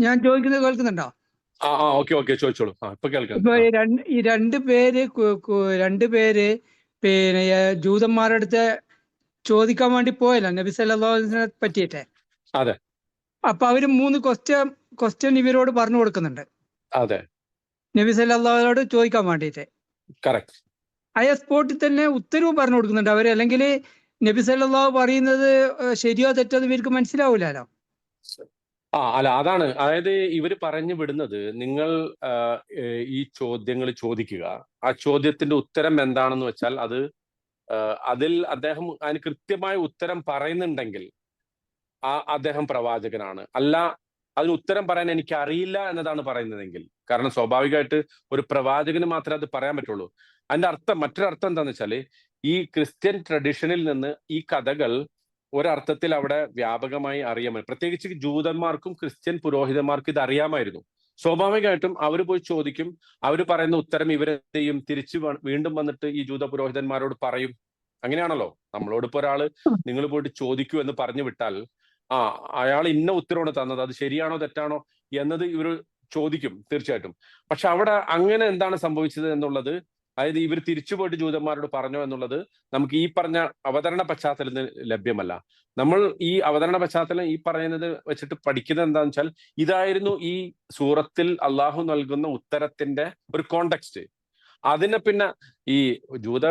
ഞാൻ ചോദിക്കുന്നത് കേൾക്കുന്നുണ്ടോ? ഓക്കെ ചോദിച്ചോളൂ. ഇപ്പൊ കേൾക്കാം. ഇപ്പൊ ഈ രണ്ടുപേര് പിന്നെ ജൂതന്മാരുടെ അടുത്ത് ചോദിക്കാൻ വേണ്ടി പോയല്ലോ നബി സല്ലല്ലാഹു അലൈഹി വസല്ലമയെ പറ്റിയിട്ട്. അതെ. അപ്പൊ അവര് 3 ക്വസ്റ്റ്യൻ ഇവരോട് പറഞ്ഞു കൊടുക്കുന്നുണ്ട്. അതെ, നബി സല്ലല്ലാഹുവിനോട് ചോദിക്കാൻ വേണ്ടിയിട്ട്. കറക്റ്റ്. ആ സ്പോട്ടിൽ തന്നെ ഉത്തരവും പറഞ്ഞു കൊടുക്കുന്നുണ്ട് അവര്. അല്ലെങ്കിൽ നബി സല്ലല്ലാഹു പറയുന്നത് ശരിയോ തെറ്റോ ഇവർക്ക് മനസ്സിലാവൂലോ. അല്ല, അതാണ്. അതായത് ഇവര് പറഞ്ഞു വിടുന്നത്, നിങ്ങൾ ഈ ചോദ്യങ്ങൾ ചോദിക്കുക, ആ ചോദ്യത്തിന്റെ ഉത്തരം എന്താണെന്ന് വെച്ചാൽ അതിൽ അദ്ദേഹം അതിന് കൃത്യമായ ഉത്തരം പറയുന്നുണ്ടെങ്കിൽ അദ്ദേഹം പ്രവാചകനാണ്. അല്ല, അതിന് ഉത്തരം പറയാൻ എനിക്ക് അറിയില്ല എന്നതാണ് പറയുന്നതെങ്കിൽ, കാരണം സ്വാഭാവികമായിട്ട് ഒരു പ്രവാചകന് മാത്രമേ അത് പറയാൻ പറ്റുള്ളൂ. അതിന്റെ മറ്റൊരർത്ഥം എന്താന്ന് വെച്ചാല്, ഈ ക്രിസ്ത്യൻ ട്രഡീഷനിൽ നിന്ന് ഈ കഥകൾ ഒരർത്ഥത്തിൽ അവിടെ വ്യാപകമായി അറിയാമായിരുന്നു. പ്രത്യേകിച്ച് ജൂതന്മാർക്കും ക്രിസ്ത്യൻ പുരോഹിതന്മാർക്കും ഇത് അറിയാമായിരുന്നു. സ്വാഭാവികമായിട്ടും അവർ പോയി ചോദിക്കും. അവർ പറയുന്ന ഉത്തരം ഇവരെന്ത് ചെയ്യും? തിരിച്ച് വീണ്ടും വന്നിട്ട് ഈ ജൂത പുരോഹിതന്മാരോട് പറയും. അങ്ങനെയാണല്ലോ. നമ്മളോട് ഇപ്പൊ ഒരാള് നിങ്ങൾ പോയിട്ട് ചോദിക്കൂ എന്ന് പറഞ്ഞു വിട്ടാൽ അയാൾ ഇന്ന ഉത്തരവാണ് തന്നത്, അത് ശരിയാണോ തെറ്റാണോ എന്നത് ഇവർ ചോദിക്കും തീർച്ചയായിട്ടും. പക്ഷെ അവിടെ അങ്ങനെ എന്താണ് സംഭവിച്ചത് എന്നുള്ളത്, അതായത് ഇവർ തിരിച്ചു പോയിട്ട് ജൂതന്മാരോട് പറഞ്ഞോ എന്നുള്ളത് നമുക്ക് ഈ പറഞ്ഞ അവതരണ പശ്ചാത്തലത്തിൽ ലഭ്യമല്ല. നമ്മൾ ഈ അവതരണ പശ്ചാത്തലം ഈ പറയുന്നത് വെച്ചിട്ട് പഠിക്കുന്നത് എന്താണെന്ന് വെച്ചാൽ, ഇതായിരുന്നു ഈ സൂറത്തിൽ അള്ളാഹു നൽകുന്ന ഉത്തരത്തിന്റെ ഒരു കോണ്ടെക്സ്റ്റ്. അതിനെ പിന്നെ ഈ ജൂത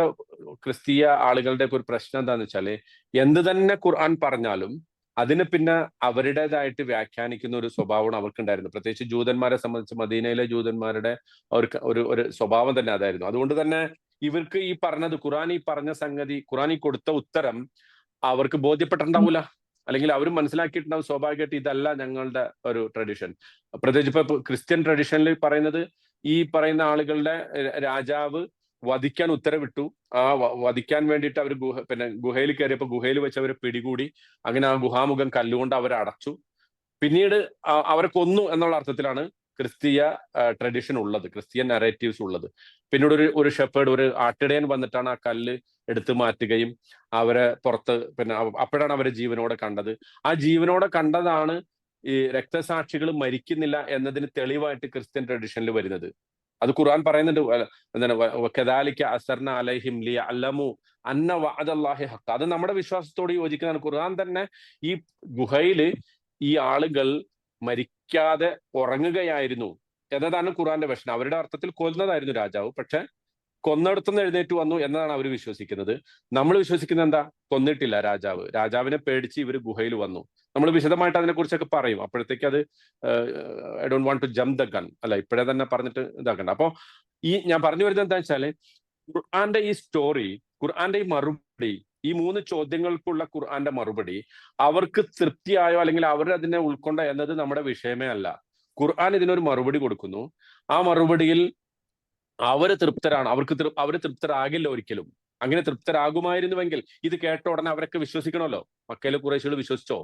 ക്രിസ്തീയ ആളുകളുടെ ഒരു പ്രശ്നം എന്താന്ന് വെച്ചാല്, എന്ത് തന്നെ ഖുർആൻ പറഞ്ഞാലും അതിന് പിന്നെ അവരുടേതായിട്ട് വ്യാഖ്യാനിക്കുന്ന ഒരു സ്വഭാവമാണ് അവർക്കുണ്ടായിരുന്നു. പ്രത്യേകിച്ച് ജൂതന്മാരെ സംബന്ധിച്ച് മദീനയിലെ ജൂതന്മാരുടെ ഒരു സ്വഭാവം തന്നെ അതായിരുന്നു. അതുകൊണ്ട് തന്നെ ഇവർക്ക് ഈ പറഞ്ഞത് ഖുർആൻ ഈ പറഞ്ഞ സംഗതി, ഖുർആൻ ഈ കൊടുത്ത ഉത്തരം അവർക്ക് ബോധ്യപ്പെട്ടിട്ടുണ്ടാവില്ല, അല്ലെങ്കിൽ അവരും മനസ്സിലാക്കിയിട്ടുണ്ടാവും സ്വാഭാവികമായിട്ട് ഇതല്ല ഞങ്ങളുടെ ഒരു ട്രഡീഷൻ. പ്രത്യേകിച്ച് ഇപ്പൊ ക്രിസ്ത്യൻ ട്രഡീഷനിൽ പറയുന്നത്, ഈ പറയുന്ന ആളുകളുടെ രാജാവ് വധിക്കാൻ ഉത്തരവിട്ടു. ആ വധിക്കാൻ വേണ്ടിയിട്ട് അവർ ഗുഹയിൽ കയറിയപ്പോൾ ഗുഹയിൽ വെച്ച് അവരെ പിടികൂടി. അങ്ങനെ ആ ഗുഹാമുഖം കല്ലുകൊണ്ട് അവരെ അടച്ചു. പിന്നീട് അവരെ കൊന്നു എന്നുള്ള അർത്ഥത്തിലാണ് ക്രിസ്തീയ ട്രഡീഷൻ ഉള്ളത്, ക്രിസ്ത്യൻ നറേറ്റീവ്സ് ഉള്ളത്. പിന്നീട് ഒരു ഷെപ്പേർഡ്, ഒരു ആട്ടിടയൻ വന്നിട്ടാണ് ആ കല്ല് എടുത്തു മാറ്റുകയും അവരെ പുറത്ത് അപ്പോഴാണ് അവരെ ജീവനോടെ കണ്ടത്. ആ ജീവനോടെ കണ്ടതാണ് ഈ രക്തസാക്ഷികൾ മരിക്കുന്നില്ല എന്നതിന് തെളിവായിട്ട് ക്രിസ്ത്യൻ ട്രഡീഷനിൽ വരുന്നത്. അത് ഖുർആൻ പറയുന്നുണ്ട്, എന്താണ് കദാലിക അസർന അലൈഹിം ലിയഅലമു അന്ന വഅദല്ലാഹി ഹഖ്. അത് നമ്മുടെ വിശ്വാസത്തോട് യോജിക്കുന്നതാണ്. ഖുർആൻ തന്നെ ഈ ഗുഹയില് ഈ ആളുകൾ മരിക്കാതെ ഉറങ്ങുകയായിരുന്നു എന്നതാണ് ഖുർആന്റെ വെർഷൻ. അവരുടെ അർത്ഥത്തിൽ കൊന്നതായിരുന്നു രാജാവ്, പക്ഷെ കൊന്നിടത്തുനിന്ന് എഴുന്നേറ്റ് വന്നു എന്നതാണ് അവർ വിശ്വസിക്കുന്നത്. നമ്മൾ വിശ്വസിക്കുന്നത് എന്താ? കൊന്നിട്ടില്ല രാജാവ്. രാജാവിനെ പേടിച്ച് ഇവർ ഗുഹയിൽ വന്നു. നമ്മൾ വിശദമായിട്ട് അതിനെ കുറിച്ചൊക്കെ പറയും. അപ്പോഴത്തേക്ക് അത് I don't want to jump the gun, അല്ല ഇപ്പോഴേ തന്നെ പറഞ്ഞിട്ട് ഇതാക്കണ്ട. അപ്പൊ ഈ ഞാൻ പറഞ്ഞു വരുന്നത് എന്താ വെച്ചാല്, ഖുർആന്റെ ഈ സ്റ്റോറി, ഖുർആന്റെ ഈ മറുപടി, ഈ 3 ചോദ്യങ്ങൾക്കുള്ള ഖുർആന്റെ മറുപടി അവർക്ക് തൃപ്തിയായോ അല്ലെങ്കിൽ അവർ അതിനെ ഉൾക്കൊണ്ട എന്നത് നമ്മുടെ വിഷയമേ അല്ല. ഖുർആൻ ഇതിനൊരു മറുപടി കൊടുക്കുന്നു. ആ മറുപടിയിൽ അവര് തൃപ്തരാണ്. അവര് തൃപ്തരാകില്ല ഒരിക്കലും. അങ്ങനെ തൃപ്തരാകുമായിരുന്നുവെങ്കിൽ ഇത് കേട്ട ഉടനെ അവരൊക്കെ വിശ്വസിക്കണമല്ലോ. മക്കയിലെ ഖുറൈശികൾ വിശ്വസിച്ചോ?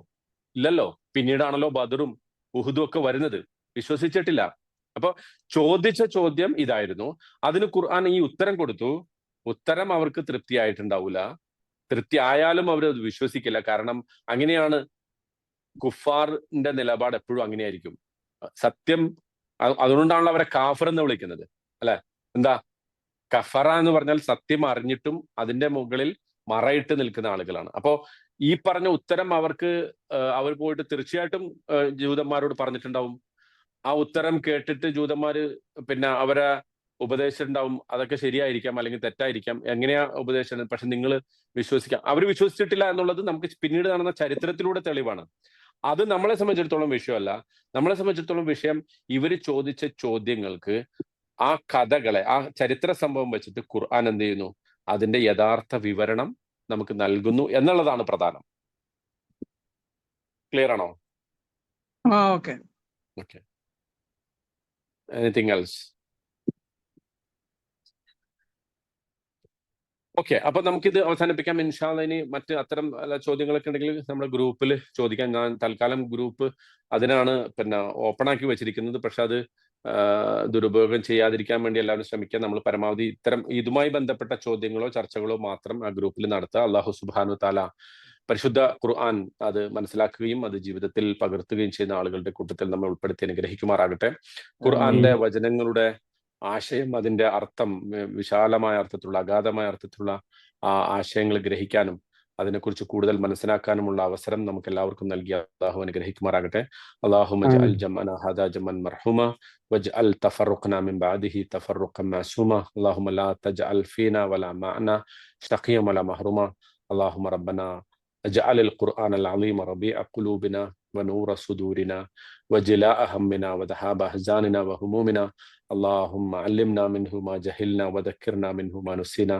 ഇല്ലല്ലോ. പിന്നീടാണല്ലോ ബദറും ഉഹുദും ഒക്കെ വരുന്നത്. വിശ്വസിച്ചിട്ടില്ല. അപ്പൊ ചോദിച്ച ചോദ്യം ഇതായിരുന്നു. അതിന് ഖുർആൻ ഈ ഉത്തരം കൊടുത്തു. ഉത്തരം അവർക്ക് തൃപ്തിയായിട്ടുണ്ടാവില്ല. തൃപ്തി ആയാലും അവരത് വിശ്വസിക്കില്ല. കാരണം അങ്ങനെയാണ് കുഫാറിന്റെ നിലപാട്, എപ്പോഴും അങ്ങനെയായിരിക്കും. സത്യം, അതുകൊണ്ടാണല്ലോ അവരെ കാഫർ എന്ന് വിളിക്കുന്നത്, അല്ലെ? എന്താ കഫറ എന്ന് പറഞ്ഞാൽ സത്യം അറിഞ്ഞിട്ടും അതിന്റെ മുകളിൽ മറയിട്ട് നിൽക്കുന്ന ആളുകളാണ്. അപ്പോ ഈ പറഞ്ഞ ഉത്തരം അവർക്ക് അവർ പോയിട്ട് തീർച്ചയായിട്ടും ജൂതന്മാരോട് പറഞ്ഞിട്ടുണ്ടാവും. ആ ഉത്തരം കേട്ടിട്ട് ജൂതന്മാര് പിന്നെ അവരെ ഉപദേശിച്ചിട്ടുണ്ടാവും. അതൊക്കെ ശരിയായിരിക്കാം അല്ലെങ്കിൽ തെറ്റായിരിക്കാം, എങ്ങനെയാ ഉപദേശിച്ചത്, പക്ഷെ നിങ്ങൾ വിശ്വസിക്കാം. അവർ വിശ്വസിച്ചിട്ടില്ല എന്നുള്ളത് നമുക്ക് പിന്നീട് നടന്ന ചരിത്രത്തിലൂടെ തെളിവാണ്. അത് നമ്മളെ സംബന്ധിച്ചിടത്തോളം വിഷയമല്ല. നമ്മളെ സംബന്ധിച്ചിടത്തോളം വിഷയം ഇവർ ചോദിച്ച ചോദ്യങ്ങൾക്ക് ആ കഥകളെ, ആ ചരിത്ര സംഭവം വെച്ചിട്ട് ഖുർആൻ എന്ത് ചെയ്യുന്നു? അതിന്റെ യഥാർത്ഥ വിവരണം നമുക്ക് നൽകുന്നു എന്നുള്ളതാണ് പ്രധാനം. ക്ലിയർ ആണോ? ഓക്കെ. Anything else? ഓക്കെ, അപ്പൊ നമുക്കിത് അവസാനിപ്പിക്കാം ഇൻഷാ അല്ലാഹ്. ഇനി മറ്റ് അത്തരം ചോദ്യങ്ങളൊക്കെ ഉണ്ടെങ്കിൽ നമ്മുടെ ഗ്രൂപ്പിൽ ചോദിക്കാൻ ഞാൻ തൽക്കാലം ഗ്രൂപ്പ് അതിനാണ് പിന്നെ ഓപ്പൺ ആക്കി വെച്ചിരിക്കുന്നത്. പക്ഷെ അത് ദുരുപയോഗം ചെയ്യാതിരിക്കാൻ വേണ്ടി എല്ലാവരും ശ്രമിക്കുക. നമ്മൾ പരമാവധി ഇത്തരം ഇതുമായി ബന്ധപ്പെട്ട ചോദ്യങ്ങളോ ചർച്ചകളോ മാത്രം ആ ഗ്രൂപ്പിൽ നടത്തുക. അല്ലാഹു സുബ്ഹാനഹു തആല പരിശുദ്ധ ഖുർആൻ അത് മനസ്സിലാക്കുകയും അത് ജീവിതത്തിൽ പകർത്തുകയും ചെയ്യുന്ന ആളുകളുടെ കൂട്ടത്തിൽ നമ്മൾ ഉൾപ്പെടുത്തി അനുഗ്രഹിക്കുമാറാകട്ടെ. ഖുർആന്റെ വചനങ്ങളുടെ ആശയം, അതിന്റെ അർത്ഥം, വിശാലമായ അർത്ഥത്തിലുള്ള, അഗാധമായ അർത്ഥത്തിലുള്ള ആ ആശയങ്ങൾ ഗ്രഹിക്കാനും അതിനെക്കുറിച്ച് കൂടുതൽ മനസ്സിലാക്കാനുമുള്ള അവസരം നമുക്ക് എല്ലാവർക്കും നൽകിയ അല്ലാഹു അനുഗ്രഹിക്കുമാറാകട്ടെ. അല്ലാഹുമ്മ ജഅൽ ജംഅനാ ഹാദാ ജംഅൻ മർഹൂമ വജ്അൽ തഫറഖനാ മിൻ ബഅദിഹി തഫറഖൻ മഅസൂമ. അല്ലാഹുമ്മ ലാ തജ്അൽ ഫീനാ വലാ മഅനാ ശഖിയ്യൻ വലാ മഹ്റൂമ. അല്ലാഹുമ്മ റബ്ബനാ അജ്അൽ ഖുർആന അൽ-അളീമ റബീഅ ഖുലൂബിനാ വനൂറ സുദൂരിനാ വജിലാഅ ഹമ്മിനാ വദഹാബ അഹ്സാനിനാ വഹുമൂമിനാ. اللهم علمنا منه ما جهلنا وذكرنا منه ما نسينا.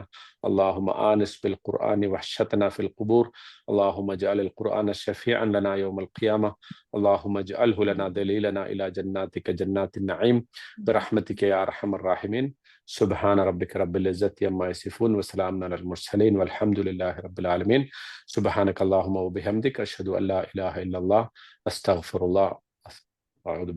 اللهم آنس بالقرآن وحشتنا في القبور. اللهم اجعل القرآن شفيعا لنا يوم القيامة. اللهم اجعله لنا دليلنا إلى جناتك جنات النعيم برحمتك يا أرحم الراحمين. سبحان ربك رب العزة عما يصفون وسلام على المرسلين والحمد لله رب العالمين. سبحانك اللهم وبحمدك أشهد أن لا إله إلا الله أستغفر الله. أعوذ